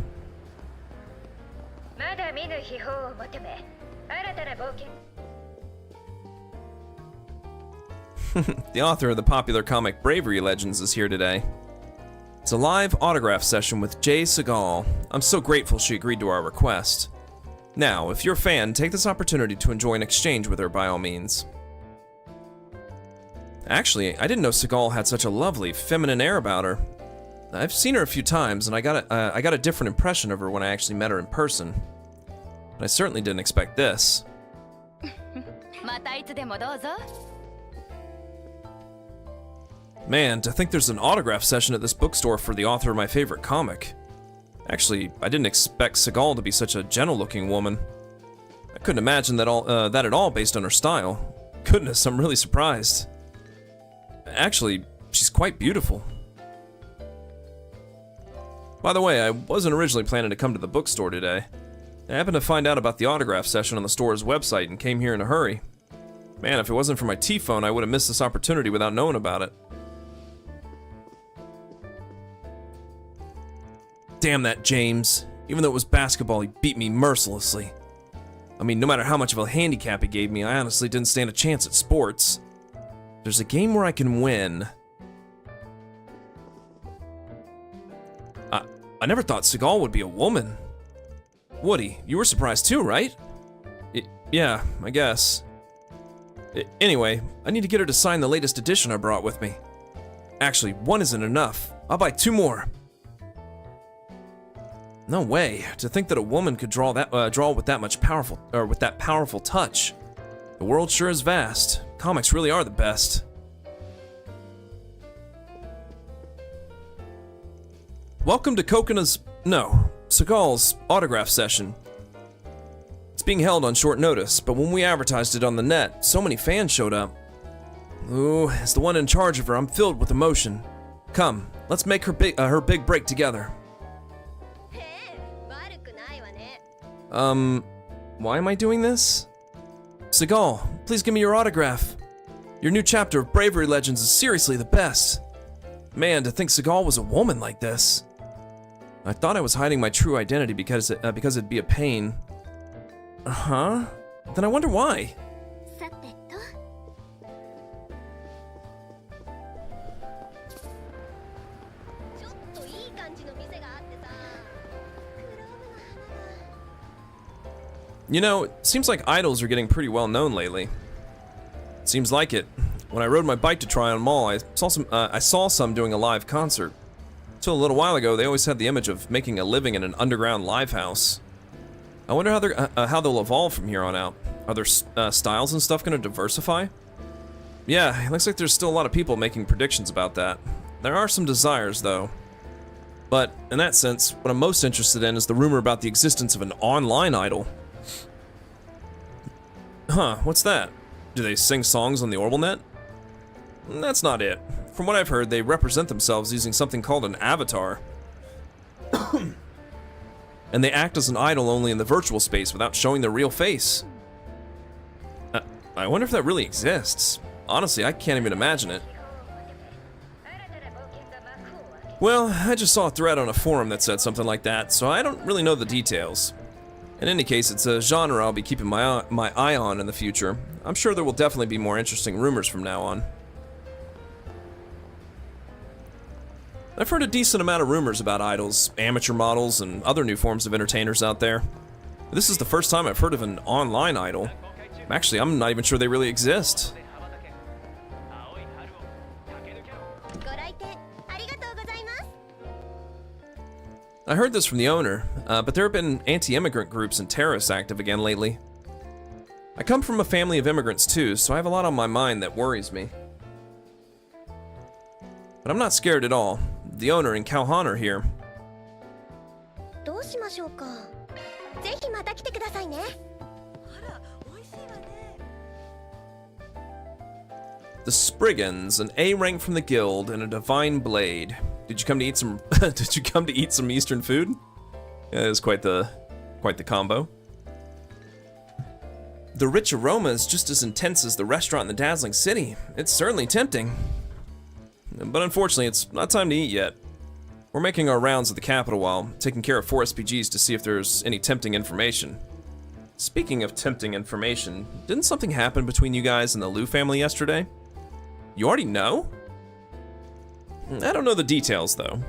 The author of the popular comic Bravery Legends is here today. It's a live autograph session with Jay Segal. I'm so grateful she agreed to our request. Now, if you're a fan, take this opportunity to enjoy an exchange with her by all means. Actually, I didn't know Segal had such a lovely, feminine air about her. I've seen her a few times, and I got a different impression of her when I actually met her in person. But I certainly didn't expect this. Man, to think there's an autograph session at this bookstore for the author of my favorite comic. Actually, I didn't expect Segal to be such a gentle-looking woman. I couldn't imagine that at all based on her style. Goodness, I'm really surprised. Actually, she's quite beautiful. By the way, I wasn't originally planning to come to the bookstore today. I happened to find out about the autograph session on the store's website and came here in a hurry. Man, if it wasn't for my T-phone, I would have missed this opportunity without knowing about it. Damn that James. Even though it was basketball, he beat me mercilessly. I mean, no matter how much of a handicap he gave me, I honestly didn't stand a chance at sports. There's a game where I can win. I never thought Segal would be a woman. Woody, you were surprised too, right? Yeah, I guess. Anyway, I need to get her to sign the latest edition I brought with me. Actually, one isn't enough. I'll buy 2 more. No way. To think that a woman could draw with that powerful touch. The world sure is vast. Comics really are the best. Welcome to Segal's autograph session. It's being held on short notice, but when we advertised it on the net, so many fans showed up. Ooh, as the one in charge of her, I'm filled with emotion. Come, let's make her big break together. Why am I doing this? Segal, please give me your autograph. Your new chapter of Bravery Legends is seriously the best. Man, to think Segal was a woman like this. I thought I was hiding my true identity because it'd be a pain. Huh? Then I wonder why. You know, it seems like idols are getting pretty well known lately. Seems like it. When I rode my bike to Tryon Mall, I saw some doing a live concert. Till a little while ago, they always had the image of making a living in an underground live house. I wonder how they'll evolve from here on out. Are their styles and stuff going to diversify? Yeah, it looks like there's still a lot of people making predictions about that. There are some desires, though. But in that sense, what I'm most interested in is the rumor about the existence of an online idol. Huh, what's that? Do they sing songs on the OrbitalNet? That's not it. From what I've heard, they represent themselves using something called an avatar. And they act as an idol only in the virtual space without showing their real face. I wonder if that really exists. Honestly, I can't even imagine it. Well, I just saw a thread on a forum that said something like that, so I don't really know the details. In any case, it's a genre I'll be keeping my eye on in the future. I'm sure there will definitely be more interesting rumors from now on. I've heard a decent amount of rumors about idols, amateur models, and other new forms of entertainers out there. This is the first time I've heard of an online idol. Actually, I'm not even sure they really exist. I heard this from the owner, but there have been anti-immigrant groups and terrorists active again lately. I come from a family of immigrants too, so I have a lot on my mind that worries me. But I'm not scared at all. The owner and Calhan are here. The Spriggans, an A rank from the guild, and a divine blade. Did you come to eat some? Did you come to eat some Eastern food? Yeah, it was quite the combo. The rich aroma is just as intense as the restaurant in the dazzling city. It's certainly tempting. But unfortunately, it's not time to eat yet. We're making our rounds of the capital while taking care of 4 SPGs to see if there's any tempting information. Speaking of tempting information, didn't something happen between you guys and the Liu family yesterday? You already know? I don't know the details, though.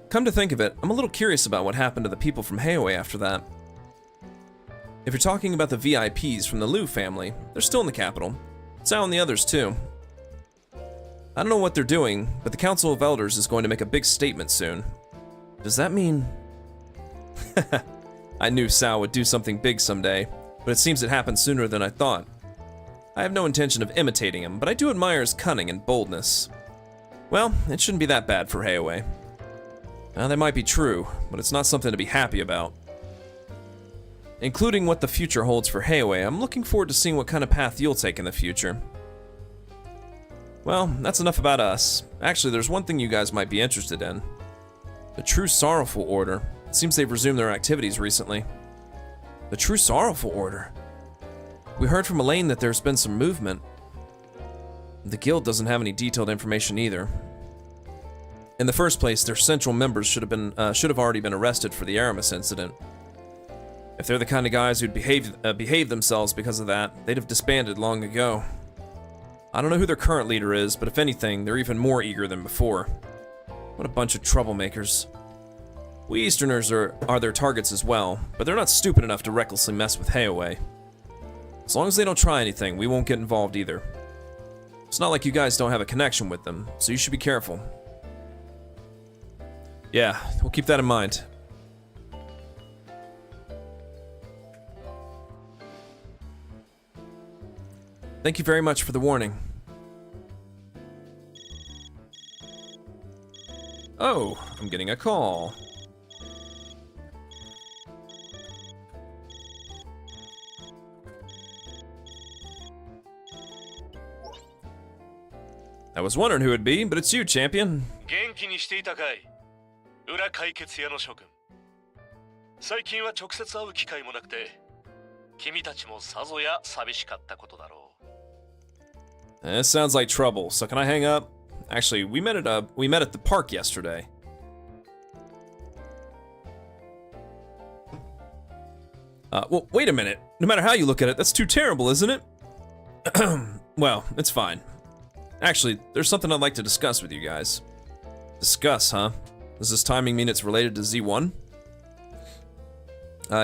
Come to think of it, I'm a little curious about what happened to the people from Heioi after that. If you're talking about the VIPs from the Liu family, they're still in the capital. Sao and the others, too. I don't know what they're doing, but the Council of Elders is going to make a big statement soon. Does that mean... I knew Sao would do something big someday, but it seems it happened sooner than I thought. I have no intention of imitating him, but I do admire his cunning and boldness. Well, it shouldn't be that bad for Heioi. That might be true, but it's not something to be happy about. Including what the future holds for Heioi, I'm looking forward to seeing what kind of path you'll take in the future. Well, that's enough about us. Actually, there's one thing you guys might be interested in. The True Sorrowful Order. It seems they've resumed their activities recently. The True Sorrowful Order? We heard from Elaine that there's been some movement. The guild doesn't have any detailed information either. In the first place, their central members should have already been arrested for the Aramis incident. If they're the kind of guys who'd behave themselves because of that, they'd have disbanded long ago. I don't know who their current leader is, but if anything, they're even more eager than before. What a bunch of troublemakers. We Easterners are their targets as well, but they're not stupid enough to recklessly mess with Heioi. As long as they don't try anything, we won't get involved either. It's not like you guys don't have a connection with them, so you should be careful. Yeah, we'll keep that in mind. Thank you very much for the warning. Oh, I'm getting a call. I was wondering who it'd be, but it's you, champion. 元気にしていたかい裏解決屋の諸君最近は直接会う機会もなくて君たちもさぞや寂しかったことだろう This sounds like trouble, so can I hang up? Actually, we met at the park yesterday. Well, wait a minute. No matter how you look at it, that's too terrible, isn't it? Well, it's fine. Actually, there's something I'd like to discuss with you guys. Discuss, huh? Does this timing mean it's related to Z1?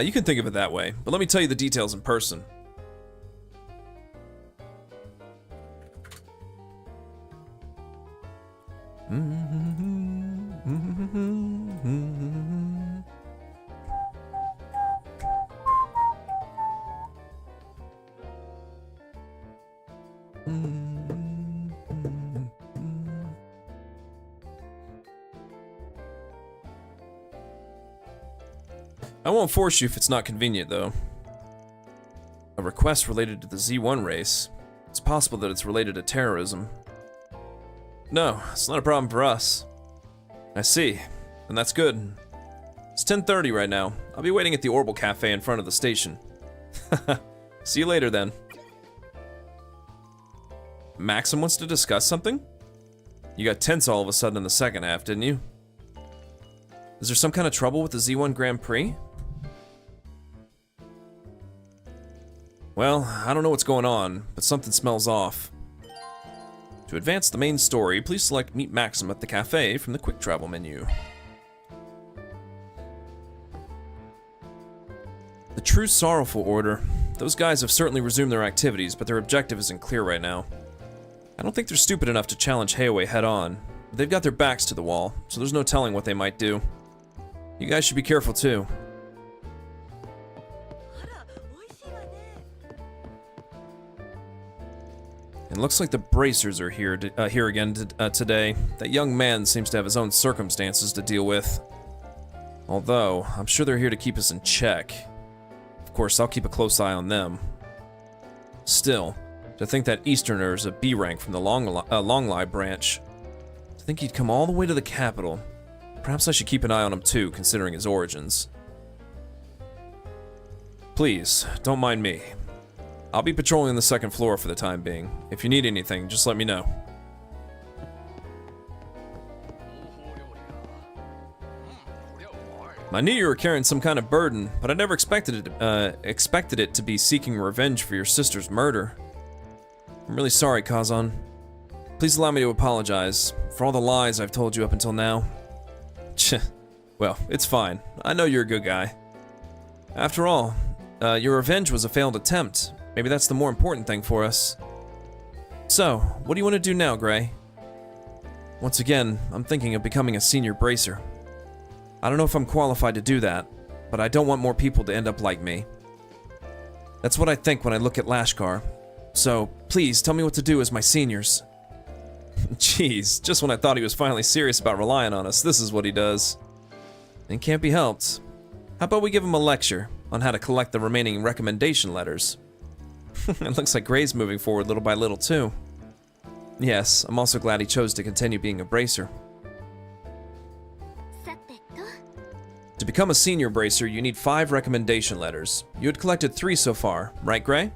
You can think of it that way, but let me tell you the details in person. I won't force you if it's not convenient, though. A request related to the Z1 race. It's possible that it's related to terrorism. No, it's not a problem for us. I see, and that's good. It's 10:30 right now. I'll be waiting at the Orbital Cafe in front of the station. See you later, then. Maxim wants to discuss something? You got tense all of a sudden in the second half, didn't you? Is there some kind of trouble with the Z1 Grand Prix? Well, I don't know what's going on, but something smells off. To advance the main story, please select Meet Maxim at the cafe from the quick travel menu. The True Sorrowful Order. Those guys have certainly resumed their activities, but their objective isn't clear right now. I don't think they're stupid enough to challenge Heiwei head-on. They've got their backs to the wall, so there's no telling what they might do. You guys should be careful too. It looks like the Bracers are here again today. That young man seems to have his own circumstances to deal with. Although, I'm sure they're here to keep us in check. Of course, I'll keep a close eye on them. Still, to think that Easterner is a B rank from the Longlai branch. To think he'd come all the way to the capital. Perhaps I should keep an eye on him too, considering his origins. Please, don't mind me. I'll be patrolling the second floor for the time being. If you need anything, just let me know. I knew you were carrying some kind of burden, but I never expected it to be seeking revenge for your sister's murder. I'm really sorry, Kazan. Please allow me to apologize for all the lies I've told you up until now. Well, it's fine. I know you're a good guy. After all, your revenge was a failed attempt. Maybe that's the more important thing for us. So, what do you want to do now, Gray? Once again, I'm thinking of becoming a senior bracer. I don't know if I'm qualified to do that, but I don't want more people to end up like me. That's what I think when I look at Lashkar. So, please, tell me what to do as my seniors. Jeez, just when I thought he was finally serious about relying on us, this is what he does. It can't be helped. How about we give him a lecture on how to collect the remaining recommendation letters? It looks like Gray's moving forward little by little, too. Yes, I'm also glad he chose to continue being a bracer. To become a senior bracer, you need 5 recommendation letters. You had collected 3 so far, right, Gray?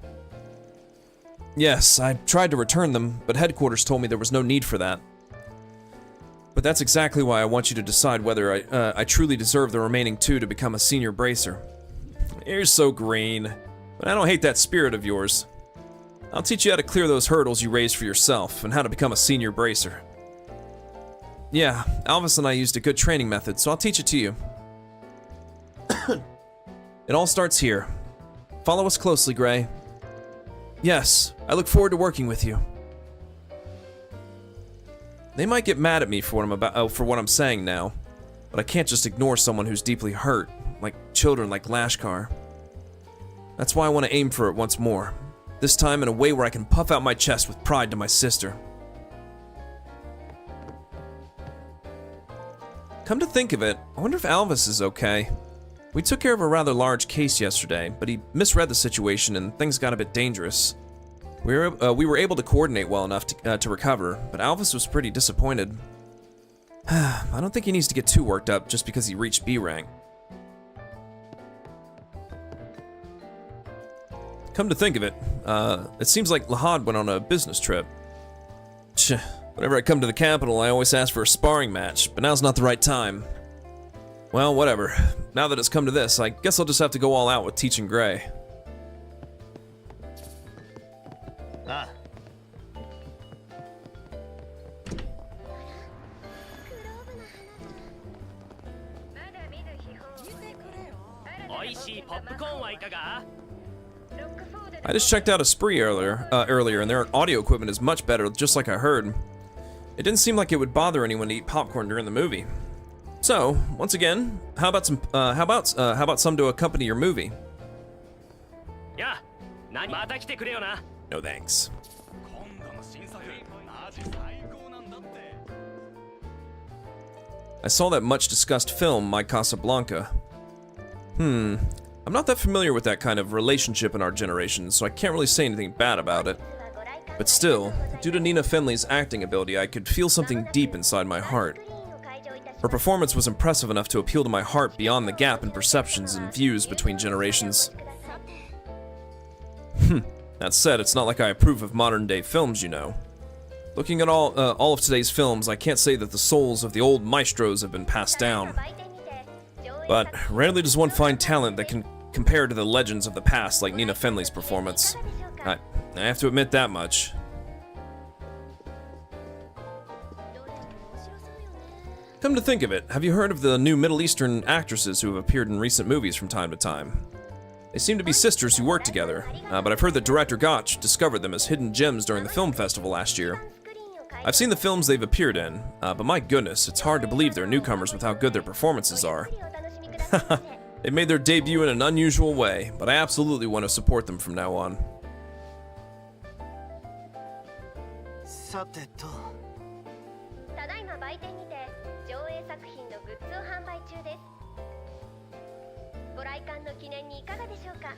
Yes, I tried to return them, but headquarters told me there was no need for that. But that's exactly why I want you to decide whether I truly deserve the remaining 2 to become a senior bracer. You're so green, but I don't hate that spirit of yours. I'll teach you how to clear those hurdles you raised for yourself, and how to become a senior bracer. Yeah, Alvis and I used a good training method, so I'll teach it to you. It all starts here. Follow us closely, Gray. Yes, I look forward to working with you. They might get mad at me for what I'm saying now, but I can't just ignore someone who's deeply hurt, like children like Lashkar. That's why I want to aim for it once more. This time in a way where I can puff out my chest with pride to my sister. Come to think of it, I wonder if Alvis is okay. We took care of a rather large case yesterday, but he misread the situation and things got a bit dangerous. We were able to coordinate well enough to recover, but Alvis was pretty disappointed. I don't think he needs to get too worked up just because he reached B rank. Come to think of it, it seems like Lahad went on a business trip. Whenever I come to the capital, I always ask for a sparring match, but now's not the right time. Well, whatever. Now that it's come to this, I guess I'll just have to go all out with teaching Gray. Ah. I just checked out a spree earlier, and their audio equipment is much better, just like I heard. It didn't seem like it would bother anyone to eat popcorn during the movie. So, once again, how about some to accompany your movie? Yeah. No thanks. I saw that much discussed film, My Casablanca. I'm not that familiar with that kind of relationship in our generation, so I can't really say anything bad about it. But still, due to Nina Finley's acting ability, I could feel something deep inside my heart. Her performance was impressive enough to appeal to my heart beyond the gap in perceptions and views between generations. That said, it's not like I approve of modern-day films, you know. Looking at all of today's films, I can't say that the souls of the old maestros have been passed down. But rarely does one find talent that can compare to the legends of the past like Nina Fenley's performance. I have to admit that much. Come to think of it, have you heard of the new Middle Eastern actresses who have appeared in recent movies from time to time? They seem to be sisters who work together, but I've heard that director Gotch discovered them as hidden gems during the film festival last year. I've seen the films they've appeared in, but my goodness, it's hard to believe they're newcomers with how good their performances are. They made their debut in an unusual way, but I absolutely want to support them from now on. さてと。ただいま売店にて上映作品のグッズを販売中です。ご来館の記念にいかがでしょうか。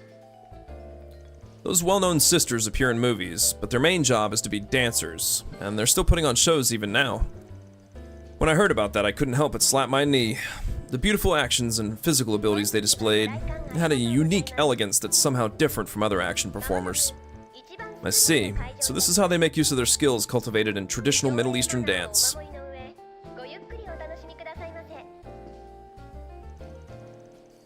Those well-known sisters appear in movies, but their main job is to be dancers, and they're still putting on shows even now. When I heard about that, I couldn't help but slap my knee. The beautiful actions and physical abilities they displayed had a unique elegance that's somehow different from other action performers. I see. So this is how they make use of their skills cultivated in traditional Middle Eastern dance.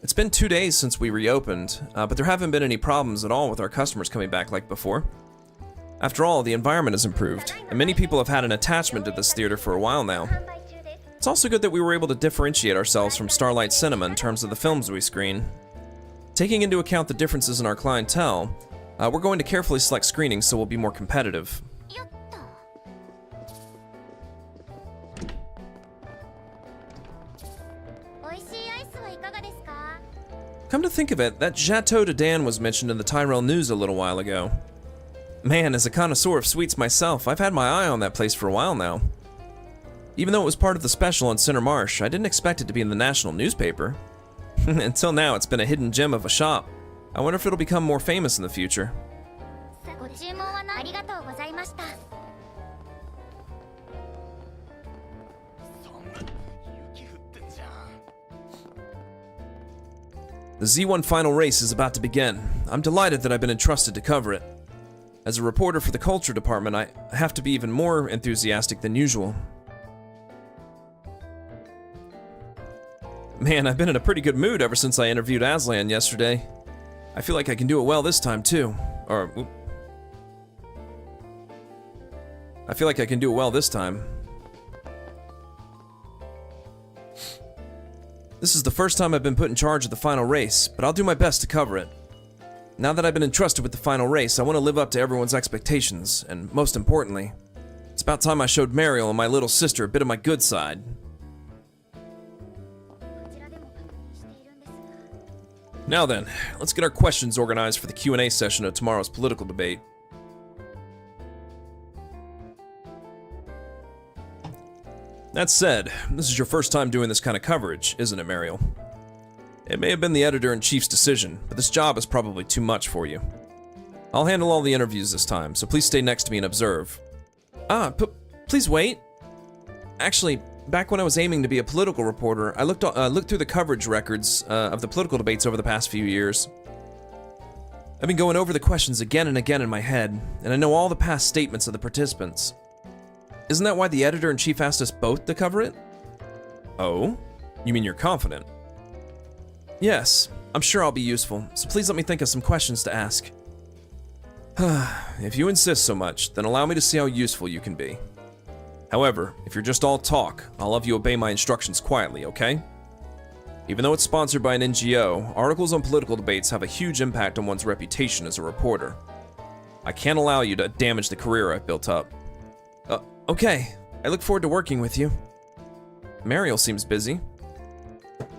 It's been 2 days since we reopened, but there haven't been any problems at all with our customers coming back like before. After all, the environment has improved, and many people have had an attachment to this theater for a while now. It's also good that we were able to differentiate ourselves from Starlight Cinema in terms of the films we screen. Taking into account the differences in our clientele, we're going to carefully select screenings so we'll be more competitive. Come to think of it, that Chateau de Dan was mentioned in the Tyrell News a little while ago. Man, as a connoisseur of sweets myself, I've had my eye on that place for a while now. Even though it was part of the special on Center Marsh, I didn't expect it to be in the national newspaper. Until now, it's been a hidden gem of a shop. I wonder if it'll become more famous in the future. The Z1 final race is about to begin. I'm delighted that I've been entrusted to cover it. As a reporter for the culture department, I have to be even more enthusiastic than usual. Man, I've been in a pretty good mood ever since I interviewed Aslan yesterday. I feel like I can do it well this time too. I feel like I can do it well this time. This is the first time I've been put in charge of the final race, but I'll do my best to cover it. Now that I've been entrusted with the final race, I want to live up to everyone's expectations, and most importantly, it's about time I showed Mariel and my little sister a bit of my good side. Now then, let's get our questions organized for the Q&A session of tomorrow's political debate. That said, this is your first time doing this kind of coverage, isn't it, Mariel? It may have been the editor-in-chief's decision, but this job is probably too much for you. I'll handle all the interviews this time, so please stay next to me and observe. Please wait. Actually, back when I was aiming to be a political reporter, I looked through the coverage records of the political debates over the past few years. I've been going over the questions again and again in my head, and I know all the past statements of the participants. Isn't that why the editor-in-chief asked us both to cover it? Oh? You mean you're confident? Yes, I'm sure I'll be useful, so please let me think of some questions to ask. If you insist so much, then allow me to see how useful you can be. However, if you're just all talk, I'll have you obey my instructions quietly, okay? Even though it's sponsored by an NGO, articles on political debates have a huge impact on one's reputation as a reporter. I can't allow you to damage the career I've built up. Okay, I look forward to working with you. Mariel seems busy.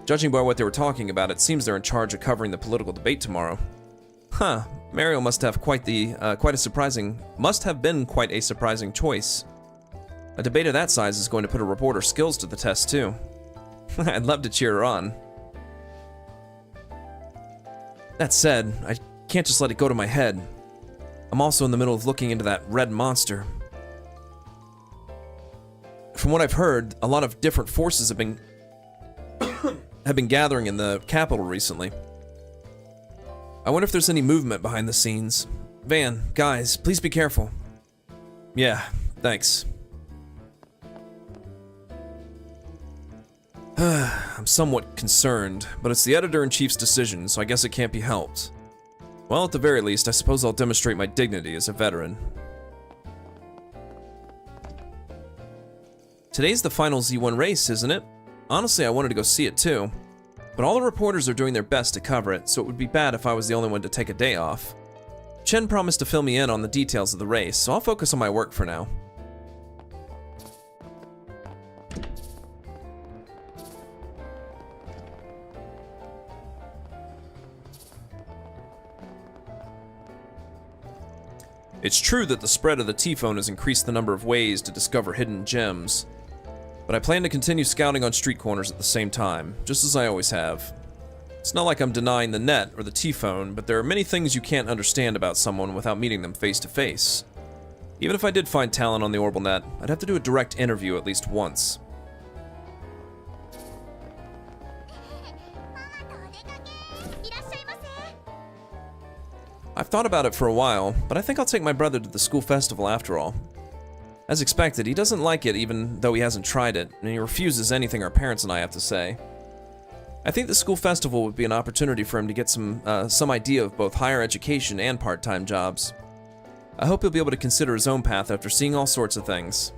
Judging by what they were talking about, it seems they're in charge of covering the political debate tomorrow. Huh, Mariel must have been quite a surprising choice. A debate of that size is going to put a reporter's skills to the test too. I'd love to cheer her on. That said, I can't just let it go to my head. I'm also in the middle of looking into that red monster. From what I've heard, a lot of different forces have been gathering in the capital recently. I wonder if there's any movement behind the scenes. Van, guys, please be careful. Yeah, Thanks. I'm somewhat concerned, but it's the editor-in-chief's decision, so I guess it can't be helped. Well, at the very least, I suppose I'll demonstrate my dignity as a veteran. Today's the final Z1 race, isn't it? Honestly, I wanted to go see it too. But all the reporters are doing their best to cover it, so it would be bad if I was the only one to take a day off. Chen promised to fill me in on the details of the race, so I'll focus on my work for now. It's true that the spread of the T-phone has increased the number of ways to discover hidden gems, but I plan to continue scouting on street corners at the same time, just as I always have. It's not like I'm denying the net or the T-phone, but there are many things you can't understand about someone without meeting them face to face. Even if I did find talent on the Orbital net, I'd have to do a direct interview at least once. I've thought about it for a while, but I think I'll take my brother to the school festival after all. As expected, he doesn't like it even though he hasn't tried it, and he refuses anything our parents and I have to say. I think the school festival would be an opportunity for him to get some idea of both higher education and part-time jobs. I hope he'll be able to consider his own path after seeing all sorts of things.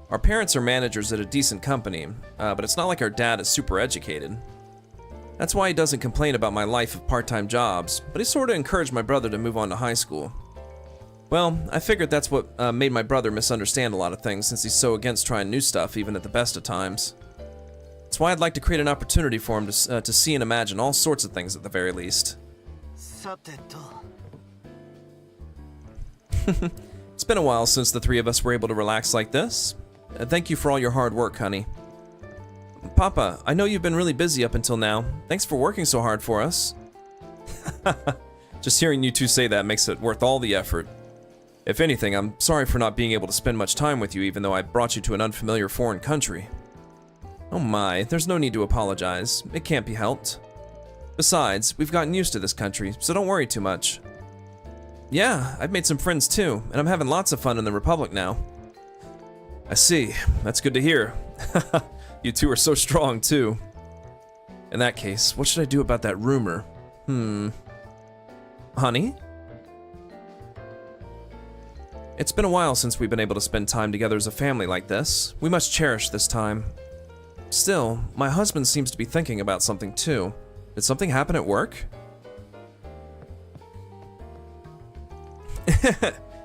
Our parents are managers at a decent company, but it's not like our dad is super educated. That's why he doesn't complain about my life of part-time jobs, but he sort of encouraged my brother to move on to high school. Well, I figured that's what made my brother misunderstand a lot of things, since he's so against trying new stuff even at the best of times. That's why I'd like to create an opportunity for him to see and imagine all sorts of things at the very least. It's been a while since the three of us were able to relax like this. Thank you for all your hard work, honey. Papa, I know you've been really busy up until now. Thanks for working so hard for us. Just hearing you two say that makes it worth all the effort. If anything, I'm sorry for not being able to spend much time with you even though I brought you to an unfamiliar foreign country. Oh my, there's no need to apologize. It can't be helped. Besides, we've gotten used to this country, so don't worry too much. Yeah, I've made some friends too, and I'm having lots of fun in the Republic now. I see. That's good to hear. You two are so strong, too. In that case, what should I do about that rumor? Honey? It's been a while since we've been able to spend time together as a family like this. We must cherish this time. Still, my husband seems to be thinking about something, too. Did something happen at work?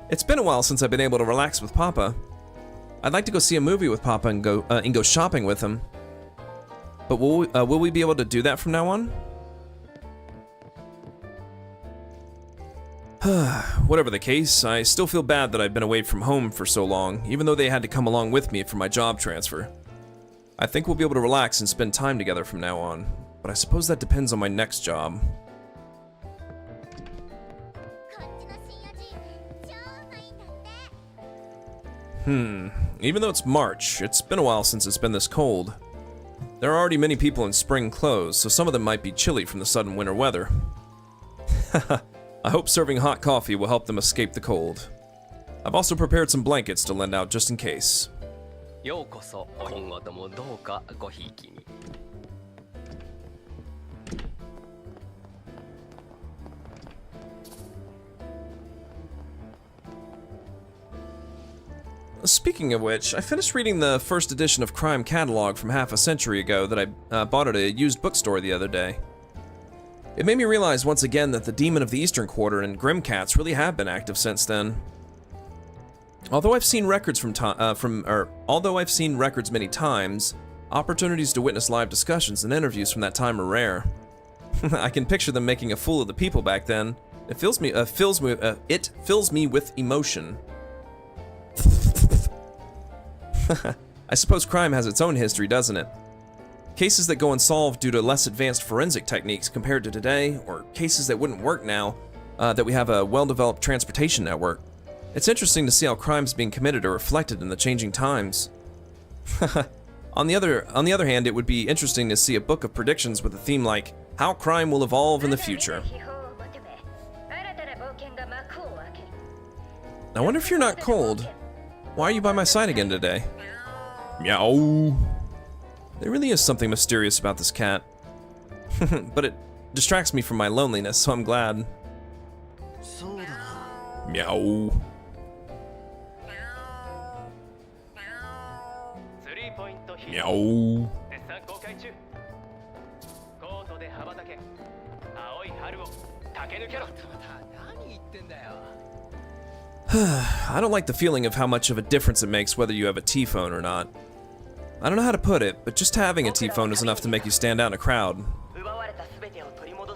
It's been a while since I've been able to relax with Papa. I'd like to go see a movie with Papa and go shopping with him. But will we be able to do that from now on? Whatever the case, I still feel bad that I've been away from home for so long, even though they had to come along with me for my job transfer. I think we'll be able to relax and spend time together from now on, but I suppose that depends on my next job. Even though it's March, it's been a while since it's been this cold. There are already many people in spring clothes, so some of them might be chilly from the sudden winter weather. I hope serving hot coffee will help them escape the cold. I've also prepared some blankets to lend out just in case. Speaking of which, I finished reading the first edition of Crime Catalog from half a century ago that I bought at a used bookstore the other day. It made me realize once again that the Demon of the Eastern Quarter and Grimcats really have been active since then. Although I've seen records many times, opportunities to witness live discussions and interviews from that time are rare. I can picture them making a fool of the people back then. It fills me with emotion. I suppose crime has its own history, doesn't it? Cases that go unsolved due to less advanced forensic techniques compared to today, or cases that wouldn't work now that we have a well-developed transportation network. It's interesting to see how crimes being committed are reflected in the changing times. On the other hand, it would be interesting to see a book of predictions with a theme like how crime will evolve in the future. I wonder if you're not cold. Why are you by my side again today? Meow. There really is something mysterious about this cat. But it distracts me from my loneliness, so I'm glad. Meow. Meow. I don't like the feeling of how much of a difference it makes whether you have a T-phone or not. I don't know how to put it, but just having a T-phone is enough to make you stand out in a crowd.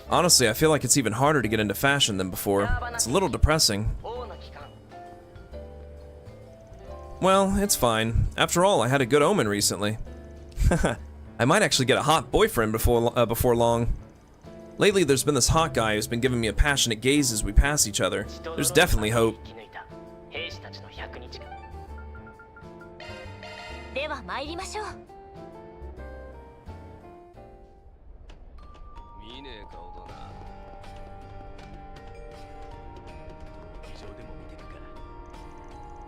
Honestly, I feel like it's even harder to get into fashion than before. It's a little depressing. Well, it's fine. After all, I had a good omen recently. I might actually get a hot boyfriend before long. Lately, there's been this hot guy who's been giving me a passionate gaze as we pass each other. There's definitely hope.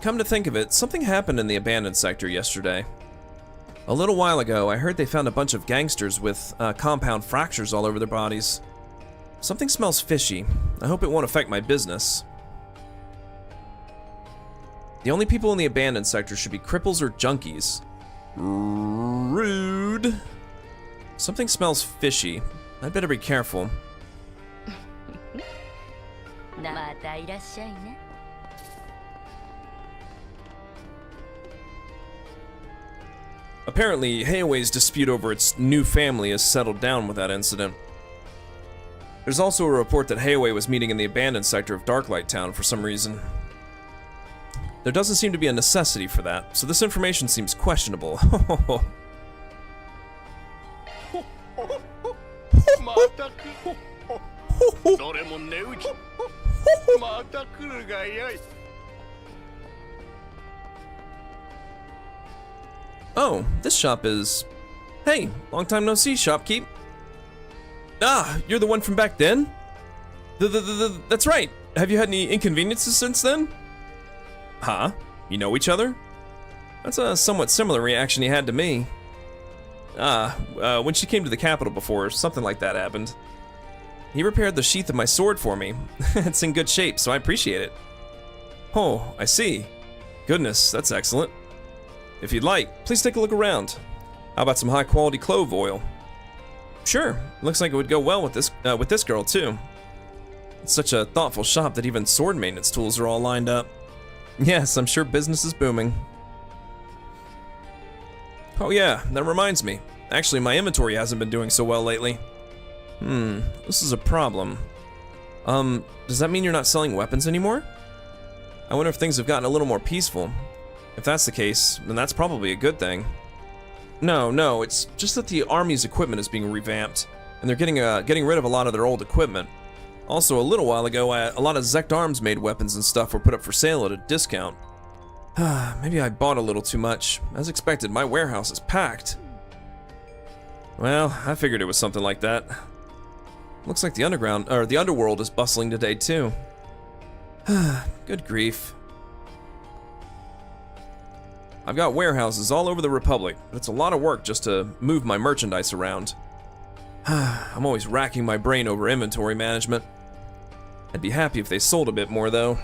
Come to think of it, something happened in the abandoned sector yesterday. A little while ago, I heard they found a bunch of gangsters with compound fractures all over their bodies. Something smells fishy. I hope it won't affect my business. The only people in the abandoned sector should be cripples or junkies. Rude. Something smells fishy. I'd better be careful. Apparently, Heiwei's dispute over its new family has settled down with that incident. There's also a report that Heiwei was meeting in the abandoned sector of Darklight Town for some reason. There doesn't seem to be a necessity for that, so this information seems questionable. Oh, this shop is... Hey, long time no see, shopkeep. Ah, you're the one from back then? That's right. Have you had any inconveniences since then? Huh? You know each other? That's a somewhat similar reaction he had to me. When she came to the capital before, something like that happened. He repaired the sheath of my sword for me. It's in good shape, so I appreciate it. Oh, I see. Goodness, that's excellent. If you'd like, please take a look around. How about some high-quality clove oil? Sure, looks like it would go well with this girl too. It's such a thoughtful shop that even sword maintenance tools are all lined up. Yes, I'm sure business is booming. Oh yeah, that reminds me. Actually, my inventory hasn't been doing so well lately. This is a problem. Does that mean you're not selling weapons anymore? I wonder if things have gotten a little more peaceful. If that's the case, then that's probably a good thing. No, it's just that the army's equipment is being revamped, and they're getting rid of a lot of their old equipment. Also, a little while ago, a lot of Zect Arms made weapons and stuff were put up for sale at a discount. Maybe I bought a little too much. As expected, my warehouse is packed. Well, I figured it was something like that. Looks like the underworld is bustling today too. Good grief. I've got warehouses all over the Republic, but it's a lot of work just to move my merchandise around. I'm always racking my brain over inventory management. I'd be happy if they sold a bit more, though.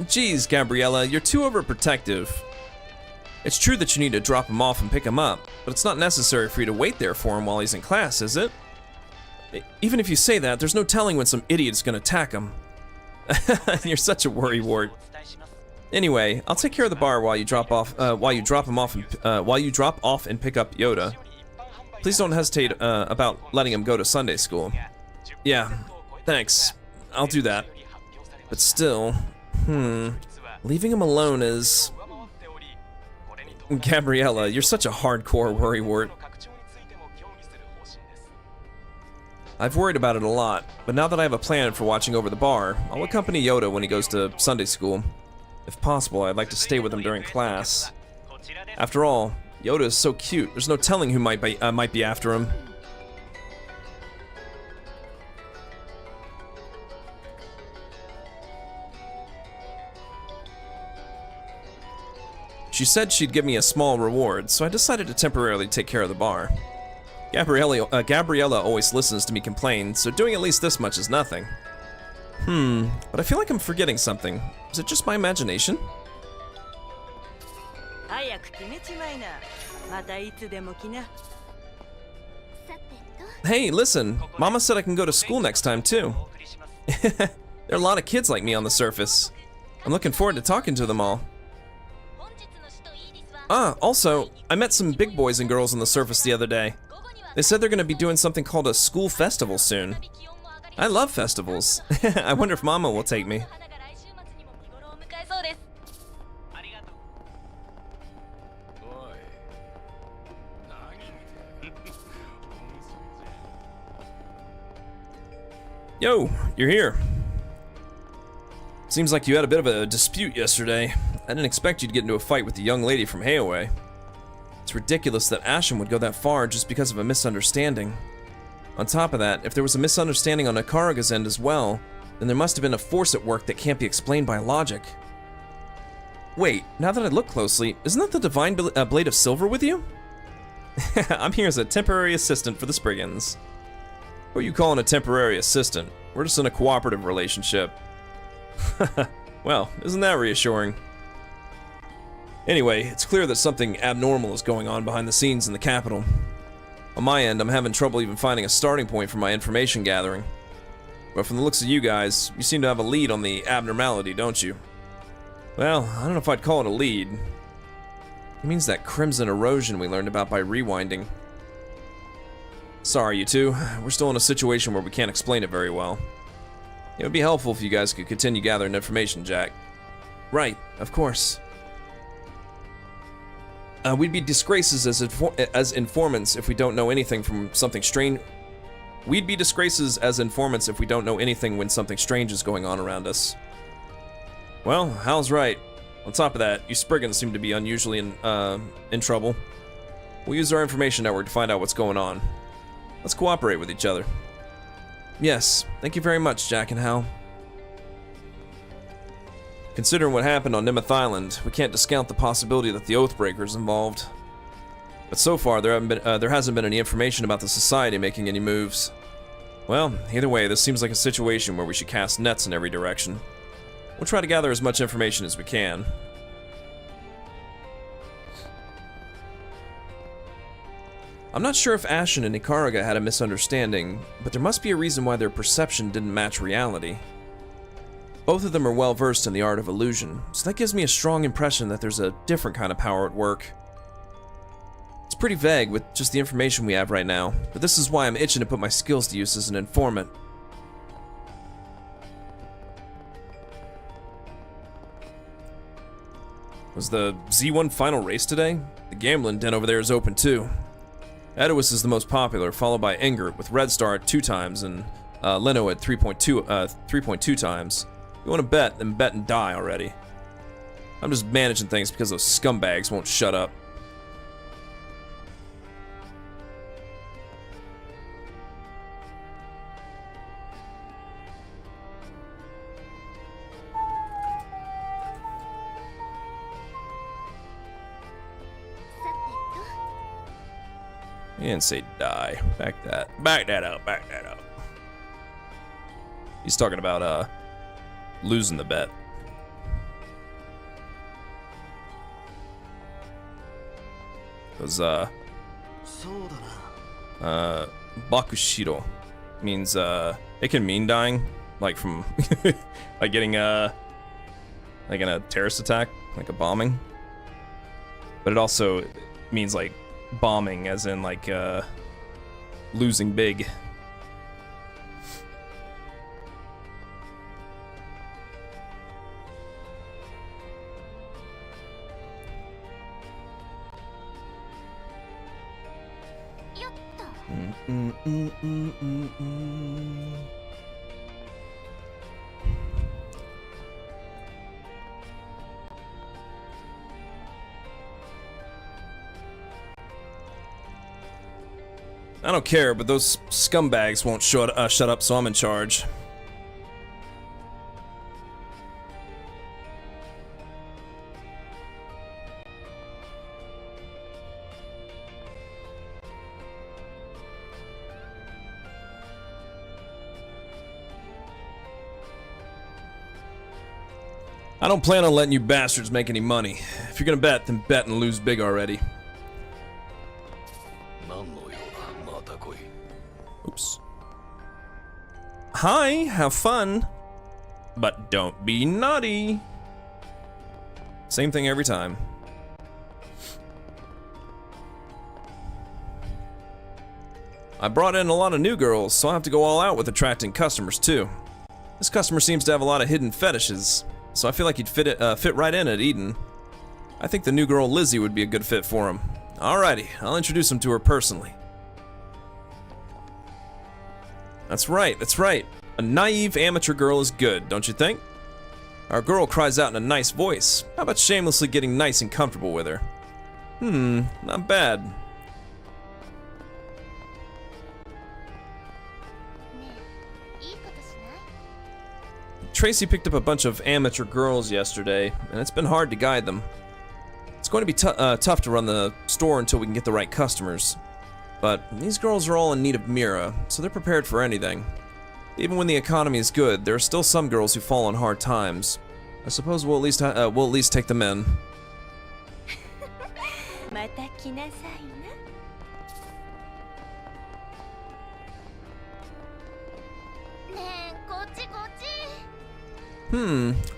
Geez, Gabriella, you're too overprotective. It's true that you need to drop him off and pick him up, but it's not necessary for you to wait there for him while he's in class, is it? Even if you say that, there's no telling when some idiot's gonna attack him. You're such a worrywart. Anyway, I'll take care of the bar while you drop off and pick up Yoda. Please don't hesitate about letting him go to Sunday school. Yeah, thanks. I'll do that. But still, leaving him alone is... Gabriella, you're such a hardcore worrywart. I've worried about it a lot, but now that I have a plan for watching over the bar, I'll accompany Yoda when he goes to Sunday school. If possible, I'd like to stay with him during class. After all, Yoda is so cute, there's no telling who might be after him. She said she'd give me a small reward, so I decided to temporarily take care of the bar. Gabriella always listens to me complain, so doing at least this much is nothing. But I feel like I'm forgetting something. Is it just my imagination? Hey, listen, Mama said I can go to school next time too. There are a lot of kids like me on the surface. I'm looking forward to talking to them all. Also, I met some big boys and girls on the surface the other day. They said they're gonna be doing something called a school festival soon. I love festivals. I wonder if Mama will take me. Yo, you're here. Seems like you had a bit of a dispute yesterday. I didn't expect you to get into a fight with the young lady from Heiaway. It's ridiculous that Ashen would go that far just because of a misunderstanding. On top of that, if there was a misunderstanding on Akaraga's end as well, then there must have been a force at work that can't be explained by logic. Wait, now that I look closely, isn't that the Divine Blade of Silver with you? I'm here as a temporary assistant for the Spriggans. What are you calling a temporary assistant? We're just in a cooperative relationship. Well, isn't that reassuring? Anyway, it's clear that something abnormal is going on behind the scenes in the capital. On my end, I'm having trouble even finding a starting point for my information gathering. But from the looks of you guys, you seem to have a lead on the abnormality, don't you? Well, I don't know if I'd call it a lead. It means that crimson erosion we learned about by rewinding. Sorry, you two. We're still in a situation where we can't explain it very well. It would be helpful if you guys could continue gathering information, Jack. Right, of course. We'd be disgraces as informants if we don't know anything from something strange. We'd be disgraces as informants if we don't know anything when something strange is going on around us. Well, Hal's right. On top of that, you Spriggans seem to be unusually in trouble. We'll use our information network to find out what's going on. Let's cooperate with each other. Yes, thank you very much, Jack and Hal. Considering what happened on Nimeth Island, we can't discount the possibility that the Oathbreaker's involved. But so far, there hasn't been any information about the Society making any moves. Well, either way, this seems like a situation where we should cast nets in every direction. We'll try to gather as much information as we can. I'm not sure if Ashen and Ikaraga had a misunderstanding, but there must be a reason why their perception didn't match reality. Both of them are well versed in the art of illusion, so that gives me a strong impression that there's a different kind of power at work. It's pretty vague with just the information we have right now, but this is why I'm itching to put my skills to use as an informant. Was the Z1 final race today? The gambling den over there is open too. Edowis is the most popular, followed by Engert with Red Star at 2 times and Leno at 3.2 times. You want to bet, then bet and die already. I'm just managing things because those scumbags won't shut up. He didn't say die. Back that up. He's talking about losing the bet. Because Bakushiro means it can mean dying, like from like getting like in a terrorist attack, like a bombing. But it also means like bombing, as in like losing big. I don't care, but those scumbags won't shut up, so I'm in charge. I don't plan on letting you bastards make any money. If you're gonna bet, then bet and lose big already. Oops. Hi, have fun. But don't be naughty. Same thing every time. I brought in a lot of new girls, so I'll have to go all out with attracting customers too. This customer seems to have a lot of hidden fetishes, so I feel like he'd fit right in at Eden. I think the new girl Lizzie would be a good fit for him. Alrighty, I'll introduce him to her personally. That's right, that's right. A naive amateur girl is good, don't you think? Our girl cries out in a nice voice. How about shamelessly getting nice and comfortable with her? Not bad. Tracy picked up a bunch of amateur girls yesterday, and it's been hard to guide them. It's going to be tough to run the store until we can get the right customers. But these girls are all in need of Mira, so they're prepared for anything. Even when the economy is good, there are still some girls who fall on hard times. I suppose we'll at least take them in.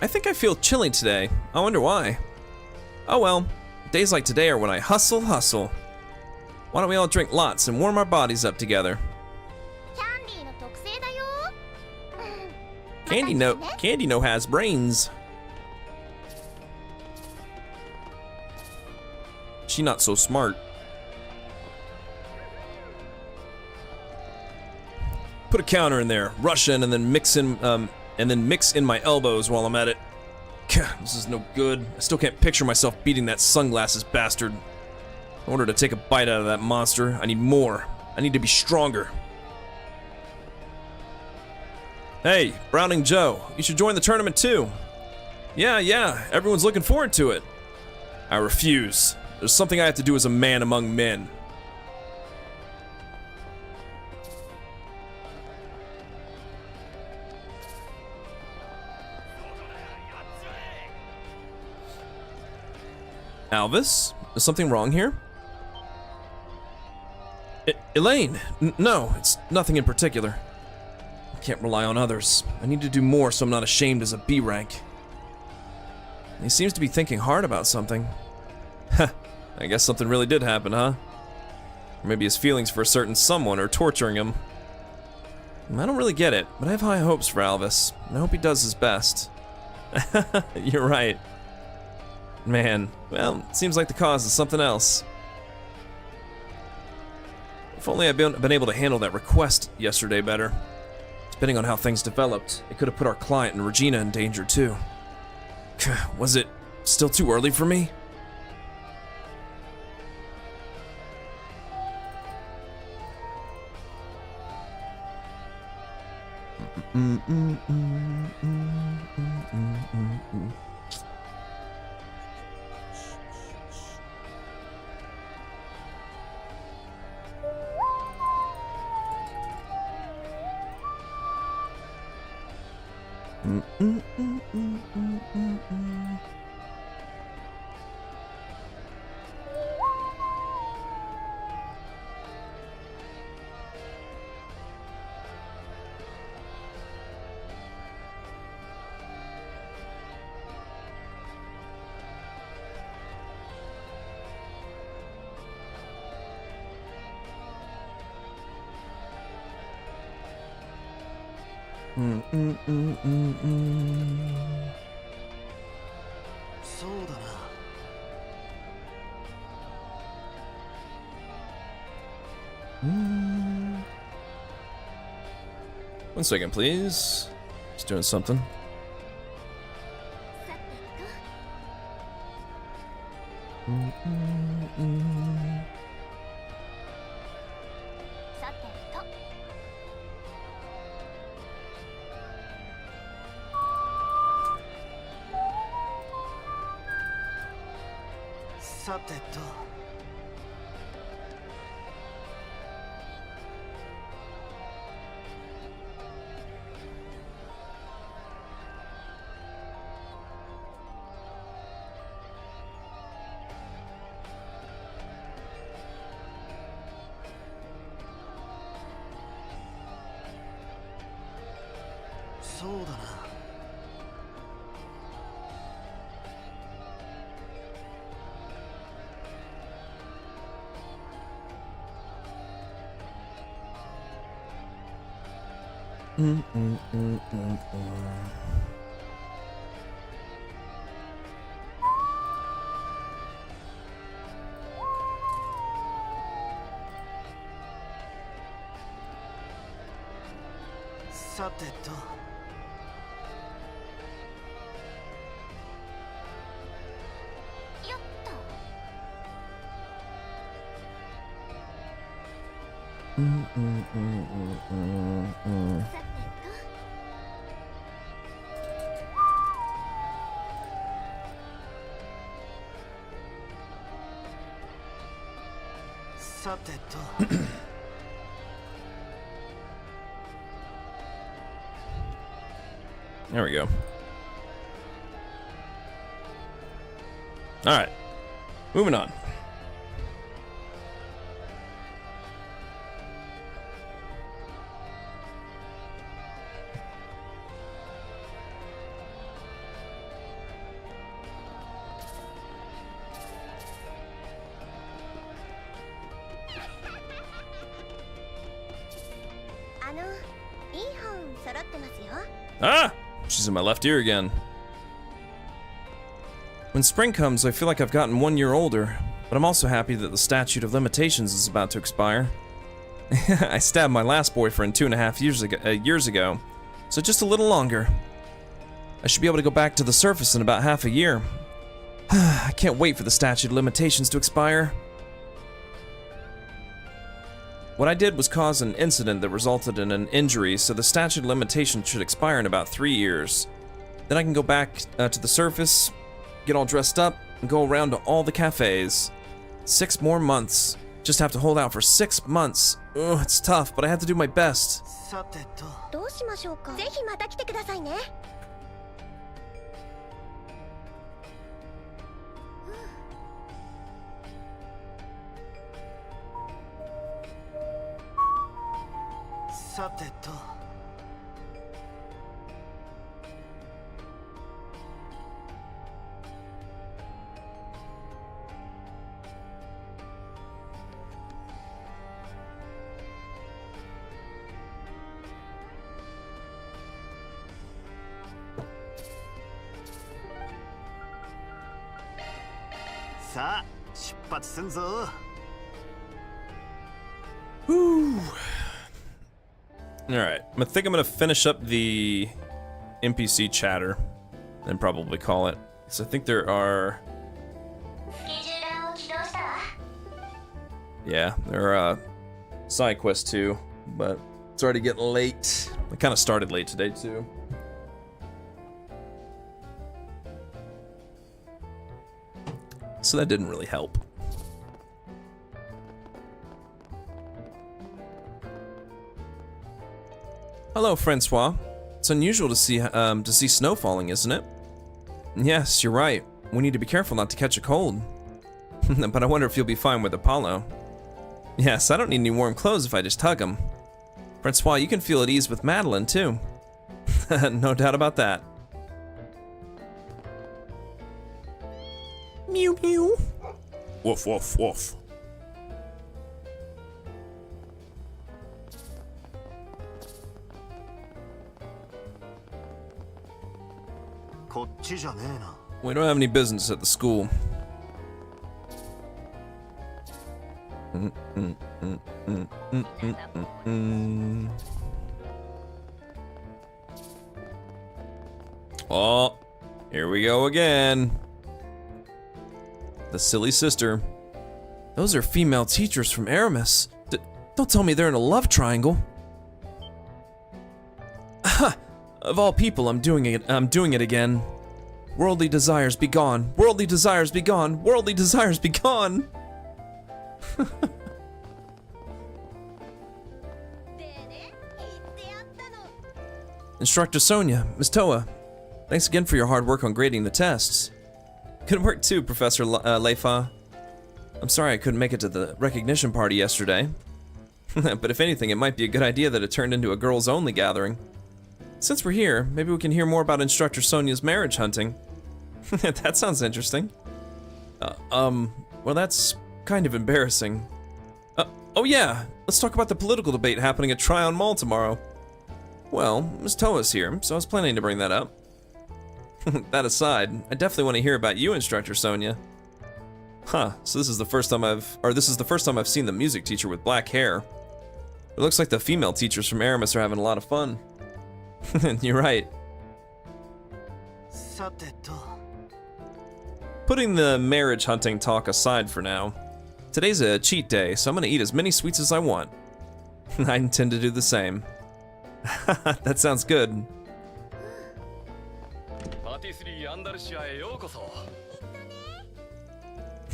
I think I feel chilly today. I wonder why. Oh well, days like today are when I hustle. Why don't we all drink lots and warm our bodies up together? Candy no has brains. She not so smart. Put a counter in there, rush in, and then mix in my elbows while I'm at it. This is no good. I still can't picture myself beating that sunglasses bastard. In order to take a bite out of that monster, I need more. I need to be stronger. Hey, Browning Joe, you should join the tournament too. Yeah, everyone's looking forward to it. I refuse. There's something I have to do as a man among men. Alvis, is something wrong here? Elaine, no, it's nothing in particular. I can't rely on others. I need to do more so I'm not ashamed as a B rank. He seems to be thinking hard about something. Heh, I guess something really did happen, huh? Or maybe his feelings for a certain someone are torturing him. I don't really get it, but I have high hopes for Alvis, and I hope he does his best. You're right. Man, well, it seems like the cause is something else. If only I'd been able to handle that request yesterday better. Depending on how things developed, it could have put our client and Regina in danger too. Was it still too early for me?そうだな。1 second, please. Just doing something.そうだな。さてと。さてと。There we go. Alright. Moving on. Ah! She's in my left ear again. When spring comes, I feel like I've gotten 1 year older, but I'm also happy that the statute of limitations is about to expire. I stabbed my last boyfriend 2.5 years ago, so just a little longer. I should be able to go back to the surface in about half a year. I can't wait for the statute of limitations to expire. What I did was cause an incident that resulted in an injury, so the statute of limitations should expire in about 3 years. Then I can go back to the surface, get all dressed up, and go around to all the cafes. 6 more months. Just have to hold out for 6 months. Ugh, it's tough, but I have to do my best. さてと。どうしましょうか。ぜひまた来てくださいね。さてと。さあ、出発すんぞ。Woo. Alright, I think I'm gonna finish up the NPC chatter and probably call it. So I think there are... Yeah, there are side quests too, but it's already getting late. I kind of started late today too. So that didn't really help. Hello, Francois. It's unusual to see snow falling, isn't it? Yes, you're right. We need to be careful not to catch a cold. But I wonder if you'll be fine with Apollo. Yes, I don't need any warm clothes if I just hug him. Francois, you can feel at ease with Madeline, too. No doubt about that. Mew mew. Woof woof woof. We don't have any business at the school. Oh, here we go again. The silly sister. Those are female teachers from Aramis. Don't tell me they're in a love triangle. Ha! Of all people, I'm doing it again. Worldly desires be gone. Worldly desires be gone. Worldly desires be gone. Instructor Sonia, Ms. Toa, thanks again for your hard work on grading the tests. Good work too, Professor Leifa. I'm sorry I couldn't make it to the recognition party yesterday. But if anything, it might be a good idea that it turned into a girls-only gathering. Since we're here, maybe we can hear more about Instructor Sonia's marriage hunting. That sounds interesting. Well, that's kind of embarrassing. Oh yeah, let's talk about the political debate happening at Tryon Mall tomorrow. Well, Ms. Toa's here, so I was planning to bring that up. That aside, I definitely want to hear about you, Instructor Sonia. Huh, so this is the first time I've seen the music teacher with black hair. It looks like the female teachers from Aramis are having a lot of fun. You're right. Putting the marriage hunting talk aside for now, today's a cheat day, so I'm gonna eat as many sweets as I want. I intend to do the same. That sounds good.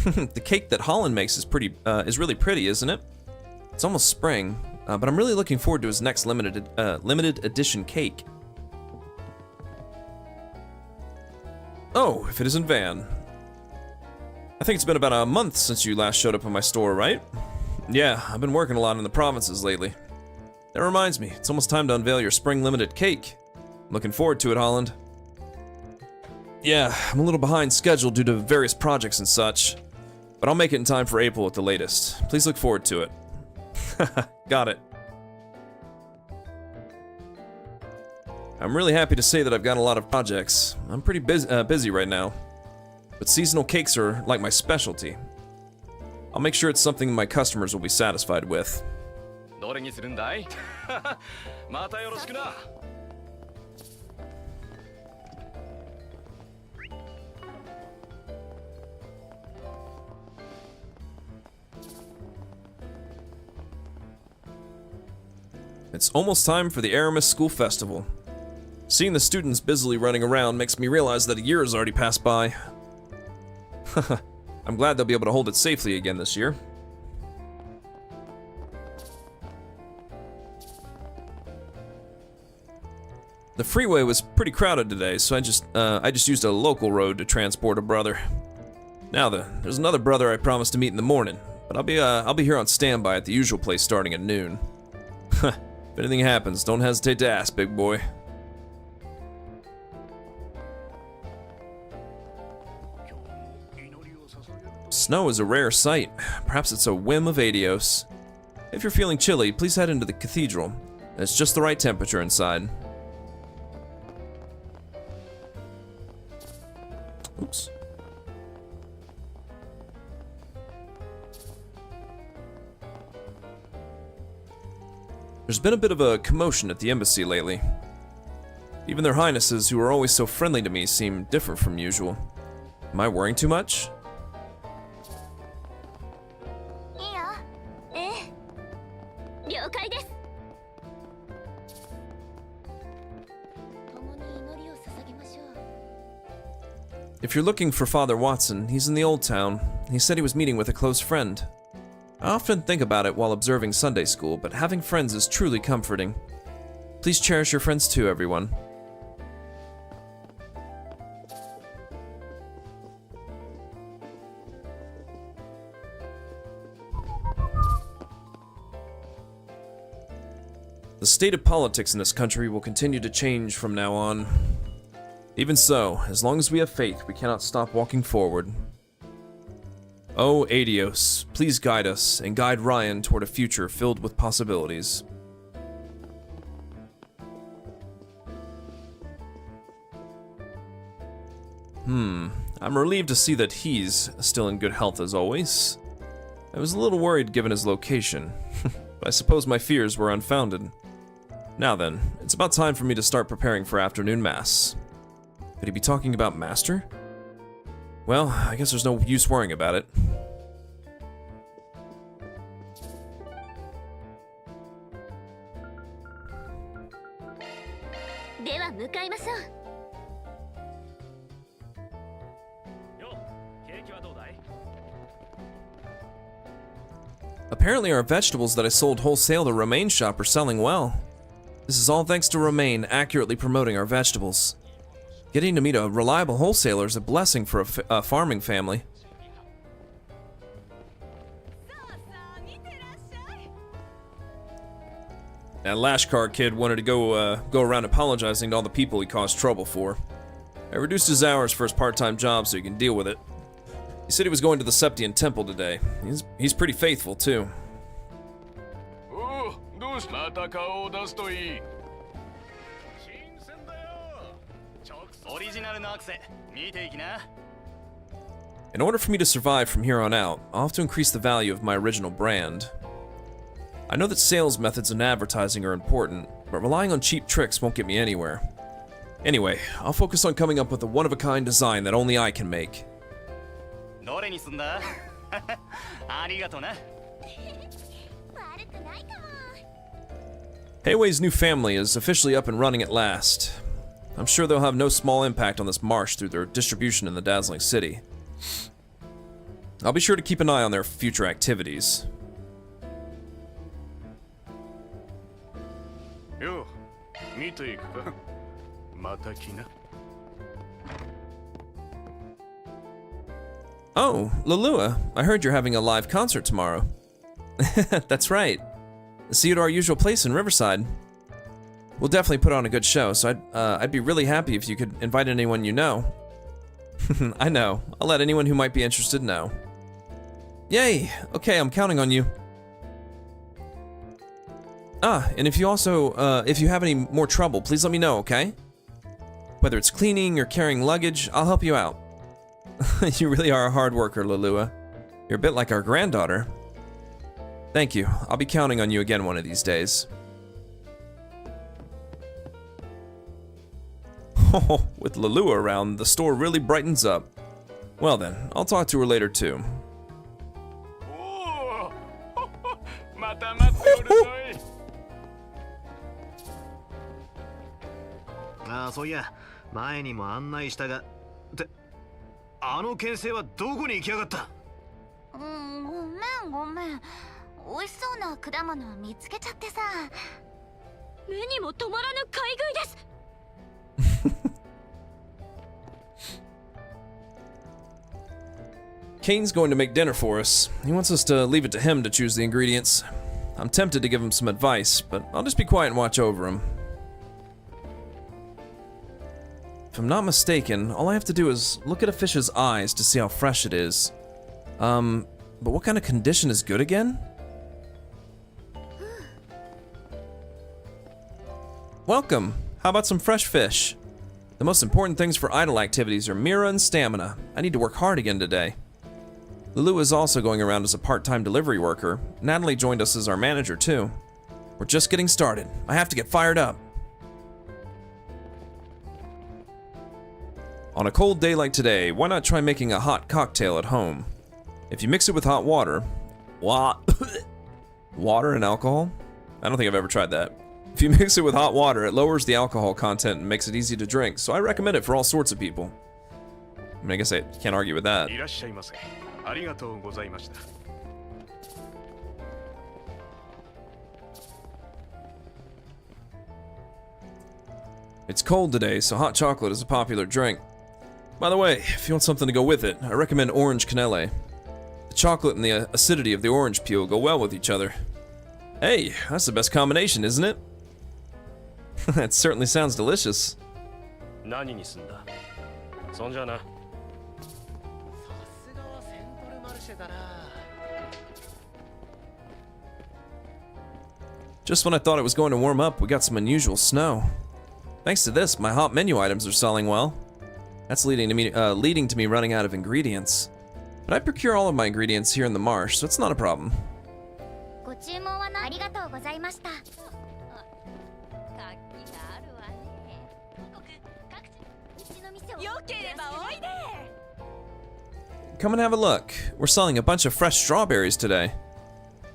The cake that Holland makes is really pretty, isn't it? It's almost spring, but I'm really looking forward to his next limited edition cake. Oh, if it isn't Van. I think it's been about a month since you last showed up in my store, right? Yeah, I've been working a lot in the provinces lately. That reminds me, it's almost time to unveil your spring limited cake. I'm looking forward to it, Holland. Yeah, I'm a little behind schedule due to various projects and such, but I'll make it in time for April at the latest. Please look forward to it. Got it. I'm really happy to say that I've got a lot of projects. I'm pretty busy right now, but seasonal cakes are like my specialty. I'll make sure it's something my customers will be satisfied with. It's almost time for the Aramis School Festival. Seeing the students busily running around makes me realize that a year has already passed by. I'm glad they'll be able to hold it safely again this year. The freeway was pretty crowded today, so I just used a local road to transport a brother. Now then, there's another brother I promised to meet in the morning, but I'll be here on standby at the usual place starting at noon. If anything happens, don't hesitate to ask, big boy. Snow is a rare sight. Perhaps it's a whim of Adios. If you're feeling chilly, please head into the cathedral. It's just the right temperature inside. Oops. There's been a bit of a commotion at the embassy lately. Even their highnesses, who are always so friendly to me, seem different from usual. Am I worrying too much? If you're looking for Father Watson, he's in the Old Town. He said he was meeting with a close friend. I often think about it while observing Sunday school, but having friends is truly comforting. Please cherish your friends too, everyone. The state of politics in this country will continue to change from now on. Even so, as long as we have faith, we cannot stop walking forward. Oh, Adios, please guide us and guide Ryan toward a future filled with possibilities. I'm relieved to see that he's still in good health as always. I was a little worried given his location, but I suppose my fears were unfounded. Now then, it's about time for me to start preparing for afternoon mass. Could he be talking about Master? Well, I guess there's no use worrying about it. Apparently our vegetables that I sold wholesale to Romaine's shop are selling well. This is all thanks to Romaine accurately promoting our vegetables. Getting to meet a reliable wholesaler is a blessing for a farming family. That Lashkar kid wanted to go around apologizing to all the people he caused trouble for. I reduced his hours for his part-time job so he can deal with it. He said he was going to the Septian Temple today. He's pretty faithful, too. In order for me to survive from here on out, I'll have to increase the value of my original brand. I know that sales methods and advertising are important, but relying on cheap tricks won't get me anywhere. Anyway, I'll focus on coming up with a one-of-a-kind design that only I can make. Heiwei's new family is officially up and running at last. I'm sure they'll have no small impact on this marsh through their distribution in the dazzling city. I'll be sure to keep an eye on their future activities. Oh, Lalua, I heard you're having a live concert tomorrow. That's right. See you at our usual place in Riverside. We'll definitely put on a good show, so I'd be really happy if you could invite anyone you know. I know. I'll let anyone who might be interested know. Yay! Okay, I'm counting on you. And if you also, if you have any more trouble, please let me know, okay? Whether it's cleaning or carrying luggage, I'll help you out. You really are a hard worker, Lalua. You're a bit like our granddaughter. Thank you. I'll be counting on you again one of these days. Oh, with Lalua around, the store really brightens up. Well then, I'll talk to her later too. So yeah, 前にも案内したが、ってあの牽制はどこに行きやがった？ごめんごめん。美味しそうな果物を見つけちゃってさ。目にも止まらぬ買い食いです。Kane's going to make dinner for us. He wants us to leave it to him to choose the ingredients. I'm tempted to give him some advice, but I'll just be quiet and watch over him. If I'm not mistaken, all I have to do is look at a fish's eyes to see how fresh it is. But what kind of condition is good again? Welcome! How about some fresh fish? The most important things for idle activities are Mira and stamina. I need to work hard again today. Lulu is also going around as a part-time delivery worker. Natalie joined us as our manager too. We're just getting started. I have to get fired up. On a cold day like today, why not try making a hot cocktail at home? If you mix it with hot water... Water and alcohol? I don't think I've ever tried that. If you mix it with hot water, it lowers the alcohol content and makes it easy to drink, so I recommend it for all sorts of people. I mean, I guess I can't argue with that. It's cold today, so hot chocolate is a popular drink. By the way, if you want something to go with it, I recommend orange cannelle. The chocolate and the acidity of the orange peel go well with each other. Hey, that's the best combination, isn't it? That certainly sounds delicious. Just when I thought it was going to warm up, we got some unusual snow. Thanks to this, my hot menu items are selling well. That's leading to me running out of ingredients. But I procure all of my ingredients here in the marsh, so it's not a problem. Come and have a look. We're selling a bunch of fresh strawberries today.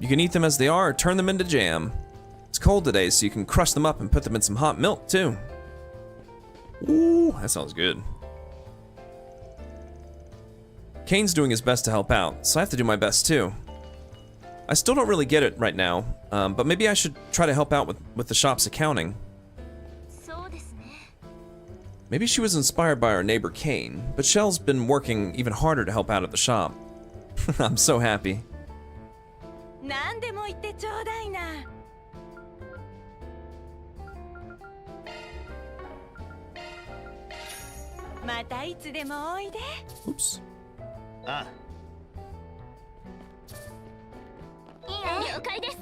You can eat them as they are or turn them into jam. It's cold today, so you can crush them up and put them in some hot milk, too. Ooh, that sounds good. Kane's doing his best to help out, so I have to do my best, too. I still don't really get it right now, but maybe I should try to help out with the shop's accounting. Maybe she was inspired by our neighbor Kane, but Shell's been working even harder to help out at the shop. I'm so happy. Oops. Ah. 了解です。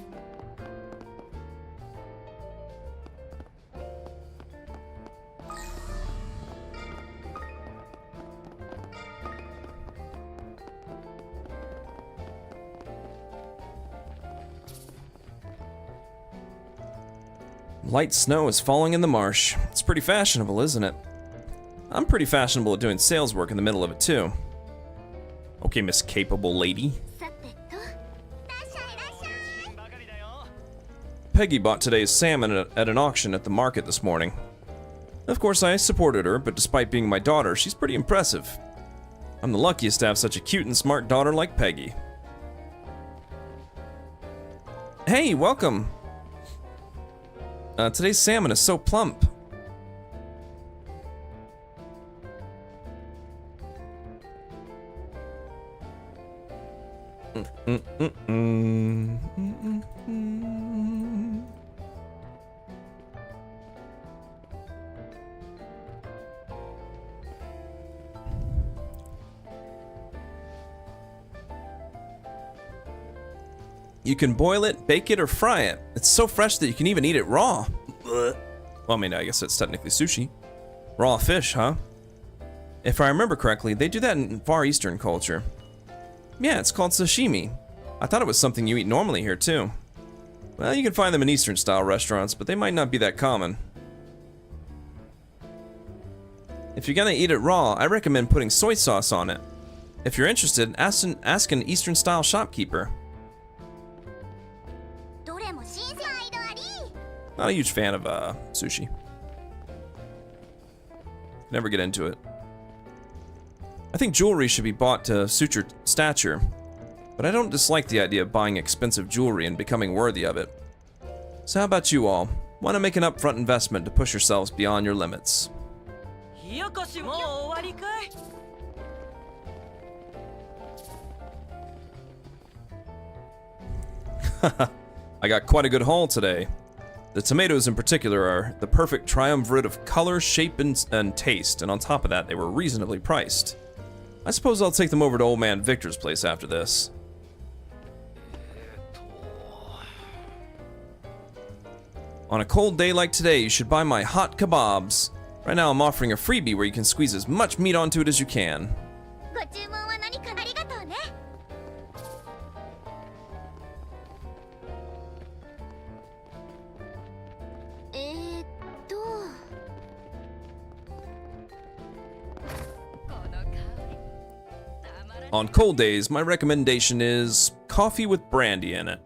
Light snow is falling in the marsh. It's pretty fashionable, isn't it? I'm pretty fashionable at doing sales work in the middle of it, too. Okay, Miss Capable Lady. Peggy bought today's salmon at an auction at the market this morning. Of course, I supported her, but despite being my daughter, she's pretty impressive. I'm the luckiest to have such a cute and smart daughter like Peggy. Hey, welcome! Today's salmon is so plump. You can boil it, bake it, or fry it. It's so fresh that you can even eat it raw. Well, I mean, I guess it's technically sushi. Raw fish, huh? If I remember correctly, they do that in Far Eastern culture. Yeah, it's called sashimi. I thought it was something you eat normally here, too. Well, you can find them in Eastern-style restaurants, but they might not be that common. If you're gonna eat it raw, I recommend putting soy sauce on it. If you're interested, ask an Eastern-style shopkeeper. Not a huge fan of sushi. Never get into it. I think jewelry should be bought to suit your stature, but I don't dislike the idea of buying expensive jewelry and becoming worthy of it. So how about you all? Why not make an upfront investment to push yourselves beyond your limits? I got quite a good haul today. The tomatoes in particular are the perfect triumvirate of color, shape, and taste, and on top of that, they were reasonably priced. I suppose I'll take them over to Old Man Victor's place after this. On a cold day like today, you should buy my hot kebabs. Right now I'm offering a freebie where you can squeeze as much meat onto it as you can. On cold days, my recommendation is coffee with brandy in it.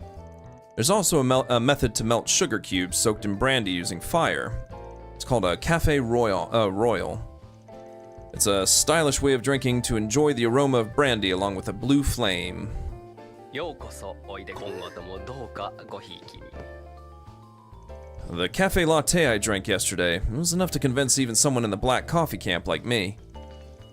There's also a method to melt sugar cubes soaked in brandy using fire. It's called a Café Royal. It's a stylish way of drinking to enjoy the aroma of brandy along with a blue flame. The cafe latte I drank yesterday was enough to convince even someone in the black coffee camp like me.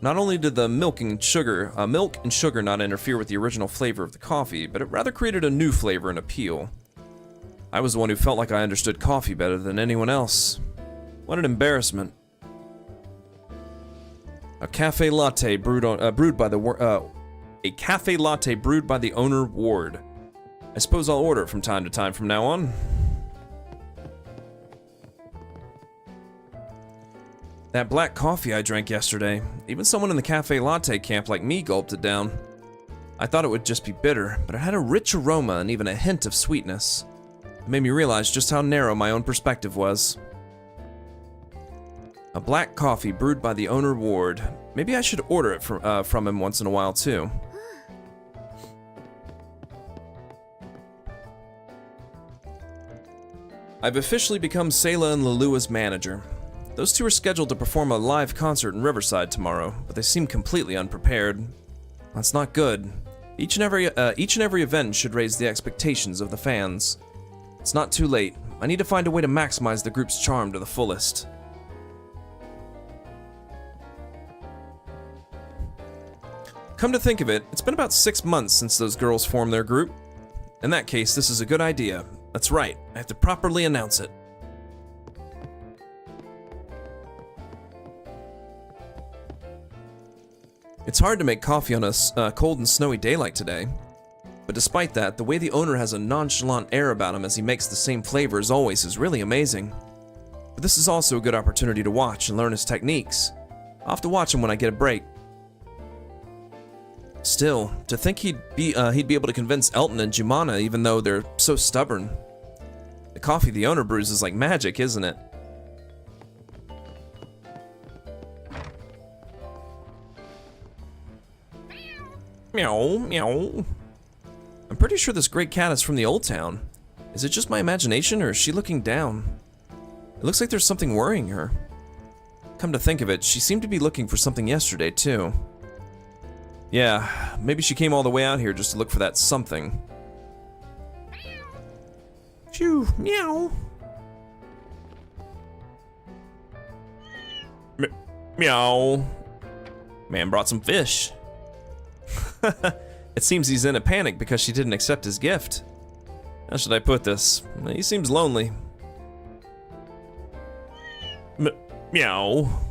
Not only did the milk and sugar not interfere with the original flavor of the coffee, but it rather created a new flavor and appeal. I was the one who felt like I understood coffee better than anyone else. What an embarrassment. A cafe latte brewed by the owner Ward. I suppose I'll order it from time to time from now on. That black coffee I drank yesterday, even someone in the cafe latte camp like me gulped it down. I thought it would just be bitter, but it had a rich aroma and even a hint of sweetness. It made me realize just how narrow my own perspective was. A black coffee brewed by the owner Ward. Maybe I should order it from him once in a while too. I've officially become Sayla and Lelua's manager. Those two are scheduled to perform a live concert in Riverside tomorrow, but they seem completely unprepared. That's not good. Each and every event should raise the expectations of the fans. It's not too late. I need to find a way to maximize the group's charm to the fullest. Come to think of it, it's been about 6 months since those girls formed their group. In that case, this is a good idea. That's right, I have to properly announce it. It's hard to make coffee on a cold and snowy day like today. But despite that, the way the owner has a nonchalant air about him as he makes the same flavor as always is really amazing. But this is also a good opportunity to watch and learn his techniques. I'll have to watch him when I get a break. Still, to think he'd be able to convince Elton and Jumana even though they're so stubborn. The coffee the owner brews is like magic, isn't it? Meow, meow. I'm pretty sure this great cat is from the old town. Is it just my imagination or is she looking down? It looks like there's something worrying her. Come to think of it, she seemed to be looking for something yesterday too. Yeah, maybe she came all the way out here just to look for that something. Phew, meow. Meow. Man brought some fish. It seems he's in a panic because she didn't accept his gift. How should I put this? He seems lonely. Meow.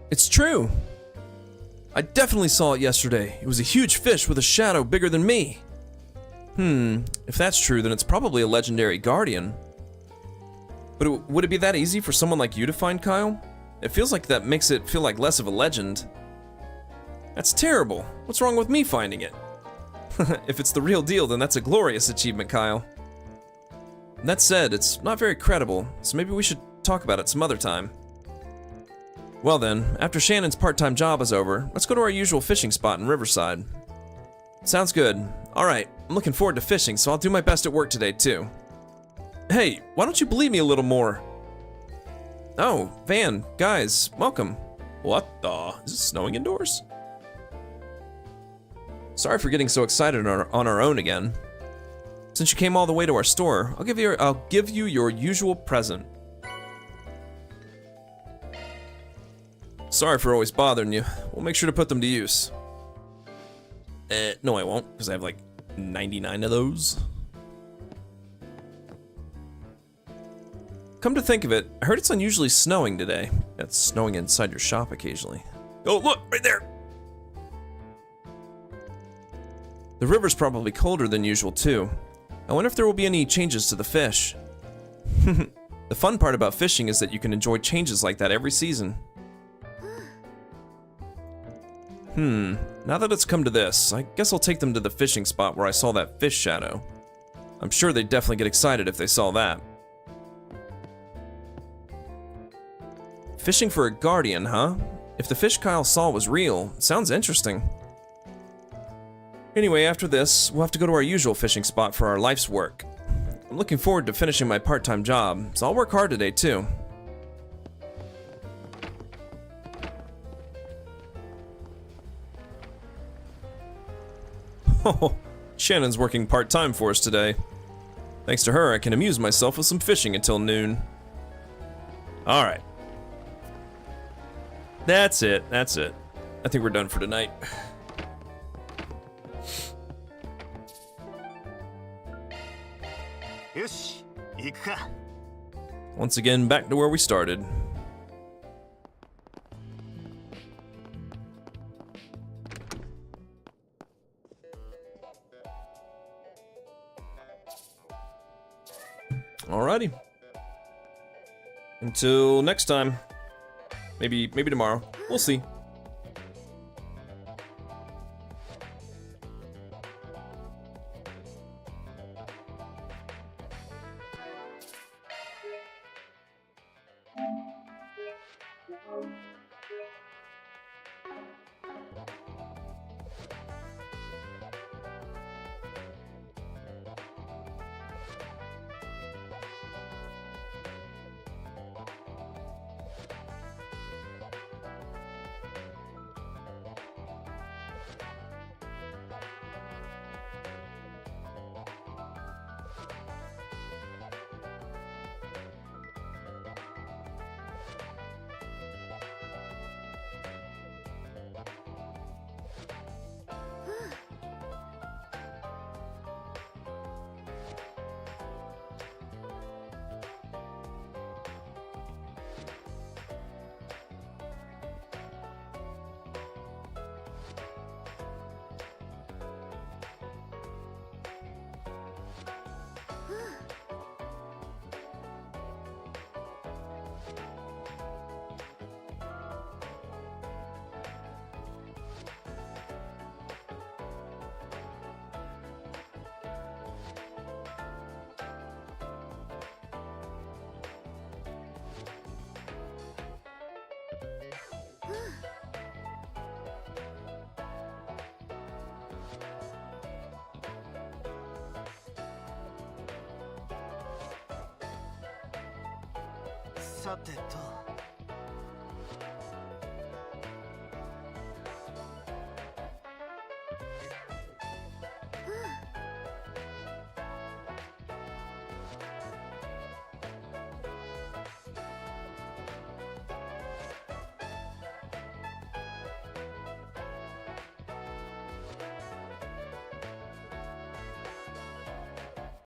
It's true. I definitely saw it yesterday. It was a huge fish with a shadow bigger than me. If that's true, then it's probably a legendary guardian. But would it be that easy for someone like you to find, Kyle? It feels like that makes it feel like less of a legend. That's terrible. What's wrong with me finding it? If it's the real deal, then that's a glorious achievement, Kyle. That said, it's not very credible, so maybe we should talk about it some other time. Well then, after Shannon's part-time job is over, let's go to our usual fishing spot in Riverside. Sounds good. Alright, I'm looking forward to fishing, so I'll do my best at work today too. Hey, why don't you believe me a little more? Oh, Van, guys, welcome. What the? Is it snowing indoors? Sorry for getting so excited on our own again. Since you came all the way to our store, I'll give you your usual present. Sorry for always bothering you. We'll make sure to put them to use. No I won't, because I have like 99 of those. Come to think of it, I heard it's unusually snowing today. It's snowing inside your shop occasionally. Oh, look, right there! The river's probably colder than usual too. I wonder if there will be any changes to the fish. The fun part about fishing is that you can enjoy changes like that every season. Now that it's come to this, I guess I'll take them to the fishing spot where I saw that fish shadow. I'm sure they'd definitely get excited if they saw that. Fishing for a guardian, huh? If the fish Kyle saw was real, it sounds interesting. Anyway, after this, we'll have to go to our usual fishing spot for our life's work. I'm looking forward to finishing my part-time job, so I'll work hard today too. Oh, Shannon's working part-time for us today. Thanks to her, I can amuse myself with some fishing until noon. Alright. That's it. I think we're done for tonight. Once again, back to where we started. Alrighty. Until next time. Maybe tomorrow. We'll see. さてと